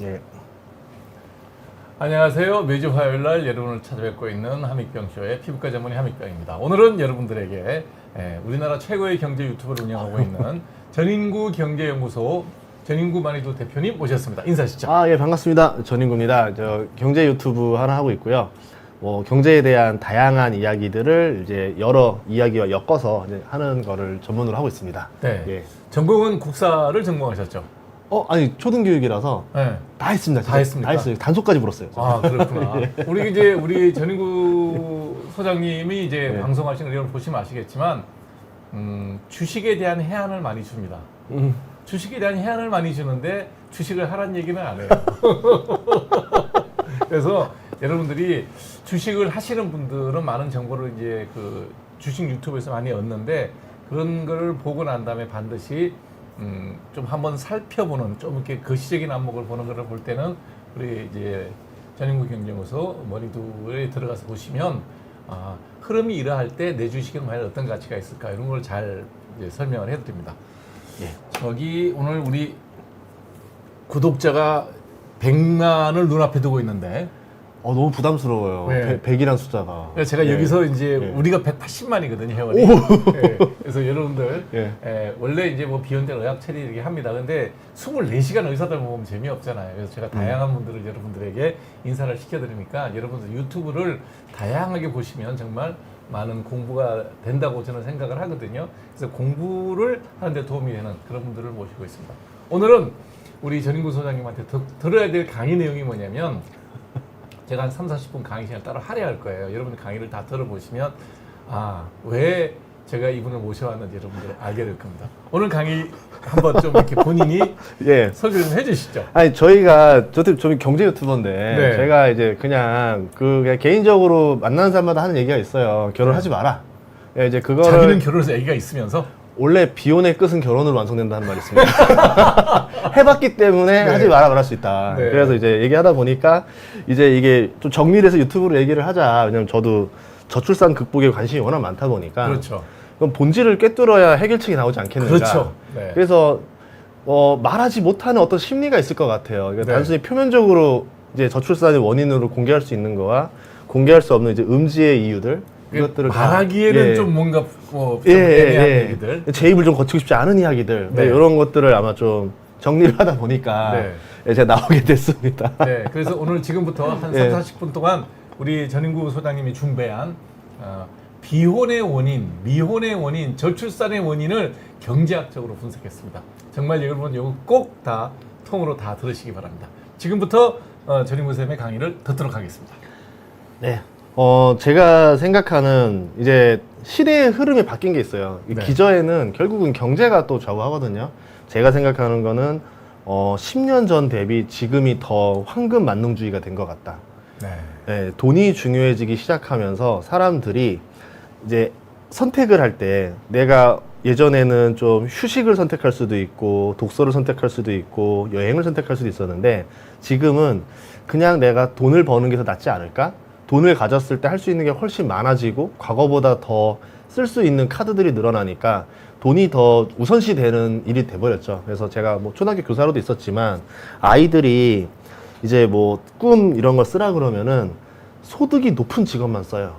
예. 안녕하세요. 매주 화요일 날 여러분을 찾아뵙고 있는 하믹병쇼의 피부과 전문의 하믹병입니다. 오늘은 여러분들에게 우리나라 최고의 경제 유튜브를 운영하고 있는 전인구 경제연구소 전인구 마니두 대표님 모셨습니다. 인사하시죠. 예, 반갑습니다. 전인구입니다. 저 경제 유튜브 하나 하고 있고요. 뭐 경제에 대한 다양한 이야기들을 이제 여러 이야기와 엮어서 이제 하는 거를 전문으로 하고 있습니다. 네. 예. 전공은 국사를 전공하셨죠? 아니 초등교육이라서 네. 다 했습니다. 다 했습니까? 다 했어요. 단속까지 물었어요. 아, 그렇구나. 우리 전인구 소장님이 이제 네. 방송하시는 내용을 보시면 아시겠지만 주식에 대한 해안을 많이 줍니다. 주식에 대한 해안을 많이 주는데 주식을 하라는 얘기는 안 해요. 그래서 여러분들이 주식을 하시는 분들은 많은 정보를 이제 그 주식 유튜브에서 많이 얻는데 그런 걸 보고 난 다음에 반드시 좀 한번 살펴보는 좀 이렇게 거시적인 안목을 보는 거를 볼 때는 우리 이제 전인구 경제연구소 머니두에 들어가서 보시면 흐름이 이러할 때 내 주식은 과연 어떤 가치가 있을까 이런 걸 잘 이제 설명을 해드립니다. 예. 저기 오늘 우리 구독자가 100만을 눈앞에 두고 있는데 너무 부담스러워요. 네. 100이란 숫자가. 그래서 제가 예. 여기서 이제 예. 우리가 180만이거든요, 회원이. 예. 그래서 여러분들 예. 원래 이제 뭐 비혼된 의학 처리 이렇게 합니다. 근데 24시간 의사들 보면 재미없잖아요. 그래서 제가 다양한 분들을 여러분들에게 인사를 시켜드리니까 여러분들 유튜브를 다양하게 보시면 정말 많은 공부가 된다고 저는 생각을 하거든요. 그래서 공부를 하는데 도움이 되는 그런 분들을 모시고 있습니다. 오늘은 우리 전인구 소장님한테 들어야 될 강의 내용이 뭐냐면 제가 한 30-40분 강의 시간을 따로 할애할 거예요. 여러분들 강의를 다 들어보시면 왜 제가 이분을 모셔왔는지 여러분들 알게 될 겁니다. 오늘 강의 한번 좀 이렇게 본인이 예. 소개 좀 해주시죠. 아니 저도 경제 유튜버인데 네. 제가 이제 그냥 그냥 개인적으로 만나는 사람마다 하는 얘기가 있어요. 결혼하지 마라. 예, 이제 그거를 자기는 결혼해서 아기가 있으면서 원래 비혼의 끝은 결혼으로 완성된다는 말이 있습니다. 해봤기 때문에 네. 하지 마라 그럴 수 있다. 네. 그래서 이제 얘기하다 보니까 이제 이게 좀 정리를 해서 유튜브로 얘기를 하자. 왜냐면 저도 저출산 극복에 관심이 워낙 많다 보니까. 그렇죠. 그럼 본질을 꿰뚫어야 해결책이 나오지 않겠는가. 그렇죠. 네. 그래서 말하지 못하는 어떤 심리가 있을 것 같아요. 그러니까 네. 단순히 표면적으로 이제 저출산의 원인으로 공개할 수 있는 거와 공개할 수 없는 이제 음지의 이유들 이것들을 말하기에는 다, 좀 뭔가 좀 예, 애매한 예. 얘기들. 제 입을 좀 거치고 싶지 않은 이야기들 네. 이런 것들을 아마 좀 정리를 하다 보니까 네. 제가 나오게 됐습니다. 네, 그래서 오늘 지금부터 한 예. 30-40분 동안 우리 전인구 소장님이 준비한 비혼의 원인, 미혼의 원인, 저출산의 원인을 경제학적으로 분석했습니다. 정말 여러분 이거 꼭 다 통으로 다 들으시기 바랍니다. 지금부터 전인구 선생님의 강의를 듣도록 하겠습니다. 네. 제가 생각하는 이제 시대의 흐름이 바뀐 게 있어요. 이 네. 기저에는 결국은 경제가 또 좌우하거든요. 제가 생각하는 거는 10년 전 대비 지금이 더 황금 만능주의가 된 것 같다. 네. 네, 돈이 중요해지기 시작하면서 사람들이 이제 선택을 할 때 내가 예전에는 좀 휴식을 선택할 수도 있고 독서를 선택할 수도 있고 여행을 선택할 수도 있었는데 지금은 그냥 내가 돈을 버는 게 더 낫지 않을까? 돈을 가졌을 때 할 수 있는 게 훨씬 많아지고 과거보다 더 쓸 수 있는 카드들이 늘어나니까 돈이 더 우선시 되는 일이 돼버렸죠. 그래서 제가 뭐 초등학교 교사로도 있었지만 아이들이 이제 뭐 꿈 이런 걸 쓰라 그러면은 소득이 높은 직업만 써요.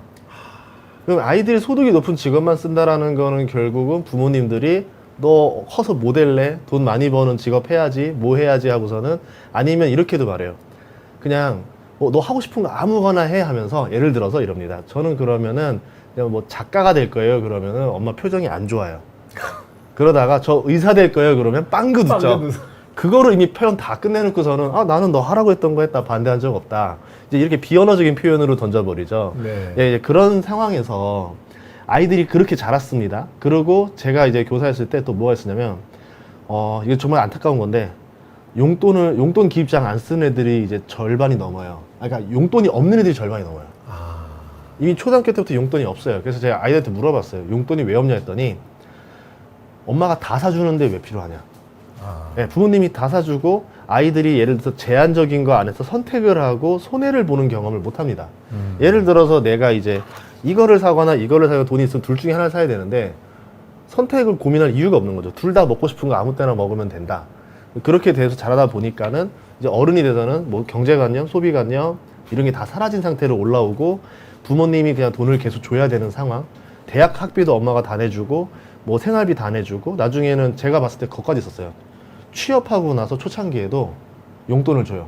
그럼 아이들이 소득이 높은 직업만 쓴다라는 거는 결국은 부모님들이 너 커서 뭐 될래? 돈 많이 버는 직업 해야지, 뭐 해야지 하고서는 아니면 이렇게도 말해요. 그냥 너 하고 싶은 거 아무거나 해 하면서 예를 들어서 이럽니다. 저는 그러면은 그냥 뭐 작가가 될 거예요. 그러면은 엄마 표정이 안 좋아요. 그러다가 저 의사 될 거예요. 그러면 빵긋 웃죠. 그거를 이미 표현 다 끝내놓고서는 나는 너 하라고 했던 거 했다 반대한 적 없다. 이제 이렇게 비언어적인 표현으로 던져버리죠. 네. 예, 이제 그런 상황에서 아이들이 그렇게 자랐습니다. 그리고 제가 이제 교사했을 때 또 뭐가 있었냐면 이게 정말 안타까운 건데 용돈 기입장 안 쓰는 애들이 이제 절반이 넘어요. 그러니까 용돈이 없는 애들이 절반이 넘어요. 이미 초등학교 때부터 용돈이 없어요. 그래서 제가 아이들한테 물어봤어요. 용돈이 왜 없냐 했더니 엄마가 다 사주는데 왜 필요하냐. 네, 부모님이 다 사주고 아이들이 예를 들어서 제한적인 거 안에서 선택을 하고 손해를 보는 경험을 못 합니다. 예를 들어서 내가 이제 이거를 사거나 이거를 사거나 돈이 있으면 둘 중에 하나를 사야 되는데 선택을 고민할 이유가 없는 거죠. 둘 다 먹고 싶은 거 아무 때나 먹으면 된다. 그렇게 돼서 자라다 보니까는 이제 어른이 돼서는 뭐 경제관념, 소비관념 이런 게 다 사라진 상태로 올라오고 부모님이 그냥 돈을 계속 줘야 되는 상황. 대학 학비도 엄마가 다 내주고 뭐 생활비 다 내주고 나중에는 제가 봤을 때 그것까지 있었어요. 취업하고 나서 초창기에도 용돈을 줘요.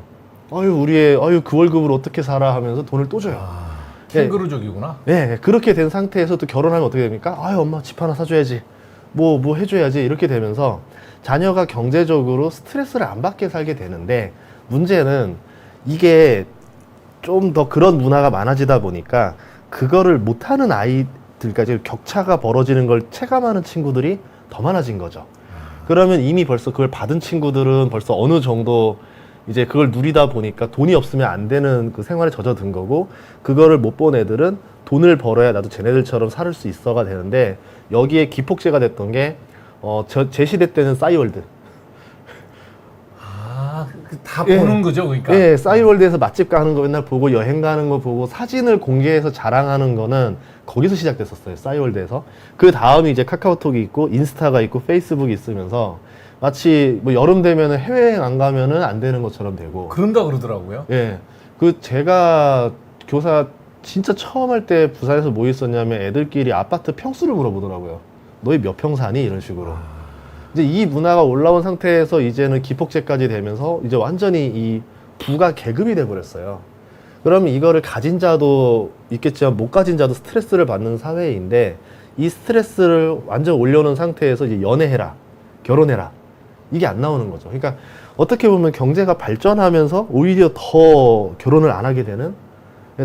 아유 그 월급으로 어떻게 살아 하면서 돈을 또 줘요. 캥거루족이구나. 네, 그렇게 된 상태에서 또 결혼하면 어떻게 됩니까? 아유 엄마 집 하나 사줘야지. 뭐 해줘야지. 이렇게 되면서 자녀가 경제적으로 스트레스를 안 받게 살게 되는데 문제는 이게 좀 더 그런 문화가 많아지다 보니까 그거를 못하는 아이들까지 격차가 벌어지는 걸 체감하는 친구들이 더 많아진 거죠. 그러면 이미 벌써 그걸 받은 친구들은 벌써 어느 정도 이제 그걸 누리다 보니까 돈이 없으면 안 되는 그 생활에 젖어든 거고 그거를 못 본 애들은 돈을 벌어야 나도 쟤네들처럼 살 수 있어가 되는데 여기에 기폭제가 됐던 게 제 시대 때는 싸이월드. 다 보는 거죠, 그러니까. 예, 싸이월드에서 맛집 가는 거 맨날 보고 여행 가는 거 보고 사진을 공개해서 자랑하는 거는 거기서 시작됐었어요. 싸이월드에서. 그 다음이 이제 카카오톡이 있고 인스타가 있고 페이스북이 있으면서 마치 뭐 여름 되면은 해외여행 안 가면은 안 되는 것처럼 되고. 그런다 그러더라고요. 예. 그 제가 교사 진짜 처음 할 때 부산에서 뭐 있었냐면 애들끼리 아파트 평수를 물어보더라고요. 너희 몇 평 사니? 이런 식으로. 이제 이 문화가 올라온 상태에서 이제는 기폭제까지 되면서 이제 완전히 이 부가 계급이 돼버렸어요. 그러면 이거를 가진 자도 있겠지만 못 가진 자도 스트레스를 받는 사회인데 이 스트레스를 완전 올려놓은 상태에서 이제 연애해라, 결혼해라 이게 안 나오는 거죠. 그러니까 어떻게 보면 경제가 발전하면서 오히려 더 결혼을 안 하게 되는,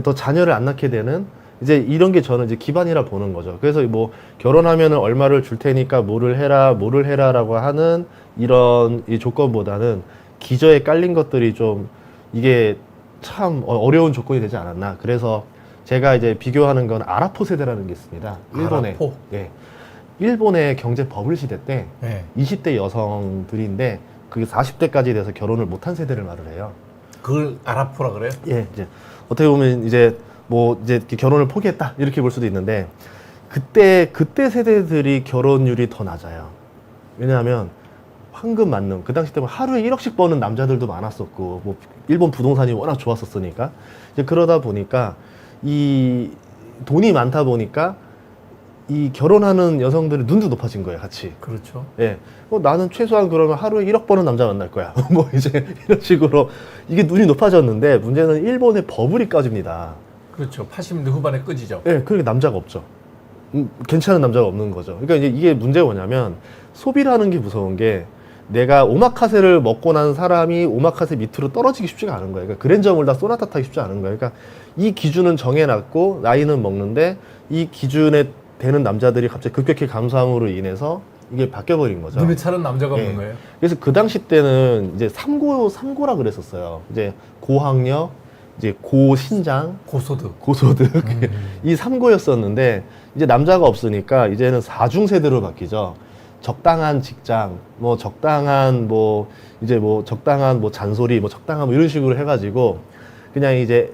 더 자녀를 안 낳게 되는 이제 이런 게 저는 이제 기반이라 보는 거죠. 그래서 뭐 결혼하면은 얼마를 줄 테니까 뭐를 해라라고 하는 이런 이 조건보다는 기저에 깔린 것들이 좀 이게 참 어려운 조건이 되지 않았나. 그래서 제가 이제 비교하는 건 아라포 세대라는 게 있습니다. 일본에. 아라포? 네. 일본의 경제 버블 시대 때 네. 20대 여성들인데 그게 40대까지 돼서 결혼을 못한 세대를 말을 해요. 그걸 아라포라 그래요? 예, 이제 어떻게 보면 이제 뭐 이제 결혼을 포기했다 이렇게 볼 수도 있는데 그때 세대들이 결혼율이 더 낮아요. 왜냐하면 황금 만능 그 당시 때문에 하루에 1억씩 버는 남자들도 많았었고 뭐 일본 부동산이 워낙 좋았었으니까 이제 그러다 보니까 이 돈이 많다 보니까 이 결혼하는 여성들의 눈도 높아진 거예요, 같이. 그렇죠. 예. 나는 최소한 그러면 하루에 1억 버는 남자 만날 거야. 뭐 이제 이런 식으로 이게 눈이 높아졌는데 문제는 일본의 버블이 꺼집니다. 그렇죠. 80년대 후반에 끄지죠. 예, 그러니까 남자가 없죠. 괜찮은 남자가 없는 거죠. 그러니까 이제 이게 문제가 뭐냐면 소비라는 게 무서운 게 내가 오마카세를 먹고 난 사람이 오마카세 밑으로 떨어지기 쉽지가 않은 거예요. 그러니까 그랜저 몰다 소나타 타기 쉽지 않은 거예요. 그러니까 이 기준은 정해놨고 나이는 먹는데 이 기준에 되는 남자들이 갑자기 급격히 감소함으로 인해서 이게 바뀌어버린 거죠. 눈에 차는 남자가 예. 없는 거예요. 그래서 그 당시 때는 이제 삼고라 그랬었어요. 이제 고학력, 이제 고신장, 고소득. 고소득 이 3고였었는데 이제 남자가 없으니까 이제는 4중 세대로 바뀌죠. 적당한 직장, 뭐 적당한 뭐 이제 뭐 적당한 뭐 잔소리, 뭐 적당한 뭐 이런 식으로 해가지고 그냥 이제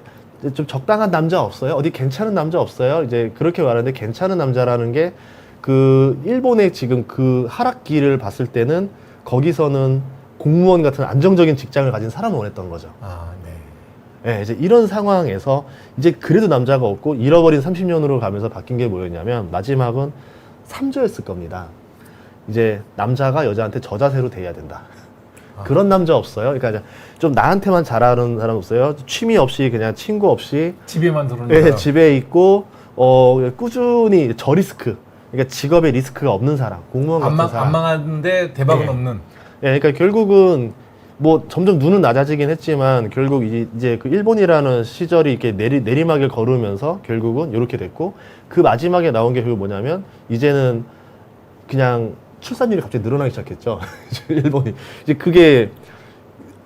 좀 적당한 남자 없어요? 어디 괜찮은 남자 없어요? 이제 그렇게 말하는데 괜찮은 남자라는 게 그 일본의 지금 그 하락기를 봤을 때는 거기서는 공무원 같은 안정적인 직장을 가진 사람을 원했던 거죠. 아, 네. 예, 이제 이런 상황에서 이제 그래도 남자가 없고 잃어버린 30년으로 가면서 바뀐 게 뭐였냐면 마지막은 3조였을 겁니다. 이제 남자가 여자한테 저자세로 대해야 된다. 그런 남자 없어요? 그러니까 좀 나한테만 잘하는 사람 없어요? 취미 없이 그냥 친구 없이 집에만 들어오는 예, 사람. 집에 있고 꾸준히 저리스크 그러니까 직업에 리스크가 없는 사람 공무원 같은 사람 안 망하는데 대박은 예. 없는. 예, 그러니까 결국은 뭐 점점 눈은 낮아지긴 했지만 결국 이제 그 일본이라는 시절이 이렇게 내리막을 걸으면서 결국은 이렇게 됐고 그 마지막에 나온 게 그게 뭐냐면 이제는 그냥 출산율이 갑자기 늘어나기 시작했죠. 일본이 이제 그게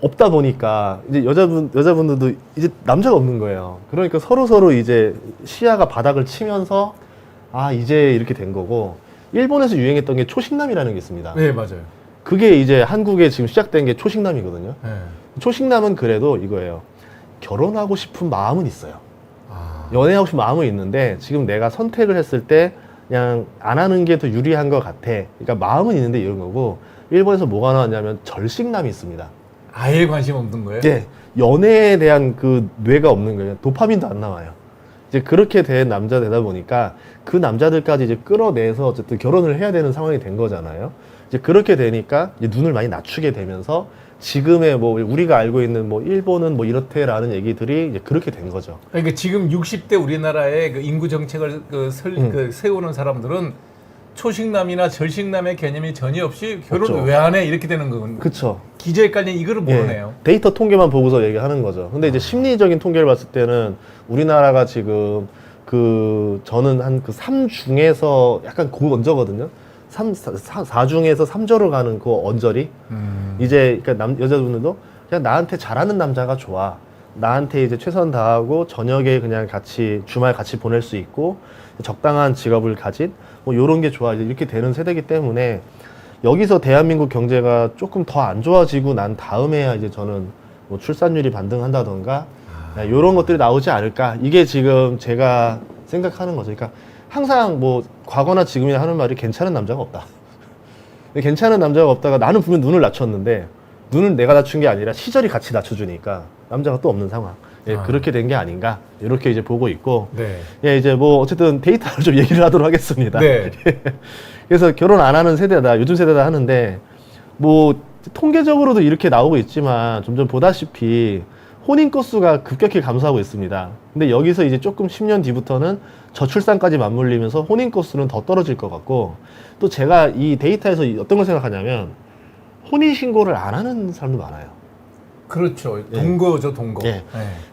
없다 보니까 이제 여자분들도 이제 남자가 없는 거예요. 그러니까 서로 이제 시야가 바닥을 치면서 아 이제 이렇게 된 거고 일본에서 유행했던 게 초식남이라는 게 있습니다. 네, 맞아요. 그게 이제 한국에 지금 시작된 게 초식남이거든요. 네. 초식남은 그래도 이거예요. 결혼하고 싶은 마음은 있어요. 아, 연애하고 싶은 마음은 있는데 지금 내가 선택을 했을 때 그냥 안 하는 게 더 유리한 것 같아. 그러니까 마음은 있는데 이런 거고 일본에서 뭐가 나왔냐면 절식남이 있습니다. 아예 관심 없는 거예요? 예, 연애에 대한 그 뇌가 없는 거예요. 도파민도 안 나와요. 이제 그렇게 된 남자 되다 보니까 그 남자들까지 이제 끌어내서 어쨌든 결혼을 해야 되는 상황이 된 거잖아요. 이제 그렇게 되니까 이제 눈을 많이 낮추게 되면서 지금의 뭐 우리가 알고 있는 뭐 일본은 뭐 이렇대라는 얘기들이 이제 그렇게 된 거죠. 그러니까 지금 60대 우리나라의 그 인구 정책을 그 세우는 사람들은 초식남이나 절식남의 개념이 전혀 없이 결혼을 없죠. 왜 안 해? 이렇게 되는 건 그쵸. 기저에 깔린 이거를 모르네요. 예, 데이터 통계만 보고서 얘기하는 거죠. 근데 이제 심리적인 통계를 봤을 때는 우리나라가 지금 저는 한 그 3 중에서 약간 고언저거든요. 4 중에서 3저로 가는 그 언저리. 이제 그러니까 여자분들도 그냥 나한테 잘하는 남자가 좋아. 나한테 이제 최선 다하고 저녁에 그냥 같이 주말 같이 보낼 수 있고 적당한 직업을 가진 뭐 요런 게 좋아. 이제 이렇게 되는 세대이기 때문에 여기서 대한민국 경제가 조금 더 안 좋아지고 난 다음에야 이제 저는 뭐 출산율이 반등한다던가 요런 것들이 나오지 않을까. 이게 지금 제가 생각하는 거죠. 그러니까 항상 뭐 과거나 지금이나 하는 말이 괜찮은 남자가 없다. 근데 괜찮은 남자가 없다가 나는 분명 눈을 낮췄는데 눈을 내가 낮춘 게 아니라 시절이 같이 낮춰주니까 남자가 또 없는 상황. 예, 그렇게 된 게 아닌가 이렇게 이제 보고 있고 네. 예, 이제 뭐 어쨌든 데이터를 좀 얘기를 하도록 하겠습니다. 네. 그래서 결혼 안 하는 세대다 요즘 세대다 하는데 뭐 통계적으로도 이렇게 나오고 있지만 점점 보다시피 혼인 건수가 급격히 감소하고 있습니다. 근데 여기서 이제 조금 10년 뒤부터는 저출산까지 맞물리면서 혼인 건수는 더 떨어질 것 같고 또 제가 이 데이터에서 어떤 걸 생각하냐면 혼인 신고를 안 하는 사람도 많아요. 그렇죠. 동거죠, 동거. 예. 네.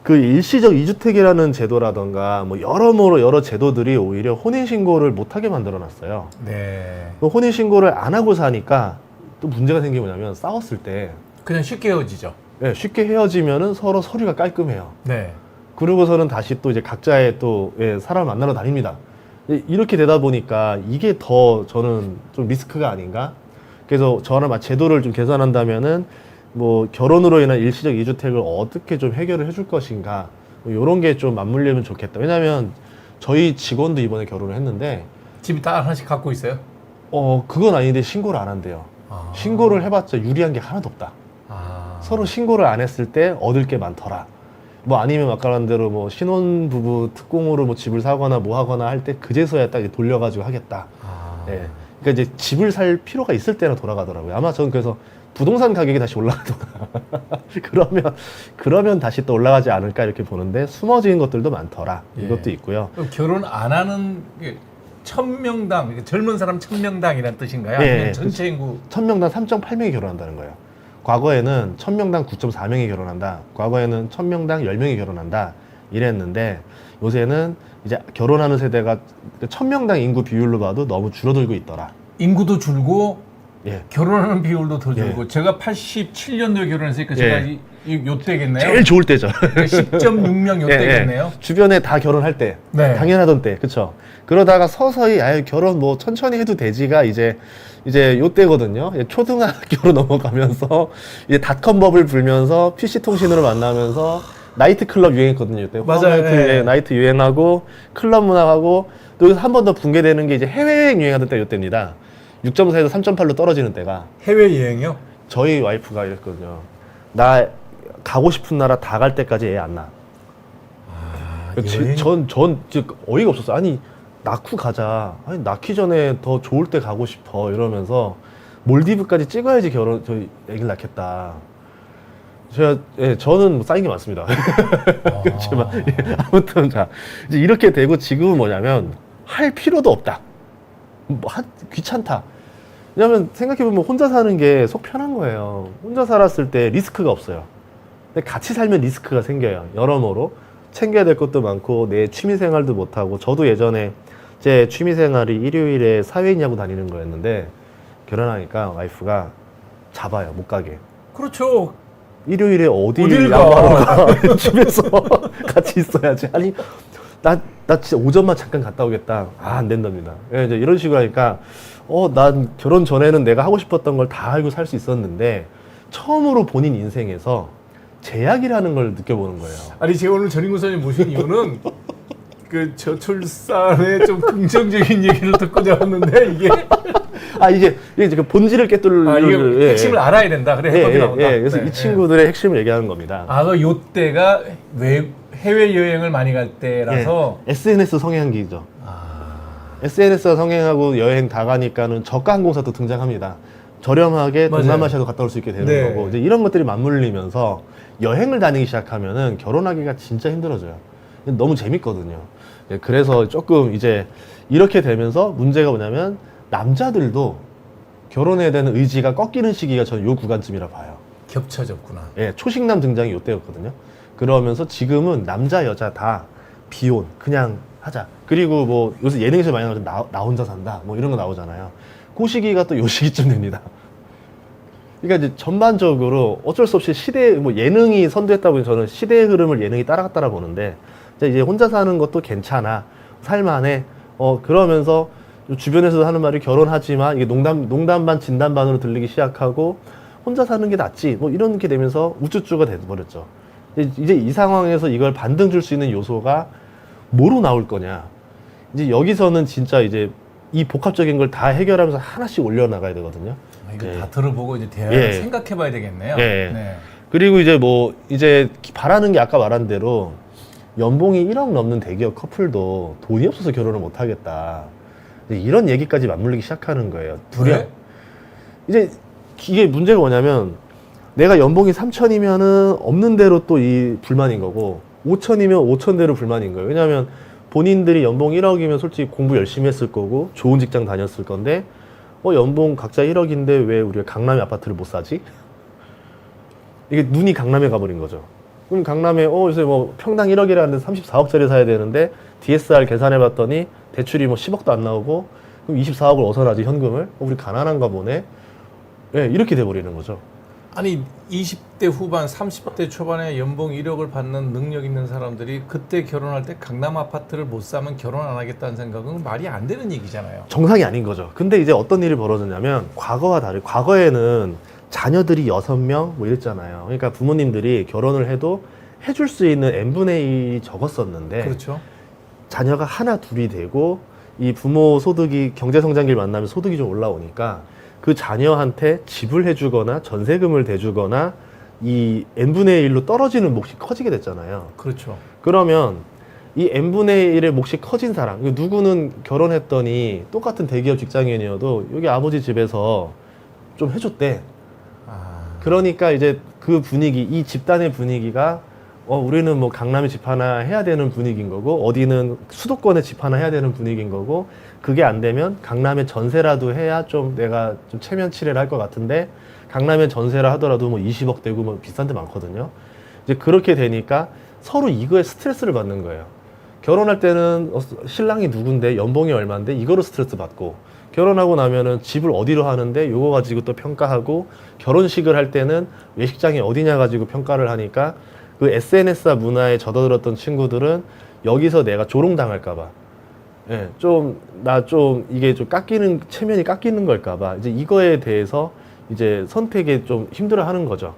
그 일시적 이주택이라는 제도라던가 뭐 여러모로 여러 제도들이 오히려 혼인 신고를 못하게 만들어 놨어요. 네. 혼인 신고를 안 하고 사니까 또 문제가 생긴 게 뭐냐면 싸웠을 때 그냥 쉽게 헤어지죠. 예, 쉽게 헤어지면은 서로 서류가 깔끔해요. 네. 그러고서는 다시 또 이제 각자의 또 사람을 만나러 다닙니다. 이렇게 되다 보니까 이게 더 저는 좀 리스크가 아닌가? 그래서 저는 제도를 좀 개선한다면은 뭐 결혼으로 인한 일시적 이주택을 어떻게 좀 해결을 해줄 것인가 뭐 이런 게 좀 맞물리면 좋겠다. 왜냐하면 저희 직원도 이번에 결혼을 했는데 집이 딱 하나씩 갖고 있어요? 그건 아닌데 신고를 안 한대요. 아. 신고를 해봤자 유리한 게 하나도 없다. 아. 서로 신고를 안 했을 때 얻을 게 많더라. 뭐 아니면 아까 말한 대로 뭐 신혼부부 특공으로 뭐 집을 사거나 뭐 하거나 할 때 그제서야 딱 이제 돌려가지고 하겠다. 아. 예. 그러니까 이제 집을 살 필요가 있을 때나 돌아가더라고요. 아마 저는 그래서 부동산 가격이 다시 올라가더라. 그러면 다시 또 올라가지 않을까 이렇게 보는데 숨어진 것들도 많더라. 예. 이것도 있고요. 그럼 결혼 안 하는 게 1000명당 젊은 사람 1000명당이란 뜻인가요? 예, 아니면 전체 인구 1000명당 3.8명이 결혼한다는 거예요. 과거에는 1000명당 9.4명이 결혼한다. 과거에는 1000명당 10명이 결혼한다. 이랬는데 요새는 이제 결혼하는 세대가 1000명당 인구 비율로 봐도 너무 줄어들고 있더라. 인구도 줄고 예. 결혼하는 비율도 더 줄고 제가 87년도에 결혼했으니까 제가 요때겠네요. 제일 좋을 때죠. 10.6명 요때겠네요. 주변에 다 결혼할 때, 네. 당연하던 때, 그쵸? 그러다가 서서히 아유 결혼 뭐 천천히 해도 되지가 이제 요때거든요. 초등학교로 넘어가면서 이제 닷컴 버블 불면서 PC 통신으로 만나면서 나이트 클럽 유행했거든요. 이때 맞아요. 네. 나이트 유행하고 클럽 문화하고 또 여기서 한 번 더 붕괴되는 게 이제 해외여행 유행하던 때 요때입니다. 6.4에서 3.8로 떨어지는 때가 해외 여행이요? 저희 와이프가 이랬거든요. 나 가고 싶은 나라 다 갈 때까지 애 안 낳아. 여행? 전 진짜 어이가 없었어요. 아니 낳고 가자. 아니 낳기 전에 더 좋을 때 가고 싶어 이러면서 몰디브까지 찍어야지 애기를 낳겠다. 저는 뭐 쌓인 게 많습니다. 그렇지만 아무튼 자 이제 이렇게 되고 지금은 뭐냐면 할 필요도 없다. 귀찮다. 왜냐면 생각해보면 혼자 사는 게 속 편한 거예요. 혼자 살았을 때 리스크가 없어요. 근데 같이 살면 리스크가 생겨요. 여러모로 챙겨야 될 것도 많고 내 취미생활도 못하고 저도 예전에 제 취미생활이 일요일에 사회인 야구 다니는 거였는데 결혼하니까 와이프가 잡아요. 못 가게. 그렇죠. 일요일에 어딜 야구하러 가? 집에서 같이 있어야지. 아니 나 진짜 오전만 잠깐 갔다 오겠다. 안 된답니다. 이제 이런 식으로 하니까 난 결혼 전에는 내가 하고 싶었던 걸 다 알고 살 수 있었는데 처음으로 본인 인생에서 제약이라는 걸 느껴보는 거예요. 아니 제가 오늘 전인구 선생님 모신 이유는 그 저출산의 좀 긍정적인 얘기를 듣고자 하는데 이게 이제 그 본질을 깨뚫는 이게 핵심을 알아야 된다. 그래 해법이 나온다. 그래서 이 친구들의 핵심을 얘기하는 겁니다. 요때가 해외 여행을 많이 갈 때라서 SNS 성행기죠. SNS가 성행하고 여행 다 가니까는 저가 항공사도 등장합니다. 저렴하게 맞아요. 동남아시아도 갔다 올 수 있게 되는 네. 거고 이제 이런 것들이 맞물리면서 여행을 다니기 시작하면은 결혼하기가 진짜 힘들어져요. 너무 재밌거든요. 그래서 조금 이제 이렇게 되면서 문제가 뭐냐면 남자들도 결혼에 대한 의지가 꺾이는 시기가 저는 요 구간쯤이라 봐요. 겹쳐졌구나. 초식남 등장이 요때였거든요. 그러면서 지금은 남자 여자 다 비혼 그냥 하자. 그리고 뭐 요새 예능에서 많이 나오죠. 나 혼자 산다 뭐 이런 거 나오잖아요. 그 시기가 또 요 시기쯤 됩니다. 그러니까 이제 전반적으로 어쩔 수 없이 뭐 예능이 선도했다 보니 저는 시대의 흐름을 예능이 따라갔다라 보는데 이제 혼자 사는 것도 괜찮아 살만해 그러면서 주변에서도 하는 말이 결혼하지만 이게 농담 반 진담 반으로 들리기 시작하고 혼자 사는 게 낫지 뭐 이런 게 되면서 우쭈쭈가 돼버렸죠. 이제 이 상황에서 이걸 반등 줄 수 있는 요소가 뭐로 나올 거냐. 이제 여기서는 진짜 이제 이 복합적인 걸 다 해결하면서 하나씩 올려나가야 되거든요. 이거 예. 다 들어보고 이제 대화를 생각해봐야 되겠네요. 예. 네. 그리고 이제 바라는 게 아까 말한 대로 연봉이 1억 넘는 대기업 커플도 돈이 없어서 결혼을 못 하겠다. 이런 얘기까지 맞물리기 시작하는 거예요. 그래? 이제 이게 문제가 뭐냐면 내가 연봉이 3천이면은 없는 대로 또 이 불만인 거고 5천이면 5천대로 불만인 거예요. 왜냐하면 본인들이 연봉 1억이면 솔직히 공부 열심히 했을 거고 좋은 직장 다녔을 건데 연봉 각자 1억인데 왜 우리가 강남에 아파트를 못 사지? 이게 눈이 강남에 가버린 거죠. 그럼 강남에 요새 뭐 평당 1억이라는데 34억짜리 사야 되는데 DSR 계산해 봤더니 대출이 뭐 10억도 안 나오고 그럼 24억을 어디서 나지 현금을? 우리 가난한가 보네. 이렇게 돼버리는 거죠. 아니 20대 후반 30대 초반에 연봉 1억을 받는 능력 있는 사람들이 그때 결혼할 때 강남 아파트를 못 사면 결혼 안 하겠다는 생각은 말이 안 되는 얘기잖아요. 정상이 아닌 거죠. 근데 이제 어떤 일이 벌어졌냐면 과거와 다르게 과거에는 자녀들이 6명 뭐 이랬잖아요. 그러니까 부모님들이 결혼을 해도 해줄 수 있는 n분의 1이 적었었는데 그렇죠. 자녀가 하나 둘이 되고 이 부모 소득이 경제성장기를 만나면 소득이 좀 올라오니까 그 자녀한테 집을 해주거나 전세금을 대주거나 이 n분의 1로 떨어지는 몫이 커지게 됐잖아요. 그렇죠. 그러면 이 n분의 1의 몫이 커진 사람, 누구는 결혼했더니 똑같은 대기업 직장인이어도 여기 아버지 집에서 좀 해줬대. 그러니까 이제 그 분위기, 이 집단의 분위기가 우리는 뭐 강남에 집 하나 해야 되는 분위기인 거고 어디는 수도권에 집 하나 해야 되는 분위기인 거고 그게 안 되면 강남에 전세라도 해야 좀 내가 좀 체면치레를 할 것 같은데 강남에 전세라 하더라도 뭐 20억 되고 뭐 비싼 데 많거든요. 이제 그렇게 되니까 서로 이거에 스트레스를 받는 거예요. 결혼할 때는 신랑이 누군데 연봉이 얼만데 이거로 스트레스 받고 결혼하고 나면은 집을 어디로 하는데 요거 가지고 또 평가하고 결혼식을 할 때는 외식장이 어디냐 가지고 평가를 하니까 그 SNS 문화에 젖어들었던 친구들은 여기서 내가 조롱당할까봐 이게 좀 체면이 깎이는 걸까봐 이제 이거에 대해서 이제 선택에 좀 힘들어하는 거죠.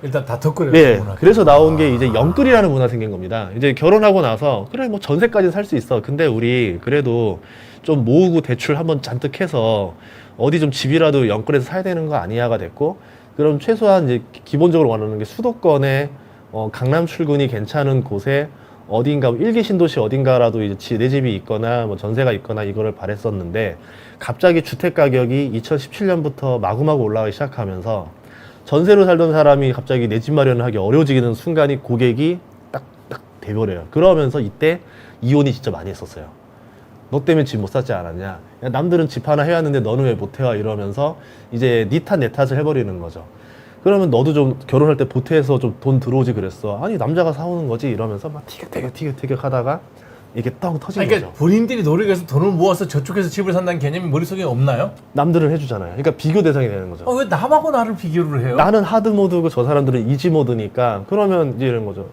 일단 다 덧거려요. 그래서 나온 게 이제 영끌이라는 문화 생긴 겁니다. 이제 결혼하고 나서 그래 뭐 전세까지 살 수 있어. 근데 우리 그래도 좀 모으고 대출 한번 잔뜩 해서 어디 좀 집이라도 영끌해서 사야 되는 거 아니야가 됐고 그럼 최소한 이제 기본적으로 원하는 게 수도권에 강남 출근이 괜찮은 곳에 어딘가 1기 신도시 어딘가라도 이제 내 집이 있거나 뭐 전세가 있거나 이거를 바랬었는데 갑자기 주택 가격이 2017년부터 마구마구 올라가기 시작하면서 전세로 살던 사람이 갑자기 내 집 마련을 하기 어려워지는 순간이 고객이 딱 돼버려요. 그러면서 이때 이혼이 진짜 많이 했었어요. 너 때문에 집 못 샀지 않았냐? 야, 남들은 집 하나 해왔는데 너는 왜 못 해와? 이러면서 이제 니 탓 내 탓을 해버리는 거죠. 그러면 너도 좀 결혼할 때 보태서 좀 돈 들어오지 그랬어. 아니 남자가 사오는 거지 이러면서 막 티격태격 하다가 이게 떡 터진 그러니까 거죠. 본인들이 노력해서 돈을 모아서 저쪽에서 집을 산다는 개념이 머릿속에 없나요? 남들은 해주잖아요. 그러니까 비교 대상이 되는 거죠. 왜 남하고 나를 비교를 해요? 나는 하드 모드고 저 사람들은 이지 모드니까 그러면 이제 이런 거죠.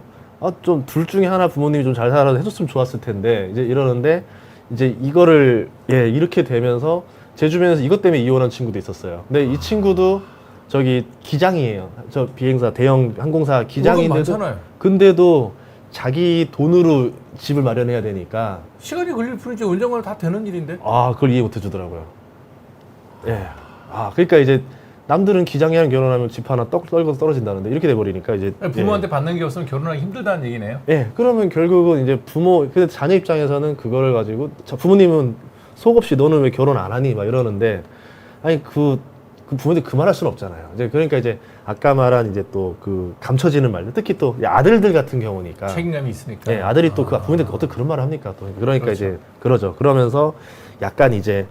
좀 둘 중에 하나 부모님이 좀 잘 살아서 해줬으면 좋았을 텐데 이제 이러는데 이제 이거를 이렇게 되면서 제 주변에서 이것 때문에 이혼한 친구도 있었어요. 근데 이 친구도 저기 기장이에요. 저 비행사 대형 항공사 기장인데도 많잖아요. 근데도 자기 돈으로 집을 마련해야 되니까 시간이 걸릴 뿐이지 언젠가는 다 되는 일인데. 그걸 이해 못 해주더라고요. 예. 아, 그러니까 이제 남들은 기장이랑 결혼하면 집 하나 떨고 떨어진다는데 이렇게 돼 버리니까 이제 부모한테 받는 게 없으면 결혼하기 힘들다는 얘기네요. 예. 그러면 결국은 이제 근데 자녀 입장에서는 그거를 가지고 부모님은 속 없이 너는 왜 결혼 안 하니 막 이러는데 아니 그 부모님 그 말할 수는 없잖아요. 이제 그러니까 이제 아까 말한 이제 또 그 감춰지는 말들 특히 또 아들들 같은 경우니까 책임감이 있으니까. 예, 아들이 또 그 부모님들 어떻게 그런 말을 합니까? 또 그러니까 그렇죠. 이제 그러죠. 그러면서 약간 이제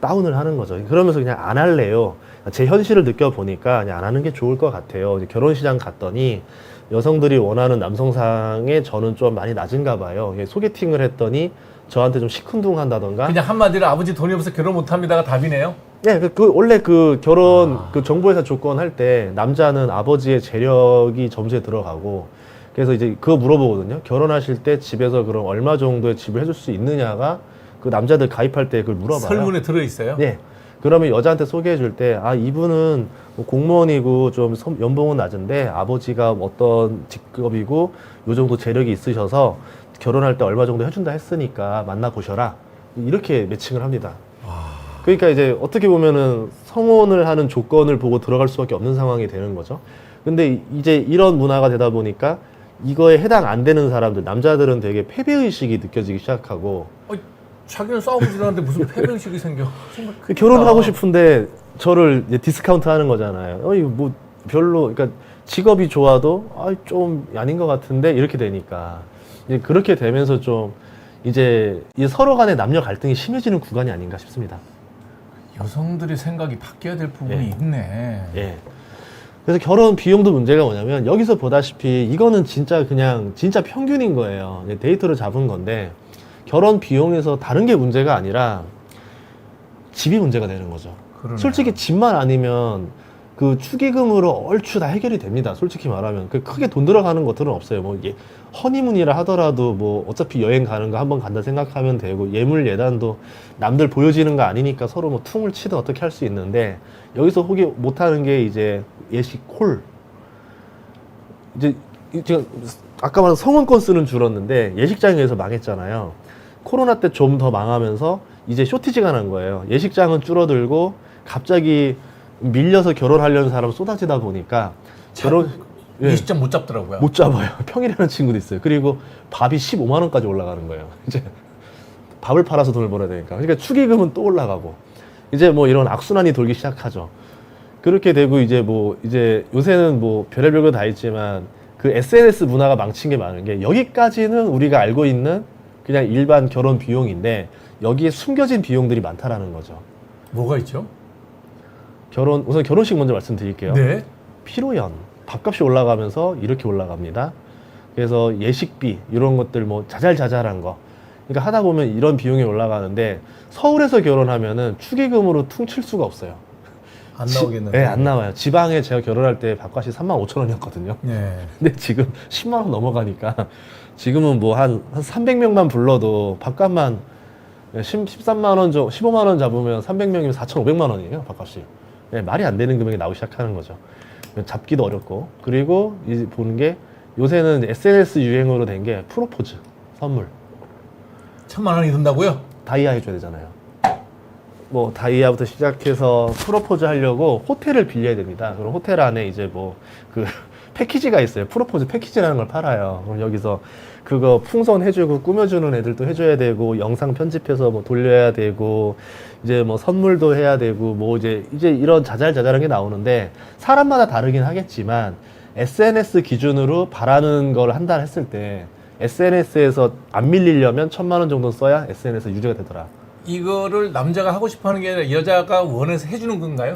다운을 하는 거죠. 그러면서 그냥 안 할래요. 제 현실을 느껴보니까 그냥 안 하는 게 좋을 것 같아요. 이제 결혼시장 갔더니 여성들이 원하는 남성상에 저는 좀 많이 낮은가 봐요. 소개팅을 했더니 저한테 좀 시큰둥한다던가. 그냥 한마디로 아버지 돈이 없어서 결혼 못합니다가 답이네요. 네, 원래 그 결혼 그 정보회사 조건 할 때 남자는 아버지의 재력이 점수에 들어가고 그래서 이제 그거 물어보거든요. 결혼하실 때 집에서 그럼 얼마 정도의 집을 해줄 수 있느냐가 그 남자들 가입할 때 그걸 물어봐요. 설문에 들어있어요? 네. 그러면 여자한테 소개해 줄 때, 아, 이분은 뭐 공무원이고 좀 연봉은 낮은데 아버지가 어떤 직업이고 요 정도 재력이 있으셔서 결혼할 때 얼마 정도 해준다 했으니까 만나보셔라. 이렇게 매칭을 합니다. 그러니까 이제 어떻게 보면은 성혼을 하는 조건을 보고 들어갈 수밖에 없는 상황이 되는 거죠. 근데 이제 이런 문화가 되다 보니까 이거에 해당 안 되는 사람들, 남자들은 되게 패배의식이 느껴지기 시작하고 자기는 싸우고 지나는데 무슨 패배의식이 생겨? 결혼을 하고 싶은데 저를 이제 디스카운트 하는 거잖아요. 이거 뭐 별로, 그러니까 직업이 좋아도 좀 아닌 것 같은데 이렇게 되니까 이제 그렇게 되면서 좀 이제 이 서로 간의 남녀 갈등이 심해지는 구간이 아닌가 싶습니다. 여성들의 생각이 바뀌어야 될 부분이 있네. 예. 그래서 결혼 비용도 문제가 뭐냐면 여기서 보다시피 이거는 진짜 평균인 거예요. 데이터를 잡은 건데 결혼 비용에서 다른 게 문제가 아니라 집이 문제가 되는 거죠. 그러네요. 솔직히 집만 아니면 그 축의금으로 얼추 다 해결이 됩니다. 솔직히 말하면 그 크게 돈 들어가는 것들은 없어요. 뭐 허니문이라 하더라도 뭐 어차피 여행 가는 거 한번 간다 생각하면 되고 예물 예단도 남들 보여지는 거 아니니까 서로 뭐 퉁을 치든 어떻게 할 수 있는데 여기서 혹이 못하는 게 이제 예식 콜. 이제 제가 아까 말한 성원 건수는 줄었는데 예식장에서 망했잖아요. 코로나 때 좀 더 망하면서 이제 쇼티지가 난 거예요. 예식장은 줄어들고 갑자기 밀려서 결혼하려는 사람 쏟아지다 보니까 예식장 못 잡더라고요. 못 잡아요. 평일에는 친구도 있어요. 그리고 밥이 15만 원까지 올라가는 거예요. 이제 밥을 팔아서 돈을 벌어야 되니까. 그러니까 축의금은 또 올라가고 이제 뭐 이런 악순환이 돌기 시작하죠. 그렇게 되고 이제 요새는 뭐 별의별 거 다 있지만 그 SNS 문화가 망친 게 많은 게 여기까지는 우리가 알고 있는 그냥 일반 결혼 비용인데 여기에 숨겨진 비용들이 많다라는 거죠. 뭐가 있죠? 우선 결혼식 먼저 말씀드릴게요. 네. 피로연, 밥값이 올라가면서 이렇게 올라갑니다. 그래서 예식비 이런 것들 뭐 자잘자잘한 거. 그러니까 하다 보면 이런 비용이 올라가는데 서울에서 결혼하면은 축의금으로 퉁칠 수가 없어요. 안 나오겠는데. 네, 안 나와요. 지방에 제가 결혼할 때 밥값이 35,000원이었거든요. 네. 근데 지금 10만 원 넘어가니까 지금은 뭐 한 300명만 불러도 밥값만 13만 원 정도, 15만 원 잡으면 300명이면 4,500만 원이에요, 밥값이. 네, 말이 안 되는 금액이 나오기 시작하는 거죠. 잡기도 어렵고. 그리고 이제 보는 게 요새는 SNS 유행으로 된 게 프로포즈, 선물. 1,000만 원이 든다고요? 다이아 해줘야 되잖아요. 뭐 다이아부터 시작해서 프로포즈 하려고 호텔을 빌려야 됩니다. 그럼 호텔 안에 이제 뭐 그 패키지가 있어요. 프로포즈 패키지라는 걸 팔아요. 그럼 여기서 그거 풍선 해주고 꾸며주는 애들도 해줘야 되고 영상 편집해서 뭐 돌려야 되고 이제 뭐 선물도 해야 되고 뭐 이제 이런 자잘자잘한 게 나오는데 사람마다 다르긴 하겠지만 SNS 기준으로 바라는 걸 한다 했을 때 SNS에서 안 밀리려면 1,000만 원 정도 써야 SNS 유지가 되더라. 이거를 남자가 하고 싶어 하는 게 아니라 여자가 원해서 해주는 건가요?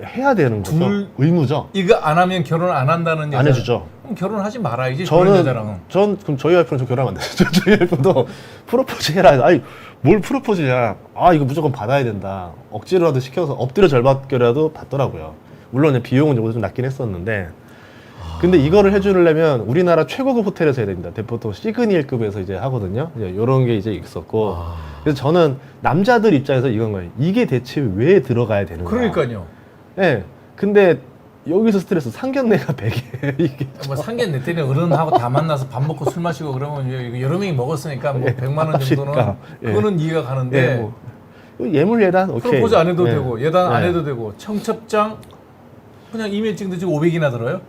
해야 되는 거죠. 의무죠. 이거 안 하면 결혼 안 한다는 여자. 안 해주죠. 그럼 결혼하지 말아야지. 그런 여자랑은. 그럼 저희 와이프는 저 결혼하면 안 되죠. 저희 와이프도 프로포즈 해라. 아니, 뭘 프로포즈냐. 이거 무조건 받아야 된다. 억지로라도 시켜서 엎드려 절받게라도 받더라고요. 물론 비용은 좀 낮긴 했었는데. 근데 이거를 해주려면 우리나라 최고급 호텔에서 해야 됩니다. 보통 시그니엘급에서 이제 하거든요. 이런 게 이제 있었고. 그래서 저는 남자들 입장에서 이건 거예요. 이게 대체 왜 들어가야 되는가. 그러니까요. 네. 근데 여기서 스트레스 상견례가 100에 이게 뭐 상견례 때는 어른하고 다 만나서 밥 먹고 술 마시고 그러면 이거 여러 명이 먹었으니까 뭐 100만 원 정도는 값이니까. 그거는 이해가 가는데 뭐 예물 예단 오케이. 프로포즈 안 해도 네. 되고 예단 안 네. 해도 되고 청첩장 그냥 이메일 찍는데 지금 500이나 들어요?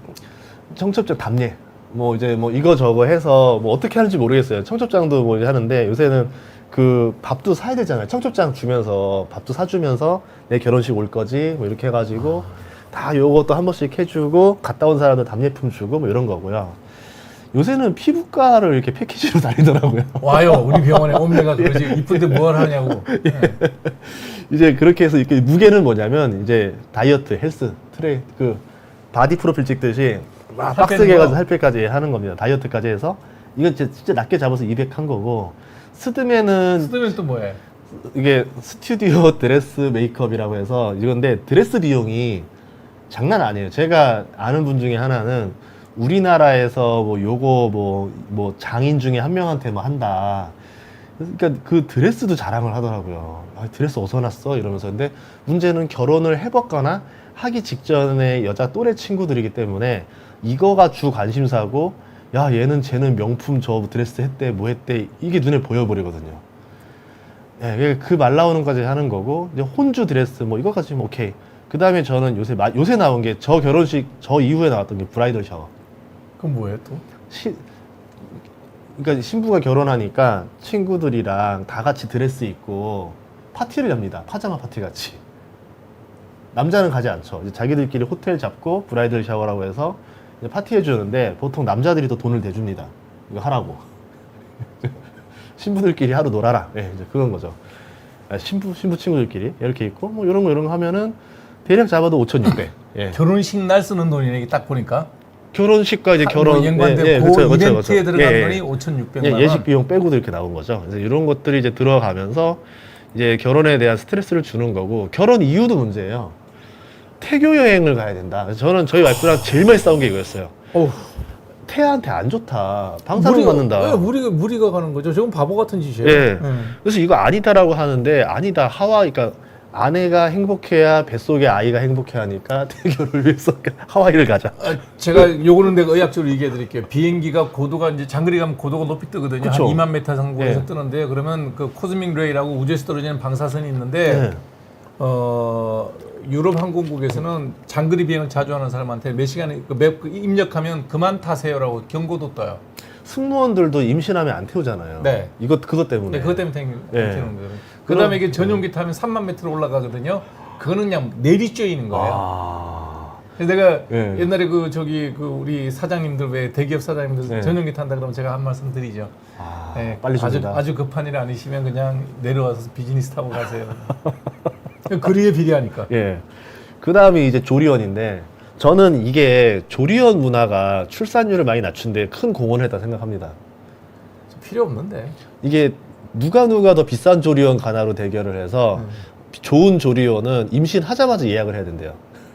청첩장 답례 뭐 이제 뭐 이거 저거 해서 뭐 어떻게 하는지 모르겠어요. 청첩장도 뭐 하는데 요새는 그 밥도 사야 되잖아요. 청첩장 주면서 밥도 사주면서 내 결혼식 올 거지 뭐 이렇게 해가지고 다 요것도 한 번씩 해주고 갔다 온 사람들 답례품 주고 뭐 이런 거고요. 요새는 피부과를 이렇게 패키지로 다니더라고요. 와요 우리 병원에 옴니가 그러지 이쁜데 뭘 하냐고. 네. 이제 그렇게 해서 이렇게 무게는 뭐냐면 이제 다이어트, 헬스, 그 바디 프로필 찍듯이 막 살 빡세게 빼는 해가지고 거? 살 빼까지 하는 겁니다. 다이어트까지 해서 이건 진짜 낮게 잡아서 200 한 거고 스드메는 쓰면 또 뭐해? 이게 스튜디오 드레스 메이크업이라고 해서 이건데 드레스 비용이 장난 아니에요. 제가 아는 분 중에 하나는 우리나라에서 뭐 요거 뭐 장인 중에 한 명한테 뭐 한다. 그러니까 그 드레스도 자랑을 하더라고요. 아, 드레스 어디서 났어? 이러면서. 근데 문제는 결혼을 해봤거나 하기 직전에 여자 또래 친구들이기 때문에 이거가 주 관심사고, 야, 쟤는 명품 저 드레스 했대, 뭐 했대. 이게 눈에 보여버리거든요. 예, 그 말 나오는 까지 하는 거고, 이제 혼주 드레스 뭐 이거까지 뭐 오케이. 그 다음에 저는 요새 나온 게 저 결혼식, 저 이후에 나왔던 게 브라이덜 샤워. 그럼 뭐해 또? 그러니까 신부가 결혼하니까 친구들이랑 다 같이 드레스 입고 파티를 엽니다. 파자마 파티 같이. 남자는 가지 않죠. 이제 자기들끼리 호텔 잡고 브라이덜 샤워라고 해서 이제 파티 해주는데 보통 남자들이 더 돈을 대줍니다. 이거 하라고. 신부들끼리 하루 놀아라. 예, 이제 그건 거죠. 신부 친구들끼리 이렇게 있고 뭐 이런 거 하면은 대략 잡아도 5,600. 예. 결혼식 날 쓰는 돈이네 이게 딱 보니까. 결혼식과 이제 결혼 연관된 그 그쵸, 이벤트에 그쵸. 들어간 예, 돈이 5,600만 예, 원. 예식 비용 빼고도 이렇게 나온 거죠. 그래서 이런 것들이 이제 들어가면서 이제 결혼에 대한 스트레스를 주는 거고 결혼 이유도 문제예요. 태교 여행을 가야 된다. 그래서 저는 저희 와이프랑 제일 많이 싸운 게 이거였어요. 어우, 태아한테 안 좋다. 방사능 받는다. 왜 무리가 가는 거죠. 저건 바보 같은 짓이에요. 예. 그래서 이거 아니다라고 하는데 아니다. 그러니까 아내가 행복해야 뱃속에 아이가 행복해하니까 태교를 위해서 하와이를 가자. 제가 요거는 내가 의학적으로 얘기해 드릴게요. 비행기가 고도가 이제 장거리 가면 고도가 높이 뜨거든요. 그쵸. 한 2만 메타 상공에서 예. 뜨는데 그러면 그 코스믹 레이라고 우주에서 떨어지는 방사선이 있는데 네. 유럽 항공국에서는 장거리 비행을 자주 하는 사람한테 몇 시간에 입력하면 그만 타세요라고 경고도 떠요. 승무원들도 임신하면 안 태우잖아요. 네. 그것 때문에. 네, 그것 때문에 튀는 예. 거예요. 그다음에 이게 전용기 타면 3만 메트로 올라가거든요. 그거는 그냥 내리쬐이는 거예요. 아. 그래서 내가 예. 옛날에 그 우리 사장님들 왜 대기업 사장님들 네. 전용기 탄다 그러면 제가 한 말씀 드리죠. 아, 예, 빨리 아주 줍니다. 아주 급한 일 아니시면 그냥 내려와서 비즈니스 타고 가세요. 그리에 비례하니까. 예. 그 다음이 이제 조리원인데, 저는 이게 조리원 문화가 출산율을 많이 낮춘데 큰 공헌을 했다 생각합니다. 필요 없는데. 이게 누가 더 비싼 조리원 가나로 대결을 해서 좋은 조리원은 임신하자마자 예약을 해야 된대요.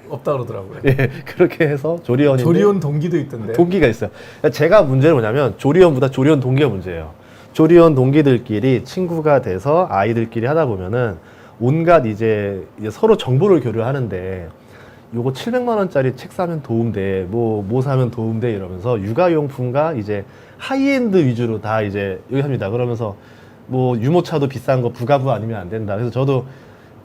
없다 그러더라고요. 예, 그렇게 해서 조리원인데 조리원 동기도 있던데. 동기가 있어요. 제가 문제는 뭐냐면 조리원보다 조리원 동기가 문제예요. 조리원 동기들끼리 친구가 돼서 아이들끼리 하다 보면은 온갖 이제 서로 정보를 교류하는데 요거 700만 원짜리 책 사면 도움돼, 뭐 사면 도움돼 이러면서 육아용품과 이제 하이엔드 위주로 다 이제 여기 합니다. 그러면서 뭐 유모차도 비싼 거 부가부 아니면 안 된다. 그래서 저도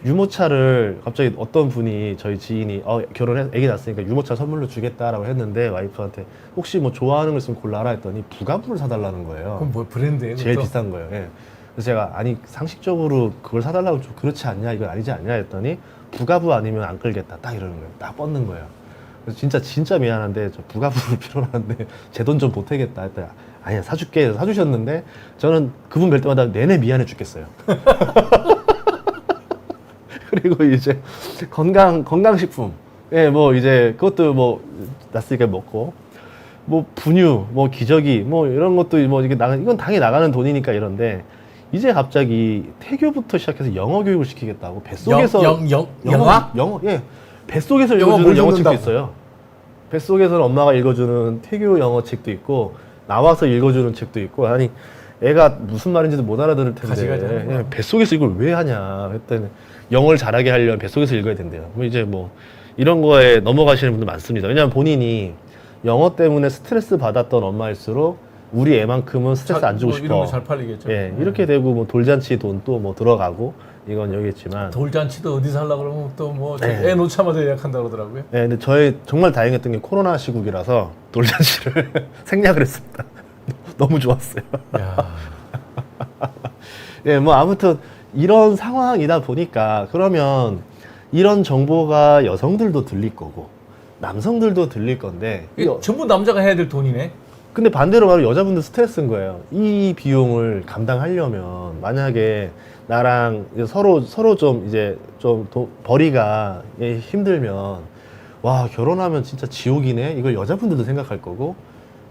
유모차를 갑자기 어떤 분이 저희 지인이 결혼해 애기 낳았으니까 유모차 선물로 주겠다라고 했는데 와이프한테 혹시 뭐 좋아하는 거 있으면 골라라 했더니 부가부를 사달라는 거예요. 그럼 뭐 브랜드예요? 제일 그것도? 비싼 거예요. 예. 그래서 제가 아니 상식적으로 그걸 사달라고 좀 그렇지 않냐, 이건 아니지 않냐 했더니 부가부 아니면 안 끌겠다 딱 이러는 거예요. 딱 뻗는 거예요. 그래서 진짜 미안한데 저 부가부를 필요한데 제 돈 좀 보태겠다 했더니 아니야 사줄게 해서 사주셨는데 저는 그분 뵐 때마다 내내 미안해 죽겠어요. 그리고 이제 건강식품, 예, 뭐 이제 그것도 뭐 났으니까 먹고 뭐 분유, 뭐 기저귀, 뭐 이런 것도 뭐 이게 이건 당연히 나가는 돈이니까 이런데 이제 갑자기 태교부터 시작해서 영어 교육을 시키겠다고 뱃속에서 영어 예 뱃속에서 영어 읽어주는 뭘 영어책도 읽는다고? 있어요. 뱃속에서는 엄마가 읽어주는 태교 영어책도 있고 나와서 읽어주는 책도 있고 아니 애가 무슨 말인지도 못 알아들을 가지가지 하는 텐데 거야. 예, 뱃속에서 이걸 왜 하냐 했더니 영어를 잘하게 하려면 뱃속에서 읽어야 된대요. 뭐 이제 뭐 이런 거에 넘어가시는 분들 많습니다. 왜냐하면 본인이 영어 때문에 스트레스 받았던 엄마일수록 우리 애만큼은 스트레스 안 주고 뭐 싶어. 이런 거 잘 팔리겠죠. 예, 이렇게 되고 뭐 돌잔치 돈 또 뭐 들어가고 이건 여기 있지만. 돌잔치도 어디서 하려고 그러면 또 뭐 애 네. 놓자마자 예약한다 그러더라고요. 네, 근데 저희 정말 다행했던 게 코로나 시국이라서 돌잔치를 생략을 했습니다. 너무 좋았어요. 야. 예, 뭐 아무튼 이런 상황이다 보니까 그러면 이런 정보가 여성들도 들릴 거고 남성들도 들릴 건데 이게 전부 남자가 해야 될 돈이네. 근데 반대로 말하면 여자분들 스트레스인 거예요. 이 비용을 감당하려면 만약에 나랑 이제 서로 좀 이제 좀 벌이가 힘들면 와 결혼하면 진짜 지옥이네. 이걸 여자분들도 생각할 거고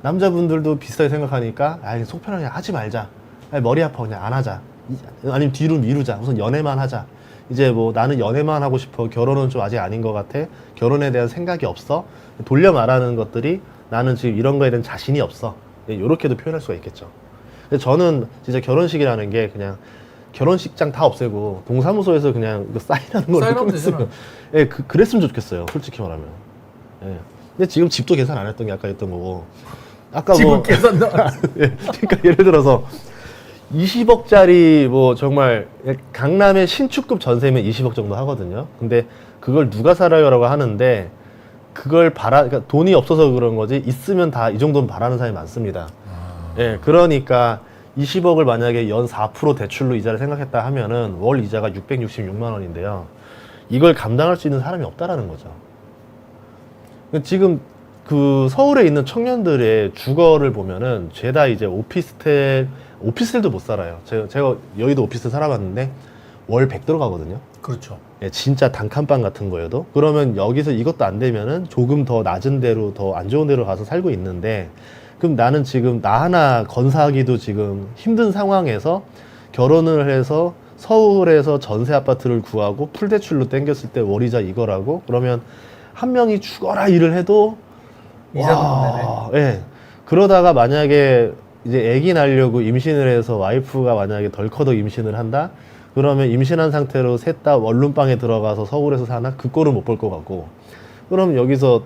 남자분들도 비슷하게 생각하니까 아 속 편하게 하지 말자. 아니, 머리 아파 그냥 안 하자. 아니면 뒤로 미루자. 우선 연애만 하자. 이제 뭐 나는 연애만 하고 싶어. 결혼은 좀 아직 아닌 것 같아. 결혼에 대한 생각이 없어. 돌려 말하는 것들이 나는 지금 이런 거에 대한 자신이 없어. 이렇게도 표현할 수가 있겠죠. 근데 저는 진짜 결혼식이라는 게 그냥 결혼식장 다 없애고 동사무소에서 그냥 이거 사인하는 걸로 사인하면 끝냈으면 되잖아. 예, 그랬으면 좋겠어요. 솔직히 말하면. 예. 근데 지금 집도 계산 안 했던 게 아까 했던 거고. 아까 지금 뭐 계산도 안 했어. 예, 그러니까 예를 들어서 20억짜리 뭐 정말 강남의 신축급 전세면 20억 정도 하거든요. 근데 그걸 누가 살아요라고 하는데 그걸 그러니까 돈이 없어서 그런 거지 있으면 다 이 정도는 바라는 사람이 많습니다. 예, 그러니까 20억을 만약에 연 4% 대출로 이자를 생각했다 하면은 월 이자가 666만 원인데요. 이걸 감당할 수 있는 사람이 없다라는 거죠. 지금 그 서울에 있는 청년들의 주거를 보면은 죄다 이제 오피스텔도 못 살아요. 제가 여의도 오피스텔 살아봤는데 월 100 들어가거든요. 그렇죠. 예, 진짜 단칸방 같은 거여도. 그러면 여기서 이것도 안 되면은 조금 더 낮은 데로 더 안 좋은 데로 가서 살고 있는데 그럼 나는 지금 나 하나 건사하기도 지금 힘든 상황에서 결혼을 해서 서울에서 전세 아파트를 구하고 풀대출로 땡겼을 때 월이자 이거라고 그러면 한 명이 죽어라 일을 해도 이자도 와, 예. 그러다가 만약에 이제 아기 낳으려고 임신을 해서 와이프가 만약에 덜커덕 임신을 한다? 그러면 임신한 상태로 셋 다 원룸방에 들어가서 서울에서 사나? 그 꼴을 못 볼 것 같고. 그럼 여기서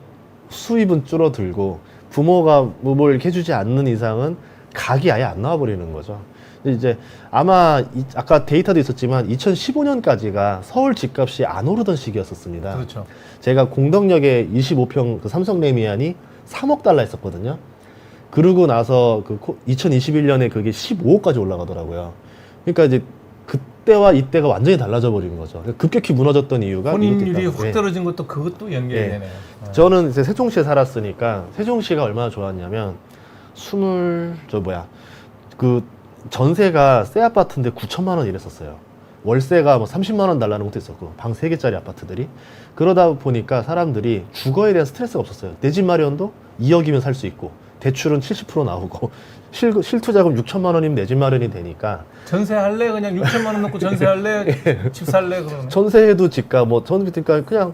수입은 줄어들고 부모가 뭘 이렇게 해주지 않는 이상은 각이 아예 안 나와버리는 거죠. 이제 아마 아까 데이터도 있었지만 2015년까지가 서울 집값이 안 오르던 시기였었습니다. 그렇죠. 제가 공덕역에 25평 그 삼성 레미안이 3억 달러 했었거든요. 그러고 나서 2021년에 그게 15억까지 올라가더라고요. 그러니까 이제 그때와 이때가 완전히 달라져 버린 거죠. 급격히 무너졌던 이유가 혼인율이 이렇게 확 떨어진 것도 그것도 연결이 예. 되네요. 저는 이제 세종시에 살았으니까 세종시가 얼마나 좋았냐면 그 전세가 새 아파트인데 9천만 원 이랬었어요. 월세가 뭐 30만 원 달라는 것도 있었고 방 3개짜리 아파트들이 그러다 보니까 사람들이 주거에 대한 스트레스가 없었어요. 내 집 마련도 2억이면 살 수 있고 대출은 70% 나오고 실투자금 6천만 원이면 내 집 마련이 되니까 전세할래? 그냥 6천만 원 넣고 전세할래? 집 살래? 그러면 전세해도 집값 뭐 저는 그러니까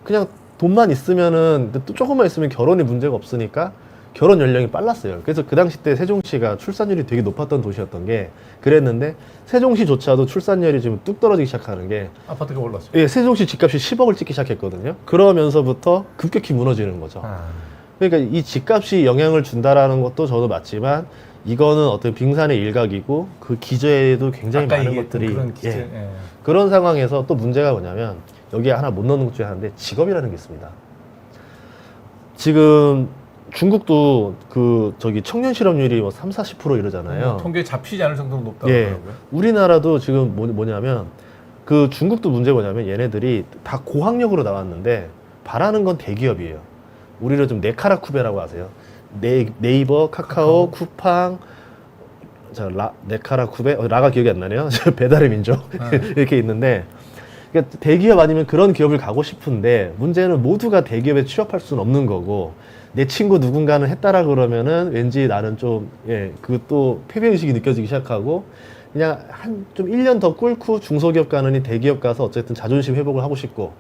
그냥 돈만 있으면은 또 조금만 있으면 결혼이 문제가 없으니까 결혼 연령이 빨랐어요. 그래서 그 당시 때 세종시가 출산율이 되게 높았던 도시였던 게 그랬는데 세종시조차도 출산율이 지금 뚝 떨어지기 시작하는 게 아파트가 올랐어요. 예, 세종시 집값이 10억을 찍기 시작했거든요. 그러면서부터 급격히 무너지는 거죠. 그러니까 이 집값이 영향을 준다라는 것도 저도 맞지만 이거는 어떤 빙산의 일각이고 그 기저에도 굉장히 아까 많은 얘기했던 것들이 그런 기제. 예. 예. 그런 상황에서 또 문제가 뭐냐면 여기에 하나 못 넣는 것 중에 하나인데 직업이라는 게 있습니다. 지금 중국도 청년 실업률이 뭐 30-40% 이러잖아요. 통계에 잡히지 않을 정도로 높다고 예. 하더라고요. 우리나라도 지금 뭐냐면 그 중국도 문제가 뭐냐면 얘네들이 다 고학력으로 나왔는데 바라는 건 대기업이에요. 우리를 좀 네카라쿠베라고 아세요? 네이버, 카카오, 쿠팡, 네카라쿠베, 라가 기억이 안 나네요. 배달의 민족 이렇게 있는데 그러니까 대기업 아니면 그런 기업을 가고 싶은데 문제는 모두가 대기업에 취업할 수는 없는 거고 내 친구 누군가는 했다라 그러면은 왠지 나는 좀 그또 패배의식이 느껴지기 시작하고 그냥 좀 1년 더 꿇고 중소기업 가느니 대기업 가서 어쨌든 자존심 회복을 하고 싶고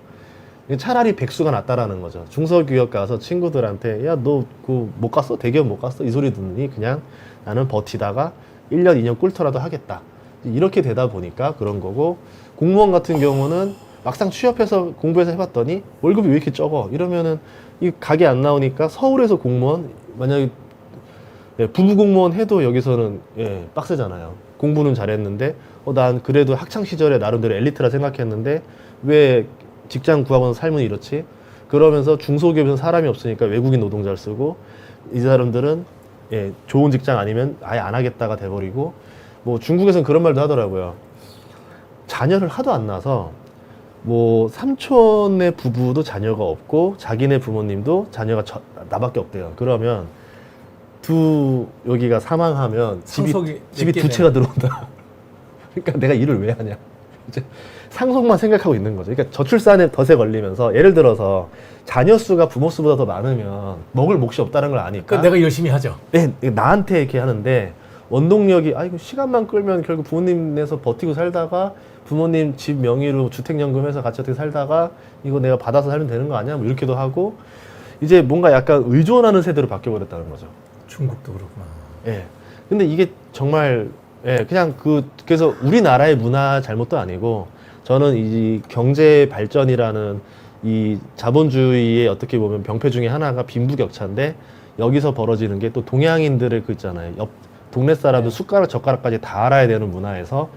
차라리 백수가 낫다라는 거죠. 중소기업 가서 친구들한테 야 너 못 갔어? 대기업 못 갔어? 이 소리 듣느니 그냥 나는 버티다가 1년 2년 꿇더라도 하겠다. 이렇게 되다 보니까 그런 거고 공무원 같은 경우는 막상 취업해서 공부해서 해봤더니 월급이 왜 이렇게 적어? 이러면은 이 각이 안 나오니까 서울에서 공무원 만약에 부부 공무원 해도 여기서는 빡세잖아요. 공부는 잘했는데 난 그래도 학창 시절에 나름대로 엘리트라 생각했는데 왜 직장 구하고는 삶은 이렇지? 그러면서 중소기업에서 사람이 없으니까 외국인 노동자를 쓰고 이 사람들은 좋은 직장 아니면 아예 안 하겠다가 돼버리고 뭐 중국에서는 그런 말도 하더라고요. 자녀를 하도 안 낳아서 뭐 삼촌의 부부도 자녀가 없고 자기네 부모님도 자녀가 나밖에 없대요. 그러면 여기가 사망하면 집이 두 채가 들어온다. 그러니까 내가 일을 왜 하냐. 이제 상속만 생각하고 있는 거죠. 그러니까 저출산에 덫에 걸리면서 예를 들어서 자녀 수가 부모 수보다 더 많으면 먹을 몫이 없다는 걸 아니까 그러니까 내가 열심히 하죠. 네, 나한테 이렇게 하는데 원동력이 이거 시간만 끌면 결국 부모님에서 버티고 살다가 부모님 집 명의로 주택연금 해서 같이 어떻게 살다가 이거 내가 받아서 살면 되는 거 아니야? 뭐 이렇게도 하고 이제 뭔가 약간 의존하는 세대로 바뀌어버렸다는 거죠. 중국도 그렇구나. 예. 근데 이게 정말 그냥 그래서 우리나라의 문화 잘못도 아니고 저는 이 경제 발전이라는 이 자본주의의 어떻게 보면 병폐 중에 하나가 빈부격차인데 여기서 벌어지는 게 또 동양인들의 그 있잖아요. 옆 동네 사람도 숟가락 젓가락까지 다 알아야 되는 문화에서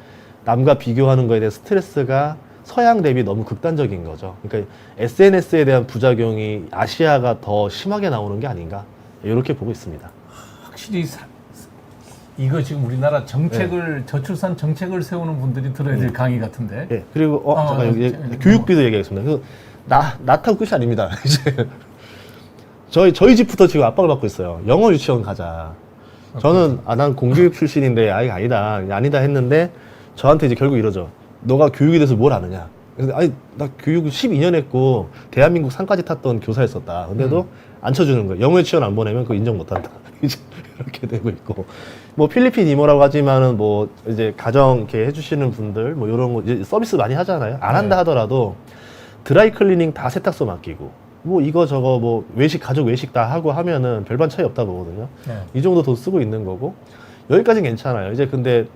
남과 비교하는 거에 대한 스트레스가 서양 대비 너무 극단적인 거죠. 그러니까 SNS에 대한 부작용이 아시아가 더 심하게 나오는 게 아닌가 이렇게 보고 있습니다. 확실히 이거 지금 우리나라 정책을 저출산 정책을 세우는 분들이 들어야 될 강의 같은데. 예. 그리고 잠깐 여기 교육비도 얘기하겠습니다. 나 타고 끝이 아닙니다. 이제 저희 집부터 지금 압박을 받고 있어요. 영어 유치원 가자. 저는 난 공교육 출신인데 아니다 했는데 저한테 이제 결국 이러죠. 너가 교육에 대해서 뭘 아느냐. 그래서 나 교육 12년 했고 대한민국 상까지 탔던 교사였었다. 근데도 안 쳐주는 거예요. 영어 유치원 안 보내면 그거 인정 못 한다. 이제 이렇게 되고 있고 뭐 필리핀 이모라고 하지만은 뭐 이제 가정 이렇게 해주시는 분들 뭐 이런 거 이제 서비스 많이 하잖아요. 안 한다 하더라도 드라이 클리닝 다 세탁소 맡기고 뭐 이거 저거 뭐 외식 가족 외식 다 하고 하면은 별반 차이 없다 보거든요. 이 정도 돈 쓰고 있는 거고 여기까지는 괜찮아요. 이제 근데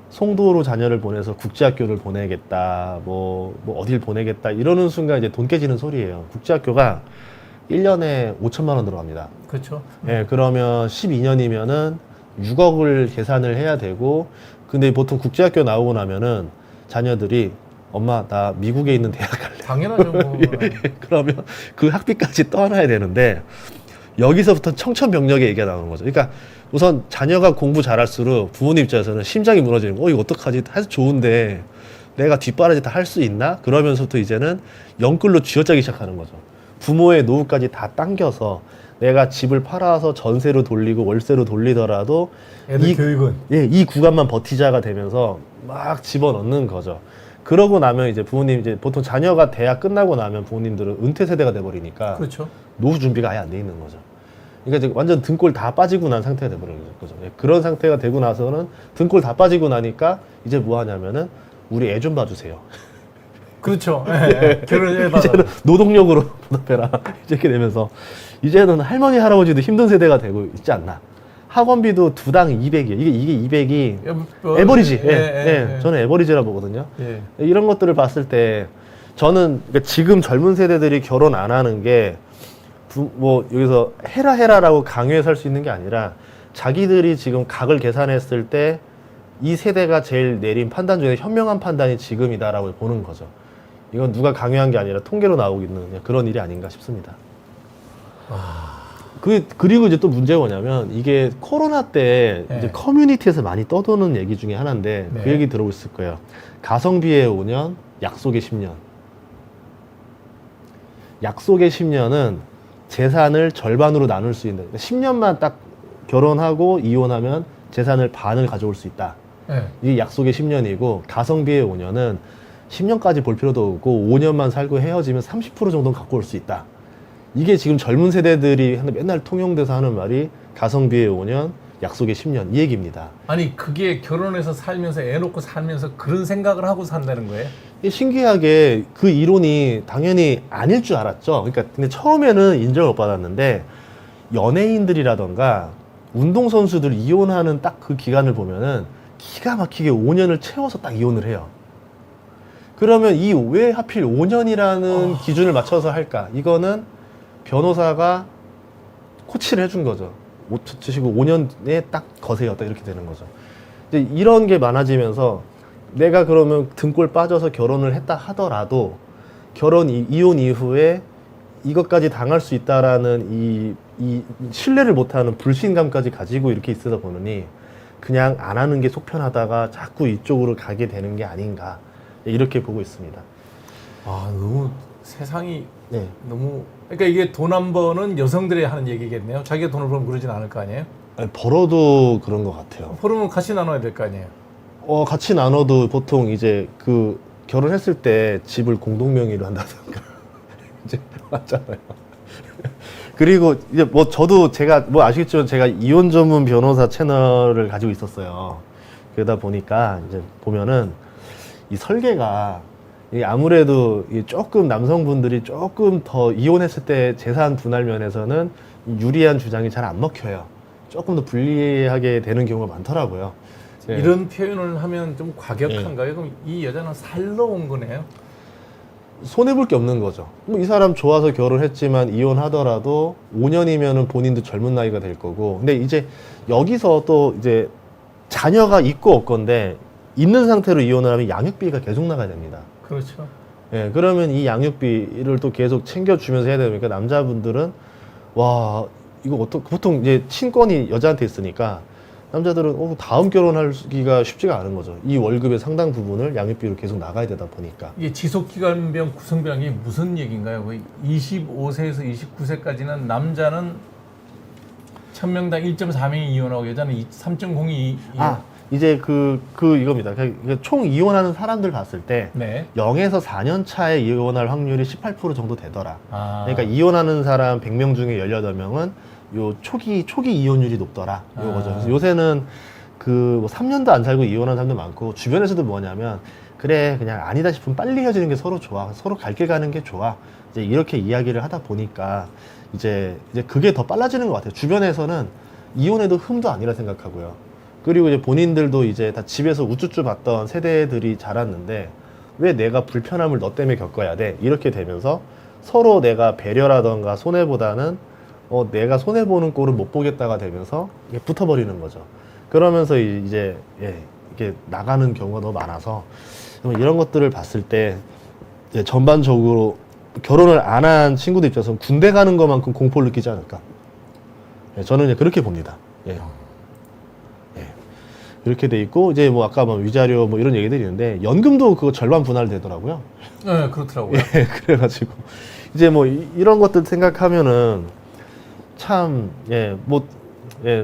송도로 자녀를 보내서 국제학교를 보내겠다 뭐 어딜 보내겠다 이러는 순간 이제 돈 깨지는 소리예요. 국제학교가 1년에 5천만 원 들어갑니다. 그렇죠. 예, 그러면 12년이면은 6억을 계산을 해야 되고 근데 보통 국제학교 나오고 나면은 자녀들이 엄마 나 미국에 있는 대학 갈래. 당연하죠. 뭐. 그러면 그 학비까지 떠안아야 되는데 여기서부터 청천벽력의 얘기가 나오는 거죠. 그러니까 우선 자녀가 공부 잘할수록 부모님 입장에서는 심장이 무너지는 거. 이거 어떡하지? 해서 좋은데 내가 뒷바라지 다 할 수 있나? 그러면서부터 이제는 영끌로 쥐어짜기 시작하는 거죠. 부모의 노후까지 다 당겨서 내가 집을 팔아서 전세로 돌리고 월세로 돌리더라도 애들 교육은 이 구간만 버티자가 되면서 막 집어넣는 거죠. 그러고 나면 이제 부모님 이제 보통 자녀가 대학 끝나고 나면 부모님들은 은퇴 세대가 돼버리니까 그렇죠. 노후 준비가 아예 안 돼 있는 거죠. 그러니까 이제 완전 등골 다 빠지고 난 상태가 돼버리는 거죠. 그런 상태가 되고 나서는 등골 다 빠지고 나니까 이제 뭐 하냐면은 우리 애 좀 봐주세요. 그렇죠. 결혼해봐. 이제는 노동력으로 보답해라. 이렇게 되면서 이제는 할머니 할아버지도 힘든 세대가 되고 있지 않나. 학원비도 두당 200이에요. 이게 200이 에버리지. 저는 에버리지라 보거든요. 이런 것들을 봤을 때 저는 그러니까 지금 젊은 세대들이 결혼 안 하는 게 뭐 여기서 해라라고 강요해 살 수 있는 게 아니라 자기들이 지금 각을 계산했을 때 이 세대가 제일 내린 판단 중에 현명한 판단이 지금이다라고 보는 거죠. 이건 누가 강요한 게 아니라 통계로 나오고 있는 그런 일이 아닌가 싶습니다. 그리고 이제 또 문제가 뭐냐면 이게 코로나 때 이제 커뮤니티에서 많이 떠도는 얘기 중에 하나인데 그 얘기 들어보셨을 거예요. 가성비의 5년, 약속의 10년. 약속의 10년은 재산을 절반으로 나눌 수 있는 10년만 딱 결혼하고 이혼하면 재산을 반을 가져올 수 있다. 이게 약속의 10년이고 가성비의 5년은 10년까지 볼 필요도 없고 5년만 살고 헤어지면 30% 정도는 갖고 올 수 있다. 이게 지금 젊은 세대들이 맨날 통용돼서 하는 말이 가성비의 5년, 약속의 10년 이 얘기입니다. 아니 그게 결혼해서 살면서 애 놓고 살면서 그런 생각을 하고 산다는 거예요? 신기하게 그 이론이 당연히 아닐 줄 알았죠. 그러니까 근데 처음에는 인정을 못 받았는데 연예인들이라던가 운동선수들 이혼하는 딱 그 기간을 보면은 기가 막히게 5년을 채워서 딱 이혼을 해요. 그러면 이 왜 하필 5년이라는 기준을 맞춰서 할까? 이거는 변호사가 코치를 해준 거죠. 5년 치시고 5년에 딱 거세요. 딱 이렇게 되는 거죠. 이제 이런 게 많아지면서 내가 그러면 등골 빠져서 결혼을 했다 하더라도 이혼 이후에 이것까지 당할 수 있다라는 이 신뢰를 못하는 불신감까지 가지고 이렇게 있어서 보느니 그냥 안 하는 게 속편하다가 자꾸 이쪽으로 가게 되는 게 아닌가 이렇게 보고 있습니다. 아, 너무 세상이 네. 너무 그러니까 이게 돈 한 번은 여성들이 하는 얘기겠네요. 자기가 돈을 벌면 그러진 않을 거 아니에요? 아니, 벌어도 그런 것 같아요. 벌으면 같이 나눠야 될 거 아니에요? 같이 나눠도 보통 이제 그 결혼했을 때 집을 공동 명의로 한다든가 이제 맞잖아요. 그리고 이제 뭐 저도 제가 뭐 아시겠지만 제가 이혼 전문 변호사 채널을 가지고 있었어요. 그러다 보니까 이제 보면은 이 설계가 이 아무래도 이 조금 남성분들이 조금 더 이혼했을 때 재산 분할 면에서는 유리한 주장이 잘 안 먹혀요. 조금 더 불리하게 되는 경우가 많더라고요. 네. 이런 표현을 하면 좀 과격한가요? 그럼 이 여자는 살러 온 거네요? 손해볼 게 없는 거죠. 뭐 이 사람 좋아서 결혼했지만 이혼하더라도 5년이면은 본인도 젊은 나이가 될 거고. 근데 이제 여기서 또 이제 자녀가 있고 없건데 있는 상태로 이혼을 하면 양육비가 계속 나가야 됩니다. 그렇죠. 예, 그러면 이 양육비를 또 계속 챙겨주면서 해야 되니까 남자분들은 와, 이거 보통 이제 친권이 여자한테 있으니까 남자들은 다음 결혼하기가 쉽지가 않은 거죠. 이 월급의 상당 부분을 양육비로 계속 나가야 되다 보니까. 이게 지속기간병 구성병이 무슨 얘기인가요? 25세에서 29세까지는 남자는 1000명당 1.4명이 이혼하고 여자는 3.02 이제 이겁니다. 그러니까 총 이혼하는 사람들 봤을 때 네. 0에서 4년 차에 이혼할 확률이 18% 정도 되더라. 아. 그러니까 이혼하는 사람 100명 중에 18명은 요 초기 이혼율이 높더라. 요거죠. 그래서 요새는 뭐 3년도 안 살고 이혼한 사람도 많고 주변에서도 뭐냐면 그래 그냥 아니다 싶으면 빨리 헤어지는 게 서로 좋아. 서로 갈 길 가는 게 좋아. 이제 이렇게 이야기를 하다 보니까 이제 그게 더 빨라지는 것 같아요. 주변에서는 이혼해도 흠도 아니라 생각하고요. 그리고 이제 본인들도 이제 다 집에서 우쭈쭈 봤던 세대들이 자랐는데 왜 내가 불편함을 너 때문에 겪어야 돼? 이렇게 되면서 서로 내가 배려라던가 손해보다는 내가 손해보는 꼴을 못 보겠다가 되면서 이게 붙어버리는 거죠. 그러면서 이제 이게 나가는 경우가 너무 많아서 이런 것들을 봤을 때 이제 전반적으로 결혼을 안 한 친구들 입장에서는 군대 가는 것만큼 공포를 느끼지 않을까. 저는 이제 그렇게 봅니다. 이렇게 돼 있고 이제 뭐 아까 뭐 위자료 뭐 이런 얘기들이 있는데 연금도 그거 절반 분할되더라고요. 네, 그렇더라고요. 그래가지고 이제 뭐 이런 것들 생각하면은 참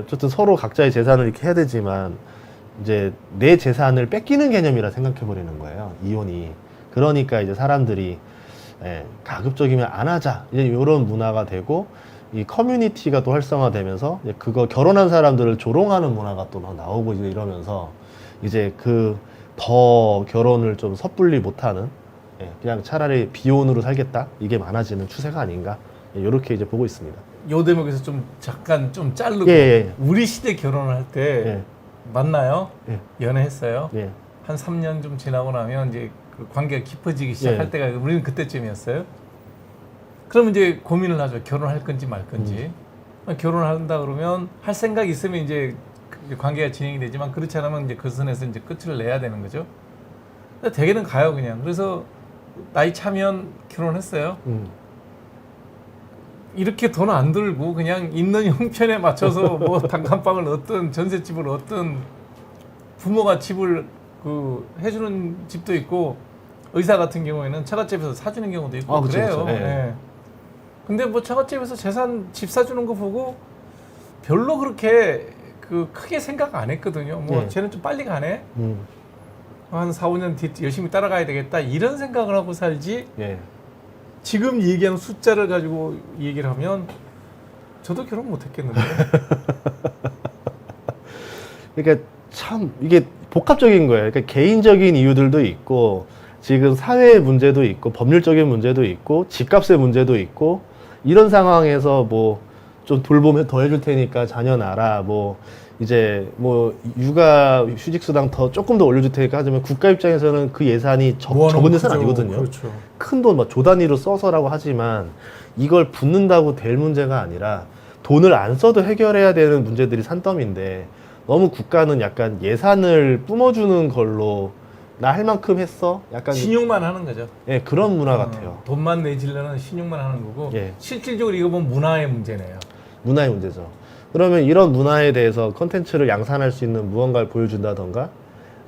어쨌든 서로 각자의 재산을 이렇게 해야 되지만 이제 내 재산을 뺏기는 개념이라 생각해 버리는 거예요. 이혼이. 그러니까 이제 사람들이 가급적이면 안 하자 이제 이런 문화가 되고. 이 커뮤니티가 또 활성화되면서 그거 결혼한 사람들을 조롱하는 문화가 또 막 나오고 이제 이러면서 이제 더 결혼을 좀 섣불리 못하는 그냥 차라리 비혼으로 살겠다 이게 많아지는 추세가 아닌가 이렇게 이제 보고 있습니다. 요 대목에서 좀 잠깐 좀 자르고 우리 시대 결혼을 할 때 맞나요? 연애했어요? 한 3년 좀 지나고 나면 이제 그 관계가 깊어지기 시작할 때가 우리는 그때쯤이었어요. 그러면 이제 고민을 하죠. 결혼할 건지 말 건지. 결혼을 한다 그러면 할 생각이 있으면 이제 관계가 진행이 되지만 그렇지 않으면 이제 그 선에서 이제 끝을 내야 되는 거죠. 근데 대개는 가요 그냥. 그래서 나이 차면 결혼했어요. 이렇게 돈 안 들고 그냥 있는 형편에 맞춰서 뭐 단칸방을 얻든 전셋집을 얻든 부모가 집을 해주는 집도 있고 의사 같은 경우에는 처갓집에서 사주는 경우도 있고 그래요. 근데 뭐 처갓집에서 집 사주는 거 보고 별로 그렇게 크게 생각 안 했거든요. 뭐 쟤는 좀 빨리 가네. 한 4, 5년 뒤 열심히 따라가야 되겠다 이런 생각을 하고 살지. 지금 얘기하는 숫자를 가지고 얘기를 하면 저도 결혼 못 했겠는데. 그러니까 참 이게 복합적인 거예요. 그러니까 개인적인 이유들도 있고 지금 사회의 문제도 있고 법률적인 문제도 있고 집값의 문제도 있고 이런 상황에서 뭐 좀 돌보면 더 해줄 테니까 자녀 낳아라 뭐 이제 뭐 육아 휴직수당 조금 더 올려줄 테니까 하지만 국가 입장에서는 그 예산이 적은 예산 아니거든요. 그렇죠. 큰 돈 막 조 단위로 써서라고 하지만 이걸 붓는다고 될 문제가 아니라 돈을 안 써도 해결해야 되는 문제들이 산더미인데 너무 국가는 약간 예산을 뿜어주는 걸로 나 할 만큼 했어? 약간 신용만 하는 거죠. 예, 그런 문화 같아요. 돈만 내지려는 신용만 하는 거고 예. 실질적으로 이거 보면 문화의 문제네요. 문화의 문제죠. 그러면 이런 문화에 대해서 컨텐츠를 양산할 수 있는 무언가를 보여준다던가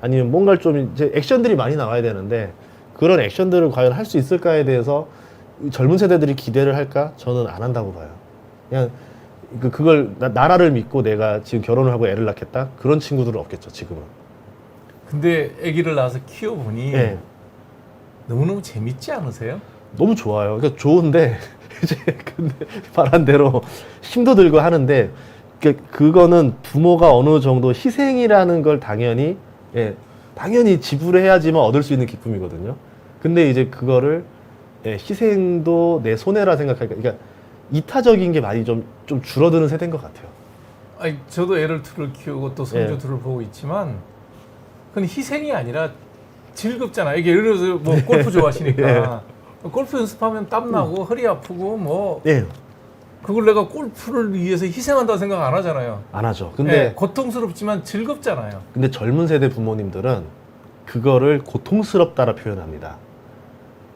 아니면 뭔가를 좀 이제 액션들이 많이 나와야 되는데 그런 액션들을 과연 할 수 있을까에 대해서 젊은 세대들이 기대를 할까? 저는 안 한다고 봐요. 그냥 그걸 나라를 믿고 내가 지금 결혼을 하고 애를 낳겠다? 그런 친구들은 없겠죠, 지금은. 근데 아기를 낳아서 키워보니 예. 너무너무 재밌지 않으세요? 너무 좋아요. 그러니까 좋은데 이제 근데 말한 대로 힘도 들고 하는데 그거는 부모가 어느 정도 희생이라는 걸 당연히 당연히 지불해야지만 얻을 수 있는 기쁨이거든요. 근데 이제 그거를 희생도 내 손해라 생각하니까 그러니까 이타적인 게 많이 좀 줄어드는 세대인 것 같아요. 아니, 저도 애를 둘을 키우고 또 손주 둘을 보고 있지만 그건 희생이 아니라 즐겁잖아요. 이게 예를 들어서 뭐 골프 좋아하시니까 골프 연습하면 땀 나고 허리 아프고 뭐 그걸 내가 골프를 위해서 희생한다고 생각 안 하잖아요. 안 하죠. 근데 고통스럽지만 즐겁잖아요. 근데 젊은 세대 부모님들은 그거를 고통스럽다라 표현합니다.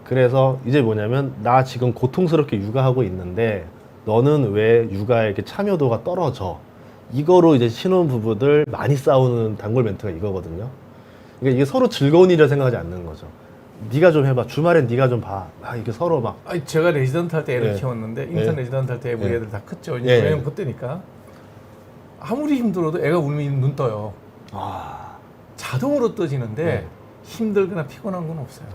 그래서 이제 뭐냐면 나 지금 고통스럽게 육아하고 있는데 너는 왜 육아에 이렇게 참여도가 떨어져? 이거로 이제 신혼부부들 많이 싸우는 단골 멘트가 이거거든요. 그러니까 이게 서로 즐거운 일이라 생각하지 않는 거죠. 네가 좀 해봐. 주말엔 네가 좀 봐. 이게 서로 막. 아니, 제가 레지던트 할 때 애를 키웠는데 인턴 레지던트 할 때 우리 애들 다 컸죠. 왜냐면 그때니까 아무리 힘들어도 애가 울면 눈 떠요. 자동으로 떠지는데 힘들거나 피곤한 건 없어요.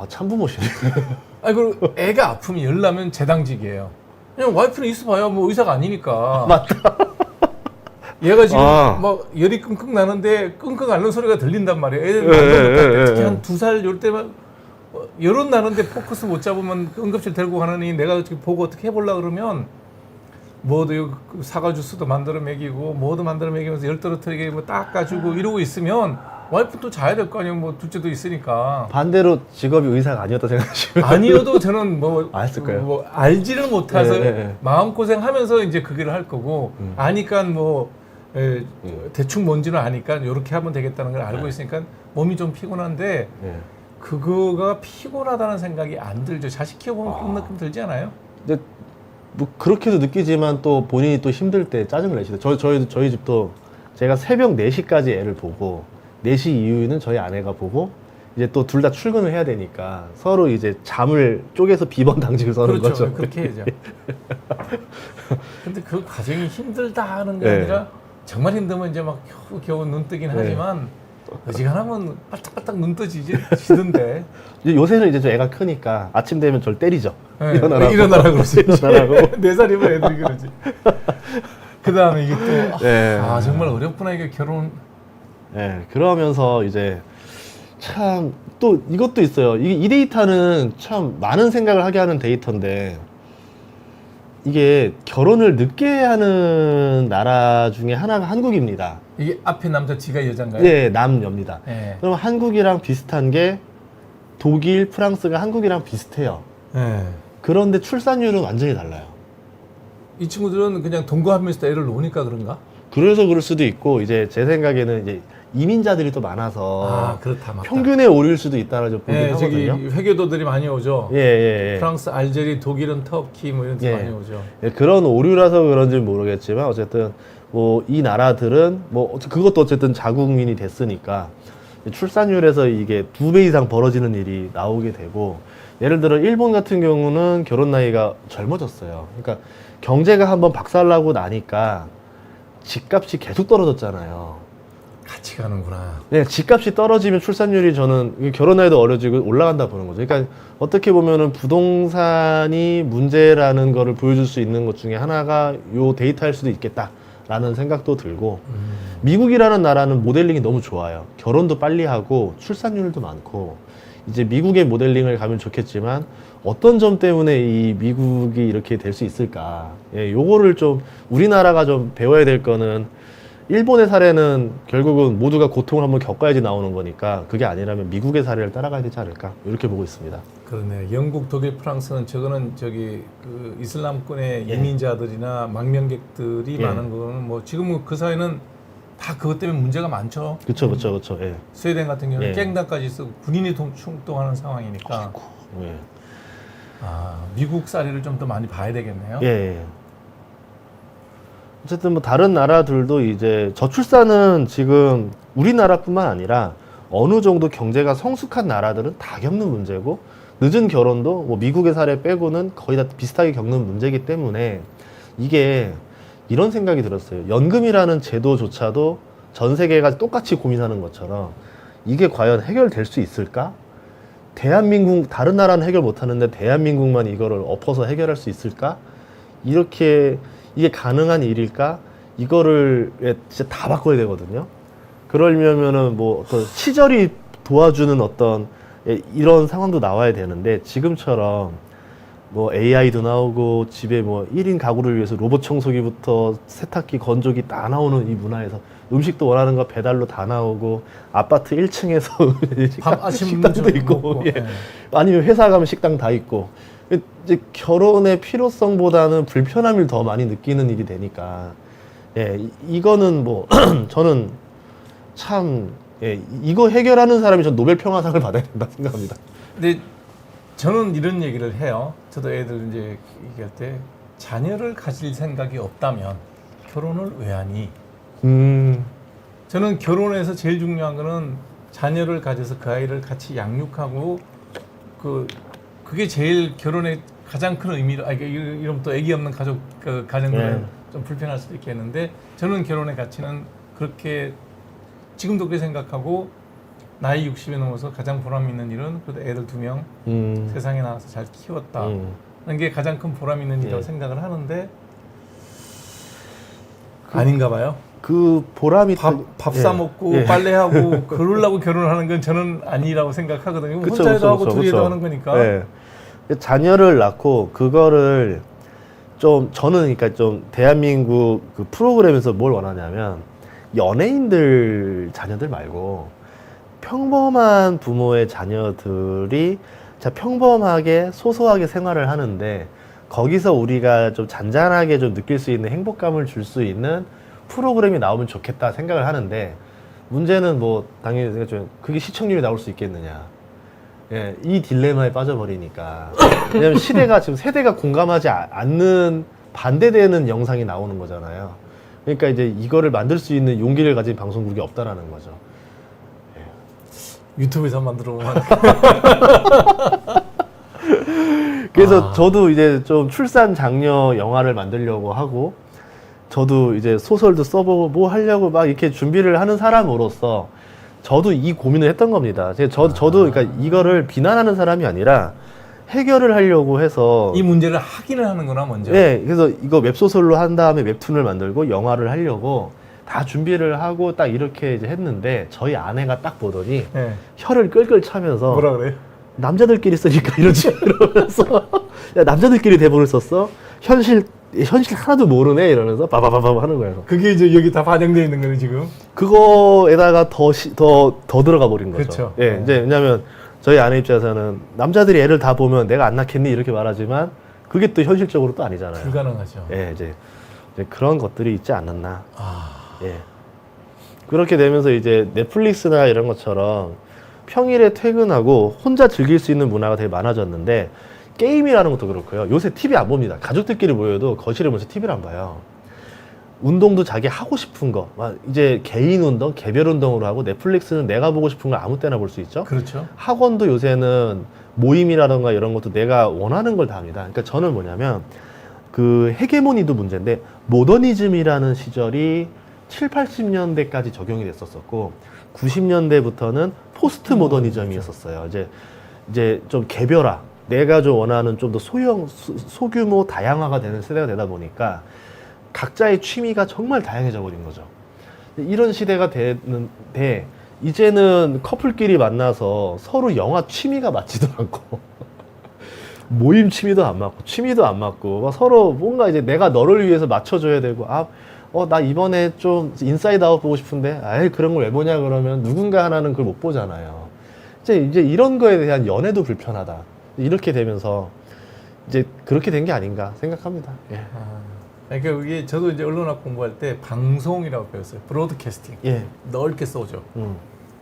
참부모시네. 아니, 그리고 애가 아프면 열나면 재당직이에요. 그냥 와이프는 있어봐야 뭐 의사가 아니니까. 맞다. 얘가 지금 막 열이 끙끙 나는데 끙끙 앓는 소리가 들린단 말이에요. 애들 특히 한 2살 열 때만 열은 나는데 포커스 못 잡으면 응급실 데리고 가느니 내가 지금 보고 어떻게 해보려고 그러면 뭐도 사과 주스도 만들어 먹이고 뭐도 만들어 먹이면서 열 떨어뜨리게 뭐 닦아주고 이러고 있으면 와이프 또 자야 될 거 아니에요. 뭐 둘째도 있으니까. 반대로 직업이 의사가 아니었다 생각하시면 아니어도 저는 뭐 알았을까요? 뭐 알지를 못해서 마음 고생하면서 이제 그 길을 할 거고 아니까 뭐 대충 뭔지는 아니까 이렇게 하면 되겠다는 걸 알고 있으니까 몸이 좀 피곤한데 그거가 피곤하다는 생각이 안 들죠. 자식 키워보면 그런 느낌 들지 않아요? 근데 뭐 그렇게도 느끼지만 또 본인이 또 힘들 때 짜증을 내시죠. 저희 집도 제가 새벽 4시까지 애를 보고 4시 이후에는 저희 아내가 보고 이제 또 둘 다 출근을 해야 되니까 서로 이제 잠을 쪼개서 비번 당직을 서는 그렇죠. 거죠. 그렇게 해야죠. 근데 그 과정이 힘들다 하는 게 아니라 정말 힘들면 이제 막 겨우 눈 뜨긴 하지만 어지간하면 빨딱빨딱 눈 떠지던데. 이제 요새는 이제 저 애가 크니까 아침 되면 저를 때리죠. 일어나라 그러지. 4살이면 애들이 그러지. 그 다음에 이게 또 정말 어렵구나 이게 결혼. 그러면서 이제 참 또 이것도 있어요. 이 데이터는 참 많은 생각을 하게 하는 데이터인데 이게 결혼을 늦게 하는 나라 중에 하나가 한국입니다. 이게 앞에 남자 지가 여잔가요? 네, 남녀입니다. 네. 그럼 한국이랑 비슷한 게 독일, 프랑스가 한국이랑 비슷해요. 그런데 출산율은 완전히 달라요. 이 친구들은 그냥 동거하면서 애를 놓으니까 그런가? 그래서 그럴 수도 있고 이제 제 생각에는 이제 이민자들이 또 많아서 그렇다, 맞다. 평균의 오류일 수도 있다라고 보긴 저기 하거든요. 회교도들이 많이 오죠. 프랑스, 프랑스, 알제리, 독일은 터키 뭐 이런 데 많이 오죠. 그런 오류라서 그런지는 모르겠지만 어쨌든 뭐 이 나라들은 뭐 그것도 어쨌든 자국민이 됐으니까 출산율에서 이게 2배 이상 벌어지는 일이 나오게 되고 예를 들어 일본 같은 경우는 결혼 나이가 젊어졌어요. 그러니까 경제가 한번 박살나고 나니까 집값이 계속 떨어졌잖아요. 같이 가는구나. 네, 집값이 떨어지면 출산율이 저는 결혼 나이도 어려지고 올라간다 보는 거죠. 그러니까 어떻게 보면은 부동산이 문제라는 거를 보여줄 수 있는 것 중에 하나가 요 데이터일 수도 있겠다라는 생각도 들고 미국이라는 나라는 모델링이 너무 좋아요. 결혼도 빨리 하고 출산율도 많고 이제 미국의 모델링을 가면 좋겠지만 어떤 점 때문에 이 미국이 이렇게 될 수 있을까? 요거를 좀 우리나라가 좀 배워야 될 거는 일본의 사례는 결국은 모두가 고통을 한번 겪어야지 나오는 거니까 그게 아니라면 미국의 사례를 따라가야 되지 않을까 이렇게 보고 있습니다. 그러네. 영국, 독일, 프랑스는 저거는 저기 그 이슬람권의 예. 이민자들이나 망명객들이 예. 많은 거는 뭐 지금 그 사회는 다 그것 때문에 문제가 많죠. 그렇죠. 예. 스웨덴 같은 경우는 예. 갱단까지 쓰고 군인이 충동하는 상황이니까 예. 미국 사례를 좀 더 많이 봐야 되겠네요. 예. 어쨌든 뭐 다른 나라들도 이제 저출산은 지금 우리나라뿐만 아니라 어느 정도 경제가 성숙한 나라들은 다 겪는 문제고 늦은 결혼도 뭐 미국의 사례 빼고는 거의 다 비슷하게 겪는 문제이기 때문에 이게 이런 생각이 들었어요. 연금이라는 제도조차도 전 세계가 똑같이 고민하는 것처럼 이게 과연 해결될 수 있을까? 대한민국 다른 나라는 해결 못하는데 대한민국만 이거를 엎어서 해결할 수 있을까? 이렇게 이게 가능한 일일까? 이거를 진짜 다 바꿔야 되거든요. 그러려면은 뭐 어떤 시절이 도와주는 어떤 이런 상황도 나와야 되는데 지금처럼 뭐 AI도 나오고 집에 뭐 1인 가구를 위해서 로봇 청소기부터 세탁기, 건조기 다 나오는 이 문화에서 음식도 원하는 거 배달로 다 나오고 아파트 1층에서 밥 아침 식당도 있고 먹고, 예. 예. 아니면 회사 가면 식당 다 있고 이제 결혼의 필요성보다는 불편함을 더 많이 느끼는 일이 되니까 예, 이거는 뭐 저는 참 예, 이거 해결하는 사람이 전 노벨 평화상을 받아야 된다 생각합니다. 근데 저는 이런 얘기를 해요. 저도 애들 이제 얘기할 때 자녀를 가질 생각이 없다면 결혼을 왜 하니? 저는 결혼에서 제일 중요한 거는 자녀를 가져서 그 아이를 같이 양육하고 그게 제일 결혼의 가장 큰 의미로 이러면 또 아기 없는 가족 가정들은 좀 불편할 수도 있겠는데 저는 결혼의 가치는 그렇게 지금도 그렇게 생각하고 나이 60에 넘어서 가장 보람 있는 일은 그래도 애들 2명 세상에 나와서 잘 키웠다 하는 게 가장 큰 보람 있는 일이라고 생각을 하는데 아닌가 봐요. 그 보람이 밥 사 먹고 빨래하고 그러려고 결혼하는 건 저는 아니라고 생각하거든요. 그쵸, 혼자도 그쵸, 하고 그쵸, 둘이도 그쵸. 하는 거니까. 예. 자녀를 낳고 그거를 좀 저는 그러니까 좀 대한민국 그 프로그램에서 뭘 원하냐면 연예인들 자녀들 말고 평범한 부모의 자녀들이 자 평범하게 소소하게 생활을 하는데 거기서 우리가 좀 잔잔하게 좀 느낄 수 있는 행복감을 줄 수 있는 프로그램이 나오면 좋겠다 생각을 하는데 문제는 뭐 당연히 생각 좀 그게 시청률이 나올 수 있겠느냐. 예, 이 딜레마에 빠져버리니까. 왜냐면 시대가 지금 세대가 공감하지 않는 반대되는 영상이 나오는 거잖아요. 그러니까 이제 이거를 만들 수 있는 용기를 가진 방송국이 없다라는 거죠. 유튜브에서 만들어 보면 그래서 저도 이제 좀 출산 장려 영화를 만들려고 하고 저도 이제 소설도 써보고 뭐 하려고 막 이렇게 준비를 하는 사람으로서 저도 이 고민을 했던 겁니다. 저도 그러니까 이거를 비난하는 사람이 아니라 해결을 하려고 해서 이 문제를 확인을 하는구나 먼저. 네, 그래서 이거 웹소설로 한 다음에 웹툰을 만들고 영화를 하려고 다 준비를 하고 딱 이렇게 이제 했는데 저희 아내가 딱 보더니 네. 혀를 끌끌 차면서 뭐라 그래요? 남자들끼리 쓰니까 이러지 이러면서 야 남자들끼리 대본을 썼어? 현실 하나도 모르네 이러면서 바바바바 하는 거예요. 그게 이제 여기 다 반영되어 있는 거네 지금. 그거에다가 더 들어가 버린 거죠. 그쵸. 예, 이제 왜냐하면 저희 아내 입장에서는 남자들이 애를 다 보면 내가 안 낳겠니 이렇게 말하지만 그게 또 현실적으로 또 아니잖아요. 불가능하죠. 예, 이제 그런 것들이 있지 않았나. 예. 그렇게 되면서 이제 넷플릭스나 이런 것처럼 평일에 퇴근하고 혼자 즐길 수 있는 문화가 되게 많아졌는데 게임이라는 것도 그렇고요. 요새 TV 안 봅니다. 가족들끼리 모여도 거실에 모여서 TV를 안 봐요. 운동도 자기 하고 싶은 거, 막 이제 개인 운동, 개별 운동으로 하고 넷플릭스는 내가 보고 싶은 걸 아무 때나 볼 수 있죠. 그렇죠. 학원도 요새는 모임이라던가 이런 것도 내가 원하는 걸 다 합니다. 그러니까 저는 뭐냐면 그 헤게모니도 문제인데 모더니즘이라는 시절이 7, 80년대까지 적용이 됐었었고 90년대부터는 포스트 모더니즘이었었어요. 이제 좀 개별화, 내가 좀 원하는 좀 더 소규모 다양화가 되는 세대가 되다 보니까 각자의 취미가 정말 다양해져 버린 거죠. 이런 시대가 되는데 이제는 커플끼리 만나서 서로 영화 취미가 맞지도 않고 모임 취미도 안 맞고 취미도 안 맞고 막 서로 뭔가 이제 내가 너를 위해서 맞춰줘야 되고 나 이번에 좀 인사이드 아웃 보고 싶은데, 아이, 그런 걸 왜 보냐 그러면 누군가 하나는 그걸 못 보잖아요. 이제 이런 거에 대한 연애도 불편하다. 이렇게 되면서 이제 그렇게 된 게 아닌가 생각합니다. 예. 그러니까 이게 저도 이제 언론학 공부할 때 방송이라고 배웠어요. 브로드캐스팅. 예. 넓게 써오죠.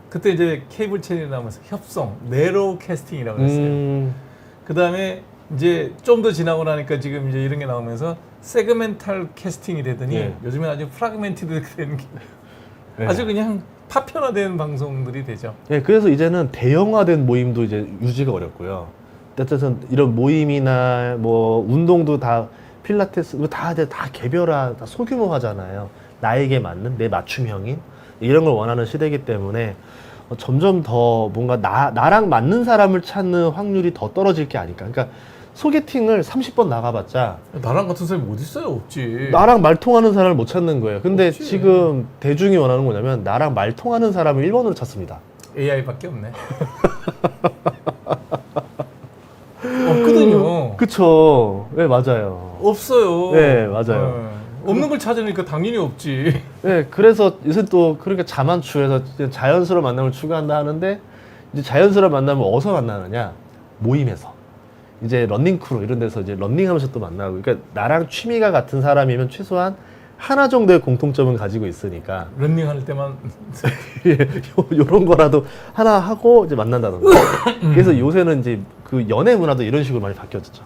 그때 이제 케이블 채널이 나오면서 협성, 네로우 캐스팅이라고 그랬어요. 그 다음에 이제 좀 더 지나고 나니까 지금 이제 이런 게 나오면서 세그멘탈 캐스팅이 되더니 예. 요즘엔 아주 프라그멘티드 되는 게 예. 아주 그냥 파편화된 방송들이 되죠. 예, 그래서 이제는 대형화된 모임도 이제 유지가 어렵고요. 어쨌든 이런 모임이나 뭐 운동도 다 필라테스 다 개별화, 다 소규모화잖아요. 나에게 맞는 내 맞춤형인 이런 걸 원하는 시대이기 때문에 점점 더 뭔가 나랑 맞는 사람을 찾는 확률이 더 떨어질 게 아닐까. 그러니까 소개팅을 30번 나가봤자 나랑 같은 사람이 어디 있어요? 없지. 나랑 말 통하는 사람을 못 찾는 거예요. 근데 없지. 지금 대중이 원하는 뭐냐면 나랑 말 통하는 사람을 1번으로 찾습니다. AI밖에 없네. 없거든요. 그쵸. 네, 맞아요. 없어요. 네, 맞아요. 없는 걸 찾으니까 당연히 없지. 네, 그래서 요새 또 그러니까 자만추에서 자연스러운 만남을 추구한다 하는데 이제 자연스러운 만남을 어디서 만나느냐? 모임에서. 이제 러닝크루 이런 데서 이제 러닝하면서 또 만나고. 그러니까 나랑 취미가 같은 사람이면 최소한 하나 정도의 공통점은 가지고 있으니까 런닝할 때만 요런 거라도 하나 하고 이제 만난다던가. 그래서 요새는 이제 그 연애 문화도 이런 식으로 많이 바뀌어졌죠.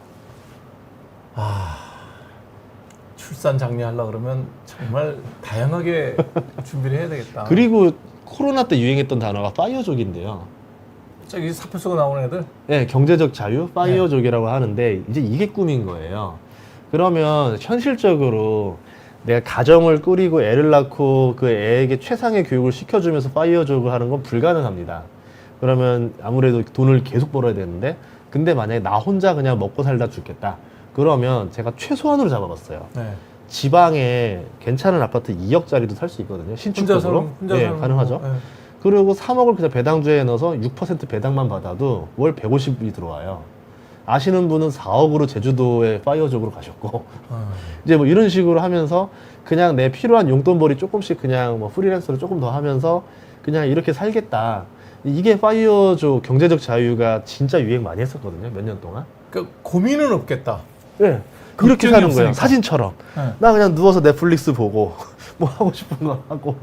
출산 장려하려고 그러면 정말 다양하게 준비를 해야 되겠다. 그리고 코로나 때 유행했던 단어가 파이어족인데요. 저기 사표 쓰고 나오는 애들? 네, 경제적 자유, 파이어족이라고 하는데 이제 이게 꿈인 거예요. 그러면 현실적으로 내가 가정을 꾸리고 애를 낳고 그 애에게 최상의 교육을 시켜주면서 파이어족을 하는 건 불가능합니다. 그러면 아무래도 돈을 계속 벌어야 되는데 근데 만약에 나 혼자 그냥 먹고 살다 죽겠다. 그러면 제가 최소한으로 잡아봤어요. 네. 지방에 괜찮은 아파트 2억짜리도 살 수 있거든요. 신축적으로. 혼자 네, 사는 가능하죠. 거. 네. 그리고 3억을 그냥 배당주에 넣어서 6% 배당만 받아도 월 150이 들어와요. 아시는 분은 4억으로 제주도에 파이어족으로 가셨고 이제 뭐 이런 식으로 하면서 그냥 내 필요한 용돈벌이 조금씩 그냥 뭐 프리랜서로 조금 더 하면서 그냥 이렇게 살겠다. 이게 파이어족 경제적 자유가 진짜 유행 많이 했었거든요. 몇 년 동안. 그러니까 고민은 없겠다. 네. 이렇게 사는 거예요. 없으니까. 사진처럼. 네. 나 그냥 누워서 넷플릭스 보고 뭐 하고 싶은 거 하고.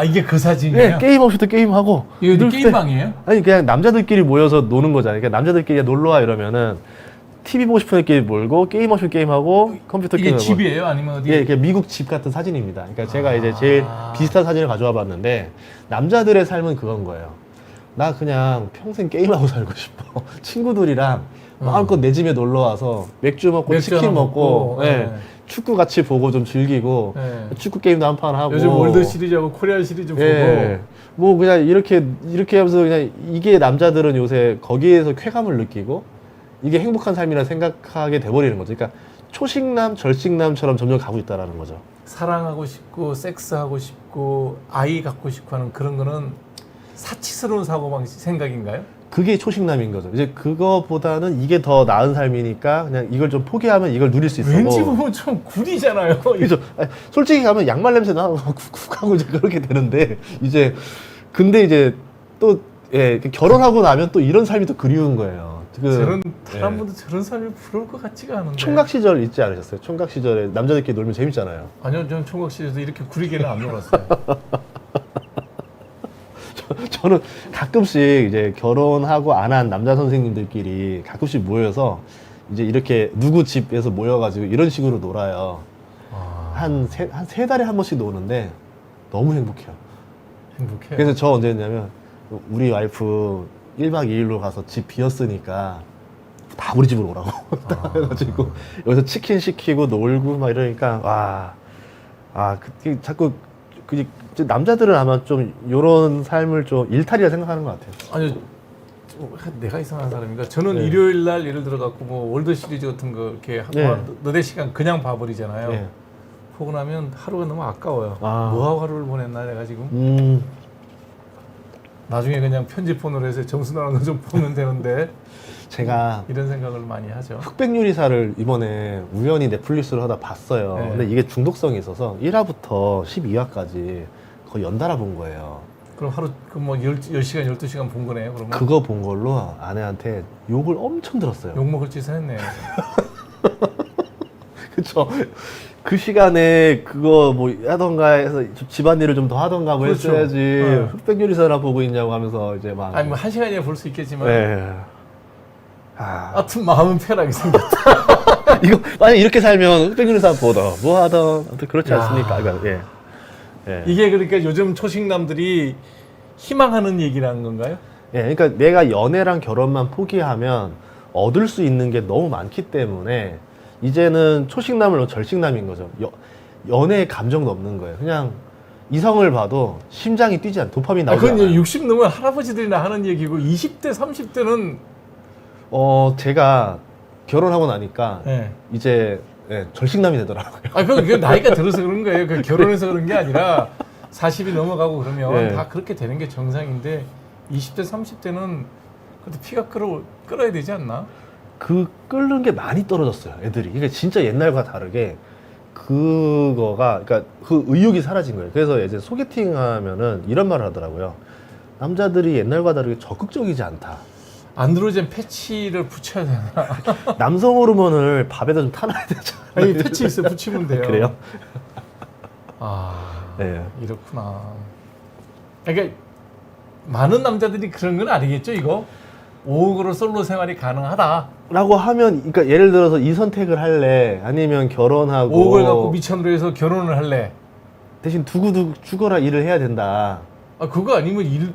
이게 그 사진이에요? 네, 게임 없이도 게임하고. 이거 놀 때- 게임방이에요? 아니 그냥 남자들끼리 모여서 노는 거잖아요. 그러니까 남자들끼리 놀러와 이러면은 TV 보고 싶은 애끼리 몰고 게임 없이 게임하고 컴퓨터 이게 게임하고. 집이에요? 아니면 어디? 예, 그냥 미국 집 같은 사진입니다. 그러니까 제가 이제 제일 비슷한 사진을 가져와 봤는데 남자들의 삶은 그건 거예요. 나 그냥 평생 게임하고 살고 싶어. 친구들이랑 마음껏 내 집에 놀러 와서 맥주 먹고 맥주 치킨 하나 먹고, 먹고, 예, 네. 축구 같이 보고 좀 즐기고 네. 축구 게임도 한 판 하고. 요즘 월드 시리즈하고 코리아 시리즈 예. 뭐 그냥 이렇게 하면서 그냥 이게 남자들은 요새 거기에서 쾌감을 느끼고 이게 행복한 삶이라 생각하게 돼버리는 거죠. 그러니까 초식남, 절식남처럼 점점 가고 있다라는 거죠. 사랑하고 싶고 섹스하고 싶고 아이 갖고 싶고 하는 그런 거는 사치스러운 사고방식 생각인가요? 그게 초식남인 거죠. 이제 그거보다는 이게 더 나은 삶이니까 그냥 이걸 좀 포기하면 이걸 누릴 수 있어. 왠지 보면 좀 구리잖아요. 그죠. 아니, 솔직히 가면 양말 냄새 나 쿡쿡하고 이제 그렇게 되는데 이제 근데 이제 또 예, 결혼하고 나면 또 이런 삶이 또 그리운 거예요. 저런 다른 예. 분도 저런 삶이 부러울 것 같지가 않은데. 총각 시절 있지 않으셨어요? 총각 시절에 남자들끼리 놀면 재밌잖아요. 아니요, 저는 총각 시절에도 이렇게 구리게는 안 놀았어요. 저는 가끔씩 이제 결혼하고 안 한 남자 선생님들끼리 가끔씩 모여서 이제 이렇게 누구 집에서 모여가지고 이런 식으로 놀아요. 한 세 달에 한 번씩 노는데 너무 행복해요. 행복해요. 그래서 저 언제 했냐면 우리 와이프 1박 2일로 가서 집 비었으니까 다 우리 집으로 오라고 딱 해가지고 여기서 치킨 시키고 놀고 막 이러니까 자꾸 남자들은 아마 좀 이런 삶을 좀 일탈이라 생각하는 것 같아요. 아니 내가 이상한 사람인가? 저는 네. 일요일 날 예를 들어 갖고 뭐 월드 시리즈 같은 거 이렇게 하고 네. 너네 시간 그냥 봐버리잖아요. 네. 보고 나면 하루가 너무 아까워요. 아. 뭐하고 하루를 보냈나 내가 지금. 나중에 그냥 편집본으로 해서 점수 나오는 거 좀 보면 되는데. 제가 이런 생각을 많이 하죠. 흑백요리사를 이번에 우연히 넷플릭스로 하다 봤어요. 네. 근데 이게 중독성이 있어서 1화부터 12화까지 거의 연달아 본 거예요. 그럼 하루 그뭐 10시간, 12시간 본 거네요. 그러면 그거 본 걸로 아내한테 욕을 엄청 들었어요. 욕 먹을 짓을 했네. 그쵸. 그 시간에 그거 뭐 하던가 해서 집안일을 좀 더 하던가 뭐 그렇죠. 했어야지. 네. 흑백요리사나 보고 있냐고 하면서 이제 막. 아니 뭐 1시간이야 볼 수 있겠지만 네. 아, 하여튼 마음은 편하게 생겼다. 이거 만약 이렇게 살면 흑백요리사 보던 뭐 하던 아무튼 그렇지 야. 않습니까? 그러니까, 예. 예. 이게 그러니까 요즘 초식남들이 희망하는 얘기라는 건가요? 예, 그러니까 내가 연애랑 결혼만 포기하면 얻을 수 있는 게 너무 많기 때문에 이제는 초식남을 절식남인 거죠. 연애의 감정도 없는 거예요. 그냥 이성을 봐도 심장이 뛰지 않아. 도파민 나오지 그건 않아요. 60 넘은 할아버지들이나 하는 얘기고 20대, 30대는 제가 결혼하고 나니까 예. 이제 예, 절식남이 되더라고요. 그건 나이가 들어서 그런 거예요. 그 결혼해서 그런 게 아니라 40이 넘어가고 그러면 예. 다 그렇게 되는 게 정상인데 20대, 30대는 그래도 피가 끓어야 되지 않나? 그 끓는 게 많이 떨어졌어요, 애들이. 이게 진짜 옛날과 다르게 그거가 그러니까 그 의욕이 사라진 거예요. 그래서 이제 소개팅 하면은 이런 말을 하더라고요. 남자들이 옛날과 다르게 적극적이지 않다. 안드로젠 패치를 붙여야 되나? 남성 호르몬을 밥에다 좀 타놔야 되잖아요. 아니 패치 있어 붙이면 돼요. 그래요? 아 네. 이렇구나. 그러니까 많은 남자들이 그런 건 아니겠죠 이거? 5억으로 솔로 생활이 가능하다. 라고 하면, 그러니까 예를 들어서 이 선택을 할래? 아니면 결혼하고 5억을 갖고 미천으로 해서 결혼을 할래? 대신 두고두고 죽어라 일을 해야 된다. 그거 아니면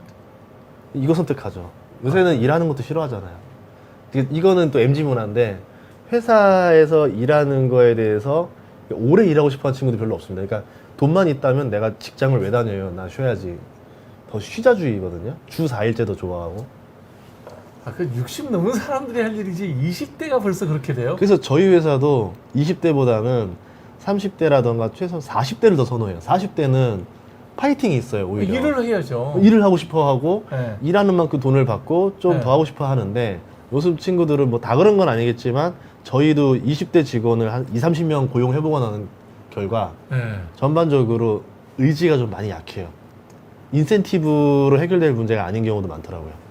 이거 선택하죠. 요새는 일하는 것도 싫어하잖아요. 이거는 또 MZ 문화인데 회사에서 일하는 거에 대해서 오래 일하고 싶어하는 친구도 별로 없습니다. 그러니까 돈만 있다면 내가 직장을 왜 다녀요? 나 쉬어야지. 더 쉬자주의거든요. 주 4일제도 좋아하고. 그 60 넘은 사람들이 할 일이지 20대가 벌써 그렇게 돼요? 그래서 저희 회사도 20대보다는 30대라던가 최소 40대를 더 선호해요. 40대는 파이팅이 있어요, 오히려. 일을 해야죠. 일을 하고 싶어 하고 네. 일하는 만큼 돈을 받고 좀 네. 더 하고 싶어 하는데 요즘 친구들은 뭐 다 그런 건 아니겠지만 저희도 20대 직원을 한 2, 30명 고용해보고 나는 결과 네. 전반적으로 의지가 좀 많이 약해요. 인센티브로 해결될 문제가 아닌 경우도 많더라고요.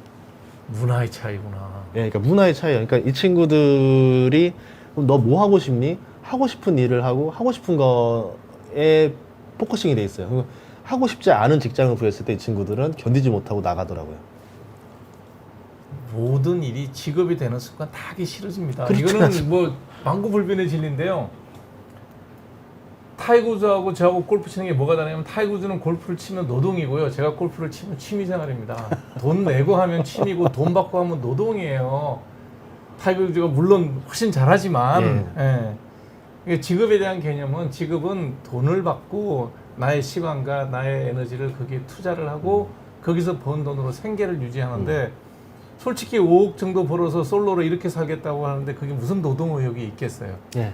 문화의 차이구나. 예, 그러니까 문화의 차이야. 그러니까 이 친구들이 너 뭐 하고 싶니? 하고 싶은 일을 하고 하고 싶은 거에 포커싱이 돼 있어요. 그리고 하고 싶지 않은 직장을 구했을 때 이 친구들은 견디지 못하고 나가더라고요. 모든 일이 직업이 되는 순간 다 하기 싫어집니다. 그렇죠. 이거는 뭐 만고불변의 진리인데요. 타이거즈하고 저하고 골프 치는 게 뭐가 다르냐면 타이거즈는 골프를 치면 노동이고요. 제가 골프를 치면 취미생활입니다. 돈 내고 하면 취미고 돈 받고 하면 노동이에요. 타이거즈가 물론 훨씬 잘하지만 이게 직업에 대한 개념은 직업은 돈을 받고 나의 시간과 나의 에너지를 거기에 투자를 하고 거기서 번 돈으로 생계를 유지하는데 솔직히 5억 정도 벌어서 솔로로 이렇게 살겠다고 하는데 그게 무슨 노동 의욕이 있겠어요. 예.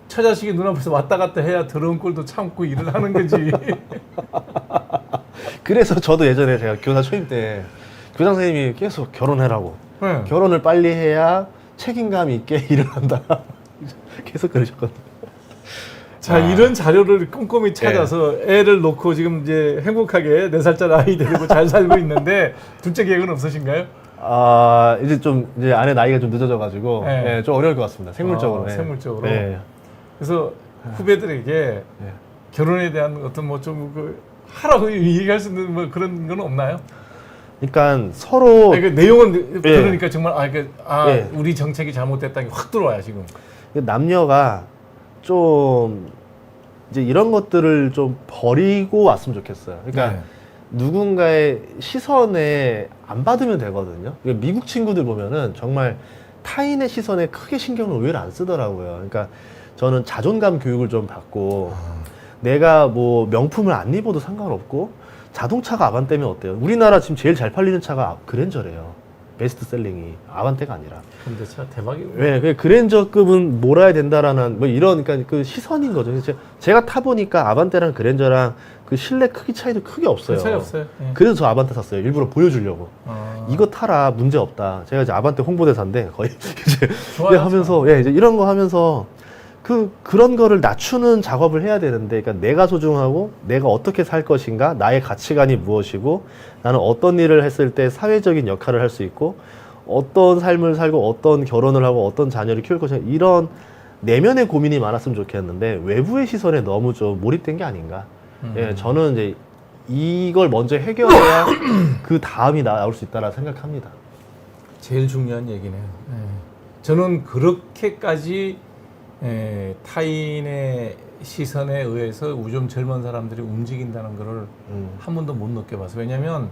처자식이 눈앞에서 왔다 갔다 해야 더러운 꼴도 참고 일을 하는 거지. 그래서 저도 예전에 제가 교사 초임 때 교장 선생님이 계속 결혼해라고. 네. 결혼을 빨리 해야 책임감 있게 일을 한다. 계속 그러셨거든요. 자, 이런 자료를 꼼꼼히 찾아서 애를 놓고 지금 이제 행복하게 4살짜리 아이 데리고 잘 살고 있는데 둘째 계획은 없으신가요? 이제 좀 이제 아내 나이가 좀 늦어져가지고 네. 예, 좀 어려울 것 같습니다. 생물적으로. 예. 생물적으로. 네. 그래서 후배들에게 예. 결혼에 대한 어떤 뭐 좀 하라고 얘기할 수 있는 뭐 그런 건 없나요? 그러니까 서로 아니, 그 내용은 예. 들으니까 정말 예. 우리 정책이 잘못됐다는 게 확 들어와요 지금. 남녀가 좀 이제 이런 것들을 좀 버리고 왔으면 좋겠어요. 그러니까 네. 누군가의 시선에 안 받으면 되거든요. 그러니까 미국 친구들 보면은 정말 타인의 시선에 크게 신경을 의외로 안 쓰더라고요. 그러니까 저는 자존감 교육을 좀 받고 내가 뭐 명품을 안 입어도 상관없고 자동차가 아반떼면 어때요? 우리나라 지금 제일 잘 팔리는 차가 그랜저래요. 베스트셀링이 아반떼가 아니라. 근데 차 대박이고. 네, 그 그랜저급은 몰아야 된다라는 뭐 이런 그러니까 그 시선인 거죠. 제가 타보니까 아반떼랑 그랜저랑 그 그 실내 크기 차이도 크게 없어요. 차이 없어요. 예. 그래서 저 아반떼 샀어요. 일부러 보여주려고. 아. 이거 타라, 문제 없다. 제가 이제 아반떼 홍보대사인데 거의 이제 좋아요, 하면서 이제 이런 거 하면서 그런 거를 낮추는 작업을 해야 되는데, 그러니까 내가 소중하고 내가 어떻게 살 것인가, 나의 가치관이 무엇이고, 나는 어떤 일을 했을 때 사회적인 역할을 할 수 있고, 어떤 삶을 살고, 어떤 결혼을 하고, 어떤 자녀를 키울 것인가, 이런 내면의 고민이 많았으면 좋겠는데 외부의 시선에 너무 좀 몰입된 게 아닌가. 예, 저는 이제 이걸 먼저 해결해야 그 다음이 나올 수 있다라 생각합니다. 제일 중요한 얘기네요. 예. 저는 그렇게까지 타인의 시선에 의해서 요즘 젊은 사람들이 움직인다는 것을 한 번도 못 느껴봐서. 왜냐면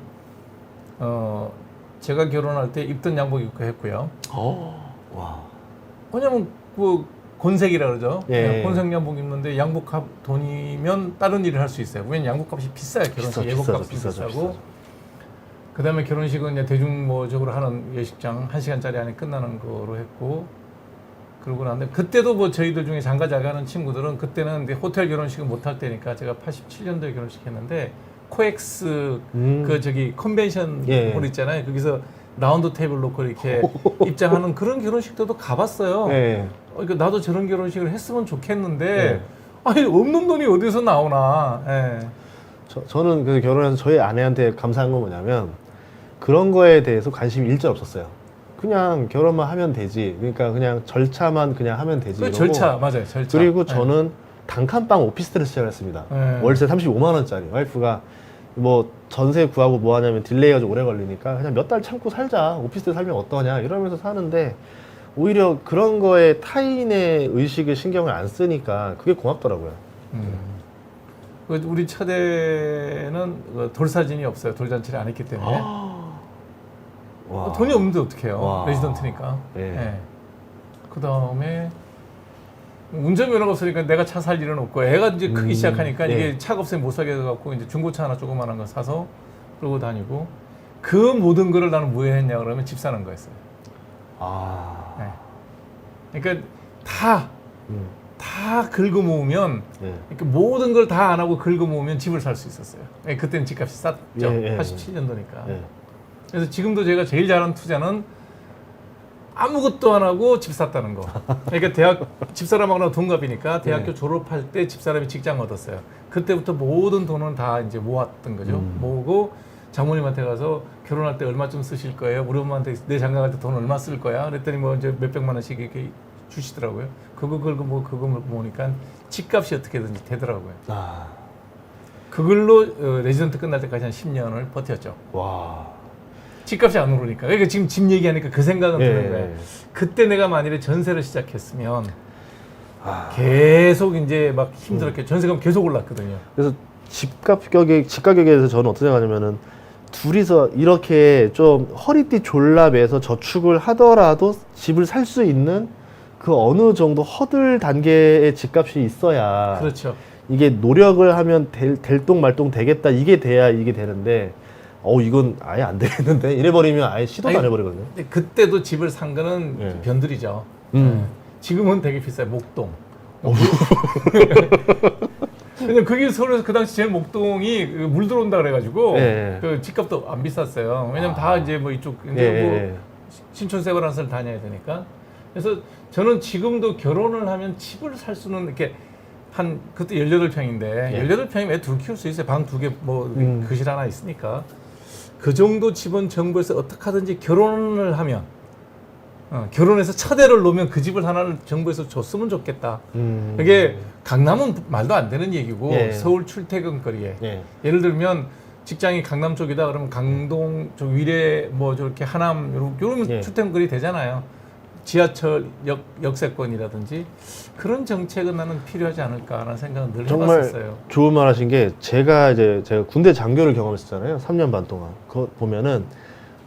제가 결혼할 때 입던 양복 입고 했고요. 와. 왜냐면 그 곤색이라 그러죠. 예. 곤색 양복 입는데 양복값 돈이면 다른 일을 할 수 있어요. 왜냐면 양복값이 비싸요. 결혼식 예복값이 비싸고. 그다음에 결혼식은 이제 대중적으로 하는 예식장 1시간짜리 안에 끝나는 거로 했고, 그러고 나는데 그때도 뭐 저희들 중에 장가 잘 가는 친구들은 그때는 이제 호텔 결혼식은 못 할 때니까, 제가 87년도에 결혼식 했는데 코엑스 그 저기 컨벤션 홀 있잖아요. 거기서 라운드 테이블 놓고 이렇게 입장하는 그런 결혼식들도 가봤어요. 예. 그러니까 나도 저런 결혼식을 했으면 좋겠는데 아니 없는 돈이 어디서 나오나. 예. 저는 그 결혼해서 저희 아내한테 감사한 건 뭐냐면 그런 거에 대해서 관심이 일절 없었어요. 그냥 결혼만 하면 되지. 그러니까 그냥 절차만 그냥 하면 되지. 그 이러고. 절차 맞아요. 절차. 그리고 저는 단칸방 오피스텔을 시작했습니다. 월세 35만 원짜리. 와이프가 뭐 전세 구하고 뭐 하냐면 딜레이가 좀 오래 걸리니까 그냥 몇 달 참고 살자. 오피스텔 살면 어떠냐 이러면서 사는데, 오히려 그런 거에 타인의 의식에 신경을 안 쓰니까 그게 고맙더라고요. 우리 차대는 돌사진이 없어요. 돌잔치를 안 했기 때문에. 와. 돈이 없는데 어떡해요. 와. 레지던트니까. 예. 예. 그 다음에 운전면허가 없으니까 내가 차 살 일은 없고, 애가 이제 크기 시작하니까 예. 이게 차가 없으면 못 사게 돼갖고 이제 중고차 하나 조그만한 거 사서 끌고 다니고, 그 모든 거를 나는 뭐 했냐 그러면 집 사는 거였어요. 예. 그러니까 다 긁어 모으면, 이렇게 모든 걸 다 안 하고 긁어 모으면 집을 살 수 있었어요. 예, 그때는 집값이 쌌죠. 87년도니까. 그래서 지금도 제가 제일 잘하는 투자는 아무것도 안 하고 집 샀다는 거. 그러니까 집사람하고 동갑이니까 대학교 졸업할 때 집사람이 직장 얻었어요. 그때부터 모든 돈은 다 이제 모았던 거죠. 모으고 장모님한테 가서 결혼할 때 얼마쯤 쓰실 거예요? 우리 엄마한테 내 장가 갈 때 돈 얼마 쓸 거야? 그랬더니 뭐 이제 몇백만 원씩 이렇게 주시더라고요. 그거 모으니까 집값이 어떻게든지 되더라고요. 그걸로 레지던트 끝날 때까지 한 10년을 버텼죠. 와. 집값이 안 오르니까. 그러니까 지금 집 얘기하니까 그 생각은 드는 거예요. 그때 내가 만일에 전세를 시작했으면 계속 이제 막 힘들었게 전세가 계속 올랐거든요. 그래서 집 가격에 대해서 저는 어떻게 생각하냐면은, 둘이서 이렇게 좀 허리띠 졸라매서 저축을 하더라도 집을 살 수 있는 그 어느 정도 허들 단계의 집값이 있어야, 그렇죠. 이게 노력을 하면 될똥 말똥 되겠다, 이게 돼야 이게 되는데, 이건 아예 안 되겠는데 이래버리면 아예 시도도 안 해버리거든요. 근데 그때도 집을 산 거는 변들이죠. 지금은 되게 비싸요. 목동. 근데 그게 서울에서 그 당시 제일 목동이 물 들어온다 그래가지고 그 집값도 안 비쌌어요. 왜냐면 다 이제 뭐 이쪽 이제 뭐 신촌세관한을 다녀야 되니까. 그래서 저는 지금도 결혼을 하면 집을 살 수는 이렇게 그때 18평인데 18평이면 애 둘 키울 수 있어요. 방 2개 뭐 거실 하나 있으니까. 그 정도 집은 정부에서 어떻게 하든지 결혼을 하면 결혼해서 차대를 놓으면 그 집을 하나를 정부에서 줬으면 좋겠다. 이게 강남은 말도 안 되는 얘기고 서울 출퇴근거리에 예를 들면 직장이 강남 쪽이다 그러면 강동 쪽 위례 뭐 저렇게 하남 이러면 출퇴근거리 되잖아요. 지하철 역세권이라든지 그런 정책은 나는 필요하지 않을까라는 생각은 늘 해봤었어요. 정말 좋은 말 하신 게, 제가 군대 장교를 경험했었잖아요. 3년 반 동안. 그거 보면은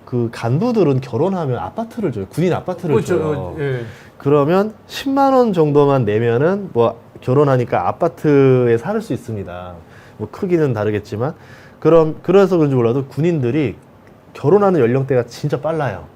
그 간부들은 결혼하면 아파트를 줘요. 군인 아파트를 줘요. 그러면 10만 원 정도만 내면은 뭐 결혼하니까 아파트에 살 수 있습니다. 뭐 크기는 다르겠지만, 그래서 그런지 몰라도 군인들이 결혼하는 연령대가 진짜 빨라요.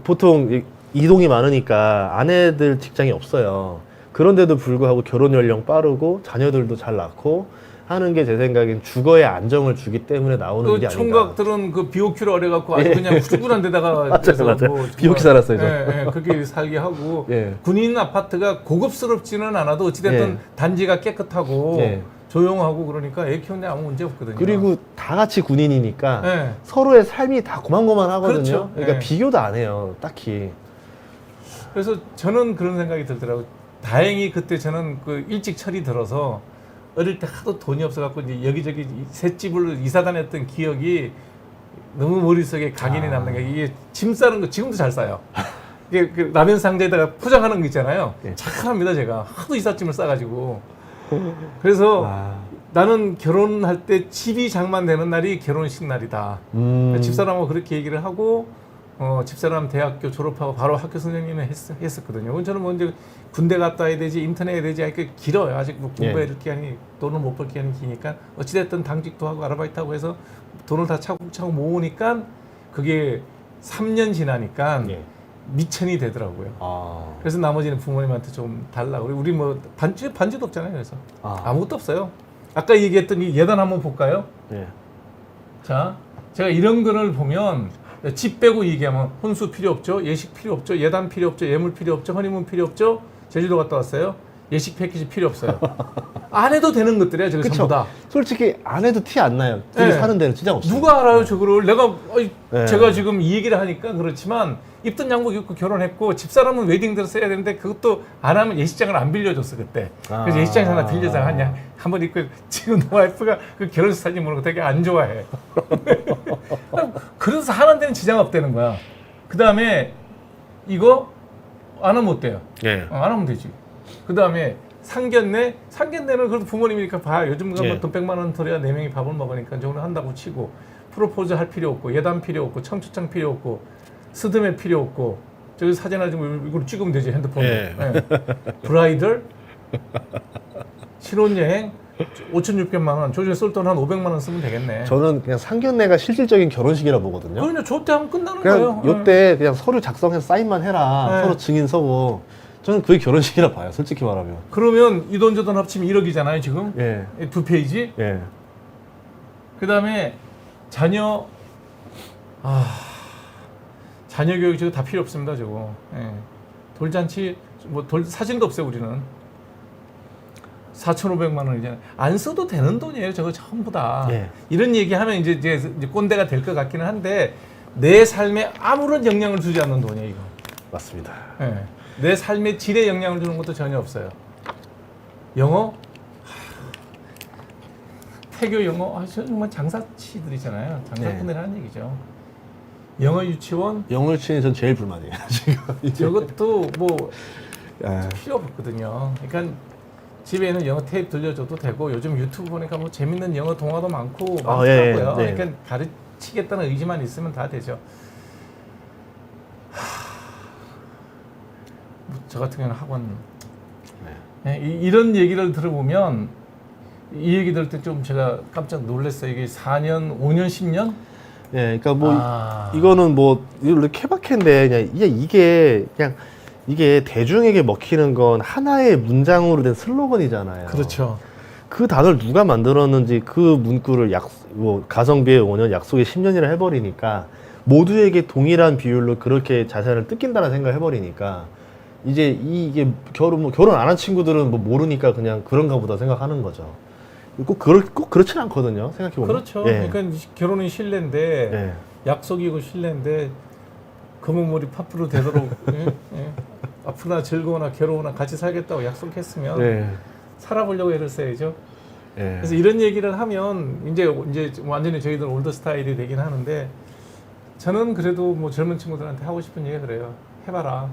보통 이동이 많으니까 아내들 직장이 없어요. 그런데도 불구하고 결혼 연령 빠르고 자녀들도 잘 낳고 하는 게 제 생각엔 주거에 안정을 주기 때문에 나오는 그 게 아닌가. 총각들은 그 비오큐를 어려갖고 아주 예. 그냥 후줄근한 데다가 맞아요, 그래서 맞아요. 정말- 비오큐 살았어요, 저. 예, 예, 그렇게 살게 하고 예. 군인 아파트가 고급스럽지는 않아도 어찌됐든 예. 단지가 깨끗하고 예. 조용하고 그러니까 애 키우는데 아무 문제 없거든요. 그리고 다 같이 군인이니까 예. 서로의 삶이 다 고만고만하거든요. 그렇죠. 그러니까 예. 비교도 안 해요, 딱히. 그래서 저는 그런 생각이 들더라고요. 다행히 그때 저는 그 일찍 철이 들어서 어릴 때 하도 돈이 없어갖고 이제 여기저기 셋집을 이사 다녔던 기억이 너무 머릿속에 각인이 남는 게 이게 짐 싸는 거 지금도 잘 싸요. 이게 그 라면 상자에다가 포장하는 거 있잖아요. 예. 착합니다 제가. 하도 이삿짐을 싸가지고. 그래서 아. 나는 결혼할 때 집이 장만되는 날이 결혼식 날이다. 집사람하고 그렇게 얘기를 하고 집사람 대학교 졸업하고 바로 학교 선생님을 했었거든요. 그건 저는 뭐 이제 군대 갔다 와야 되지 인터넷 해야 되지 이렇게 길어요. 아직 뭐 공부해 예. 이렇게 하니 돈을 못 벌게 하니 기니까 어찌됐든 당직도 하고 아르바이트하고 해서 돈을 다 차곡차곡 모으니까 그게 3년 지나니까 예. 미천이 되더라고요. 아. 그래서 나머지는 부모님한테 좀 달라고. 우리 뭐 반지도 없잖아요. 그래서 아무것도 없어요. 아까 얘기했던 이 예단 한번 볼까요? 예. 자, 제가 이런 거를 보면 집 빼고 얘기하면 혼수 필요 없죠, 예식 필요 없죠, 예단 필요 없죠, 예물 필요 없죠, 허니문 필요 없죠. 제주도 갔다 왔어요. 예식 패키지 필요 없어요. 안 해도 되는 것들이야, 저거 그쵸. 전부 다. 솔직히 안 해도 티 안 나요. 둘이 네. 사는 데는 진짜 없어요. 누가 알아요, 저거를? 내가 네. 제가 지금 이 얘기를 하니까 그렇지만 입던 양복 입고 결혼했고 집사람은 웨딩드레스 해야 되는데 그것도 안 하면 예식장을 안 빌려줬어 그때. 그래서 예식장에서 하나 빌려서 한번 입고 지금 너 와이프가 그 결혼식 사진 보는 거 되게 안 좋아해. 그래서 하는 데는 지장 없다는 거야. 그 다음에 이거 안 하면 어때요? 예. 안 하면 되지. 그 다음에 상견례는 그래도 부모님이니까 봐. 요즘 가면 예. 돈 100만 원 들여야 4명이 밥을 먹으니까 저거는 한다고 치고 프로포즈 할 필요 없고 예단 필요 없고 청첩장 필요 없고 스드메 필요 없고 저기 사진 하나 좀 이걸 찍으면 되지 핸드폰으로. 예. 브라이덜 신혼여행 5,600만 원. 저 중에 쓸 돈 한 500만 원 쓰면 되겠네. 저는 그냥 상견례가 실질적인 결혼식이라 보거든요. 그냥 좋대 하면 끝나는 그냥 거예요. 요때 그냥 서류 작성해서 사인만 해라. 네. 서로 증인 서고. 저는 그게 결혼식이라 봐요. 솔직히 말하면. 그러면 이 돈 저 돈 합치면 1억이잖아요 지금. 예. 두 페이지. 예. 그 다음에 자녀 자녀 교육 저거 다 필요 없습니다 저거. 예. 돌잔치 뭐 사진도 없어요 우리는. 4,500만 원이잖아요. 안 써도 되는 돈이에요 저거 전부 다. 예. 이런 얘기하면 이제 꼰대가 될 것 같기는 한데 내 삶에 아무런 영향을 주지 않는 돈이에요 이거. 맞습니다. 예. 내 삶의 질에 영향을 주는 것도 전혀 없어요. 영어? 태교 영어? 정말 장사치들이잖아요. 장사꾼들이 하는 얘기죠. 영어 유치원? 영어 치는 전 제일 불만이에요. 지금. 저것도 뭐 예. 필요 없거든요. 그러니까 집에 있는 영어 테이프 들려줘도 되고 요즘 유튜브 보니까 뭐 재밌는 영어 동화도 많고 많더라고요. 예, 예. 그러니까 가르치겠다는 의지만 있으면 다 되죠. 저 같은 경우는 학원 네, 이런 얘기를 들어보면 이 얘기 들을 때 좀 제가 깜짝 놀랐어요. 이게 4년, 5년, 10년? 예, 그러니까 뭐 이거는 뭐 이거 케바케인데 그냥 이게 대중에게 먹히는 건 하나의 문장으로 된 슬로건이잖아요. 그렇죠. 그 단어를 누가 만들었는지 그 문구를 가성비의 5년, 약속의 10년이라 해버리니까 모두에게 동일한 비율로 그렇게 자산을 뜯긴다는 생각을 해버리니까 이제 이게 결혼 안 한 친구들은 뭐 모르니까 그냥 그런가 보다 생각하는 거죠. 꼭 그렇진 않거든요. 생각해보면. 그렇죠. 예. 그러니까 결혼이 신뢰인데 예. 약속이고 신뢰인데 검은 머리 파프로 되도록 예? 예. 아프나 즐거우나 괴로우나 같이 살겠다고 약속했으면 예. 살아보려고 애를 써야죠. 예. 그래서 이런 얘기를 하면 이제 완전히 저희들 올드 스타일이 되긴 하는데 저는 그래도 뭐 젊은 친구들한테 하고 싶은 얘기 그래요. 해봐라.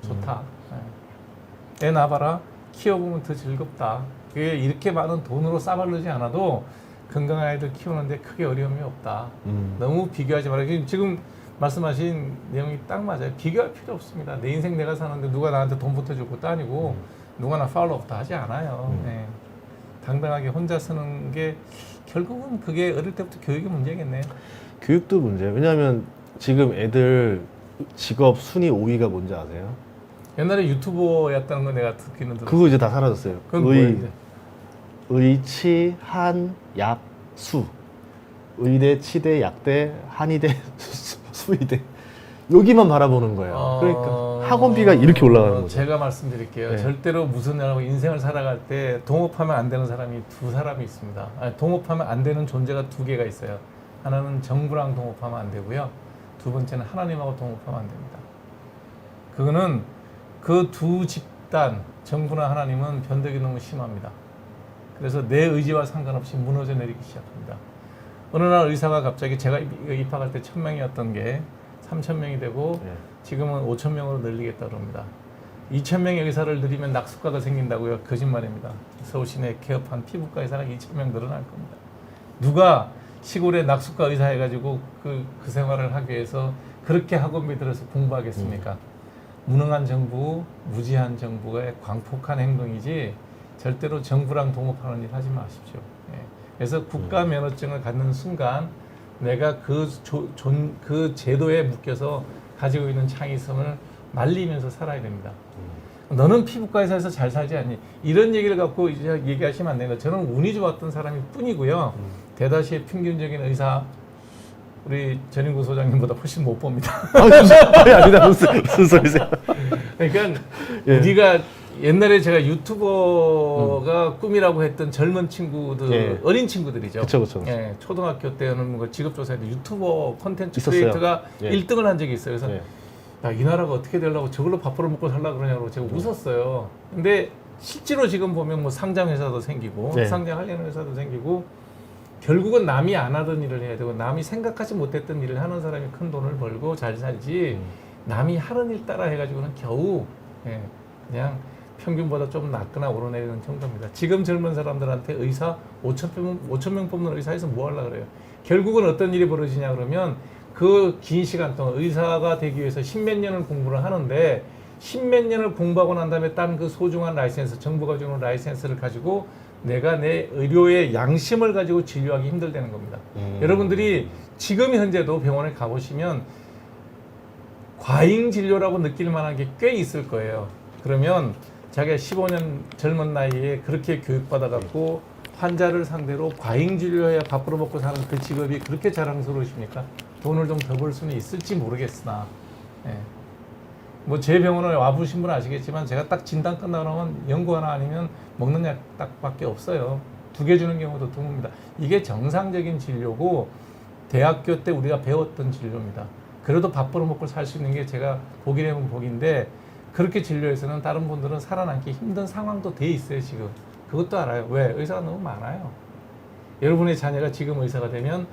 좋다. 애 낳아봐라. 키워보면 더 즐겁다. 그게 이렇게 많은 돈으로 싸바르지 않아도 건강한 아이들 키우는데 크게 어려움이 없다. 너무 비교하지 말아요. 지금 말씀하신 내용이 딱 맞아요. 비교할 필요 없습니다. 내 인생 내가 사는데 누가 나한테 돈 보태줄 것도 아니고 누가 나 팔로우업도 하지 않아요. 네. 당당하게 혼자 쓰는 게 결국은 그게 어릴 때부터 교육의 문제겠네. 교육도 문제예요. 왜냐하면 지금 애들 직업 순위 5위가 뭔지 아세요? 옛날에 유튜버였다는 거 내가 듣기는 들었어. 그거 이제 다 사라졌어요. 그건 뭐예요, 이제? 의치, 한, 약, 수. 의대, 치대, 약대, 한의대, 수의대. 여기만 바라보는 거예요. 그러니까 학원비가 이렇게 올라가는 거죠. 제가 말씀드릴게요. 네. 절대로 무슨 일하고 인생을 살아갈 때 동업하면 안 되는 사람이 두 사람이 있습니다. 아니, 동업하면 안 되는 존재가 두 개가 있어요. 하나는 정부랑 동업하면 안 되고요. 두 번째는 하나님하고 동업하면 안 됩니다. 그거는 그 두 집단, 정부나 하나님은 변덕이 너무 심합니다. 그래서 내 의지와 상관없이 무너져 내리기 시작합니다. 어느 날 의사가 갑자기 제가 입학할 때 1000명이었던 게 3000명이 되고 네. 지금은 5000명으로 늘리겠다 그럽니다. 2000명의 의사를 늘리면 낙수과가 생긴다고요? 거짓말입니다. 서울시내 개업한 피부과 의사가 2000명 늘어날 겁니다. 누가 시골에 낙수과 의사 해가지고 그 생활을 하기 위해서 그렇게 학원비 들어서 공부하겠습니까? 무능한 정부, 무지한 정부의 광폭한 행동이지 절대로 정부랑 동업하는 일 하지 마십시오. 예. 그래서 국가 면허증을 갖는 순간 내가 그 제도에 묶여서 가지고 있는 창의성을 말리면서 살아야 됩니다. 너는 피부과에서 잘 살지 않니? 이런 얘기를 갖고 이제 얘기하시면 안 됩니다. 저는 운이 좋았던 사람일 뿐이고요. 대다수의 평균적인 의사 우리 전인구 소장님보다 훨씬 못 봅니다. 아니다 무슨 소리세요? 그러니까 예. 우리가 옛날에 제가 유튜버가 꿈이라고 했던 젊은 친구들, 예. 어린 친구들이죠. 그쵸. 예, 초등학교 때는 뭐 직업조사에도 유튜버 콘텐츠 있었어요. 크리에이터가 예. 1등을 한 적이 있어요. 그래서 예. 야, 이 나라가 어떻게 되려고 저걸로 밥 벌어 먹고 살려고 그러냐고 제가 웃었어요. 근데 실제로 지금 보면 뭐 상장 회사도 생기고 네. 상장하려는 회사도 생기고 결국은 남이 안 하던 일을 해야 되고 남이 생각하지 못했던 일을 하는 사람이 큰 돈을 벌고 잘 살지 남이 하는 일 따라 해가지고는 겨우 그냥 평균보다 좀 낮거나 오르내리는 정도입니다. 지금 젊은 사람들한테 의사 5,000명 뽑는 의사에서 뭐 하려고 그래요? 결국은 어떤 일이 벌어지냐 그러면 그 긴 시간 동안 의사가 되기 위해서 10몇 년을 공부를 하는데 10몇 년을 공부하고 난 다음에 딴 그 소중한 라이센스, 정부가 주는 라이센스를 가지고 내가 내 의료의 양심을 가지고 진료하기 힘들다는 겁니다. 여러분들이 지금 현재도 병원에 가보시면 과잉 진료라고 느낄 만한 게 꽤 있을 거예요. 그러면 자기가 15년 젊은 나이에 그렇게 교육받아갖고 환자를 상대로 과잉 진료해야 밥 벌어 먹고 사는 그 직업이 그렇게 자랑스러우십니까? 돈을 좀 더 벌 수는 있을지 모르겠으나 뭐 제 병원에 와보신 분은 아시겠지만 제가 딱 진단 끝나고 나면 연고 하나 아니면 먹는 약 딱밖에 없어요. 2개 주는 경우도 드뭅니다. 이게 정상적인 진료고 대학교 때 우리가 배웠던 진료입니다. 그래도 밥 벌어 먹고 살 수 있는 게 제가 복이 되면 복인데 그렇게 진료해서는 다른 분들은 살아남기 힘든 상황도 돼 있어요. 지금 그것도 알아요. 왜? 의사가 너무 많아요. 여러분의 자녀가 지금 의사가 되면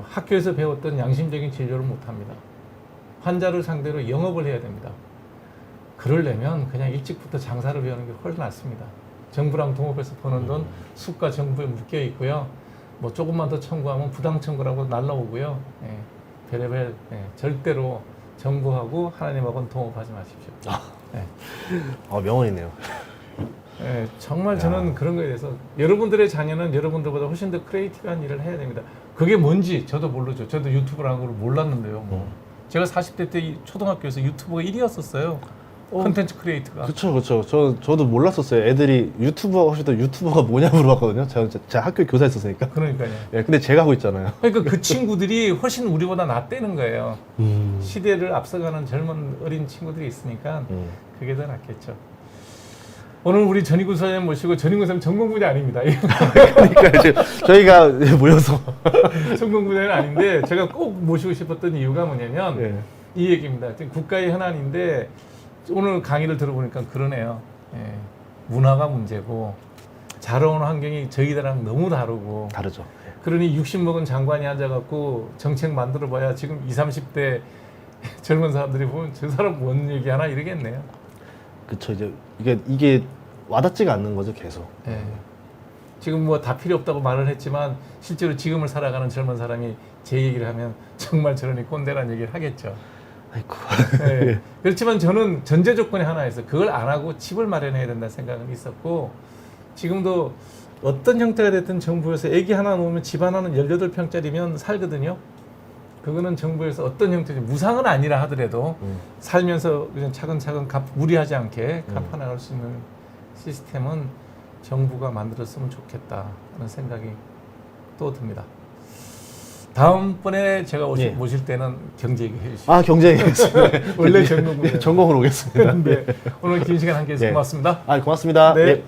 학교에서 배웠던 양심적인 진료를 못합니다. 환자를 상대로 영업을 해야 됩니다. 그러려면 그냥 일찍부터 장사를 배우는 게 훨씬 낫습니다. 정부랑 동업해서 버는 돈 숲과 정부에 묶여 있고요. 뭐 조금만 더 청구하면 부당 청구라고 날라오고요. 별의별 절대로 정부하고 하나님하고는 동업하지 마십시오. 명언이네요. 정말 저는 그런 거에 대해서 여러분들의 자녀는 여러분들보다 훨씬 더 크리에이티브한 일을 해야 됩니다. 그게 뭔지 저도 모르죠. 저도 유튜브라는 걸 몰랐는데요. 제가 40대 때 초등학교에서 유튜버가 1위였었어요. 콘텐츠 크리에이터가. 그쵸. 저도 몰랐었어요. 애들이 유튜버 하시던 유튜버가 뭐냐 물어봤거든요. 제가 학교 교사했었으니까. 그러니까요. 근데 제가 하고 있잖아요. 그러니까 그 친구들이 훨씬 우리보다 낫다는 거예요. 시대를 앞서가는 젊은 어린 친구들이 있으니까 그게 더 낫겠죠. 오늘 우리 전인구 선생님 모시고 전인구 선생님 전공 분야 아닙니다. 그러니까 이제 저희가 모여서 전공 분야는 아닌데 제가 꼭 모시고 싶었던 이유가 뭐냐면 이 얘기입니다. 지금 국가의 현안인데 오늘 강의를 들어보니까 그러네요. 문화가 문제고 자라오는 환경이 저희들랑 너무 다르고 다르죠. 그러니 60 먹은 장관이 앉아갖고 정책 만들어봐야 지금 20, 30대 젊은 사람들이 보면 저 사람 뭔 얘기하나 이러겠네요. 그쵸. 이제 이게 와닿지가 않는 거죠, 계속. 지금 뭐 다 필요 없다고 말을 했지만 실제로 지금을 살아가는 젊은 사람이 제 얘기를 하면 정말 저러니 꼰대라는 얘기를 하겠죠. 아이고. 그렇지만 저는 전제 조건이 하나 있어요. 그걸 안 하고 집을 마련해야 된다는 생각은 있었고 지금도 어떤 형태가 됐든 정부에서 애기 하나 놓으면 집 하나는 18평짜리면 살거든요. 그거는 정부에서 어떤 형태지 무상은 아니라 하더라도 살면서 그냥 차근차근 무리하지 않게 갚아나갈 수 있는 시스템은 정부가 만들었으면 좋겠다 하는 생각이 또 듭니다. 다음번에 제가 예. 모실 때는 경제 얘기 해주시죠. 아, 경쟁이겠습니다. 원래 전공은 네, 전공으로 오겠습니다. 네. 오늘 긴 시간 함께 해서 예. 고맙습니다. 아, 고맙습니다. 네. 예.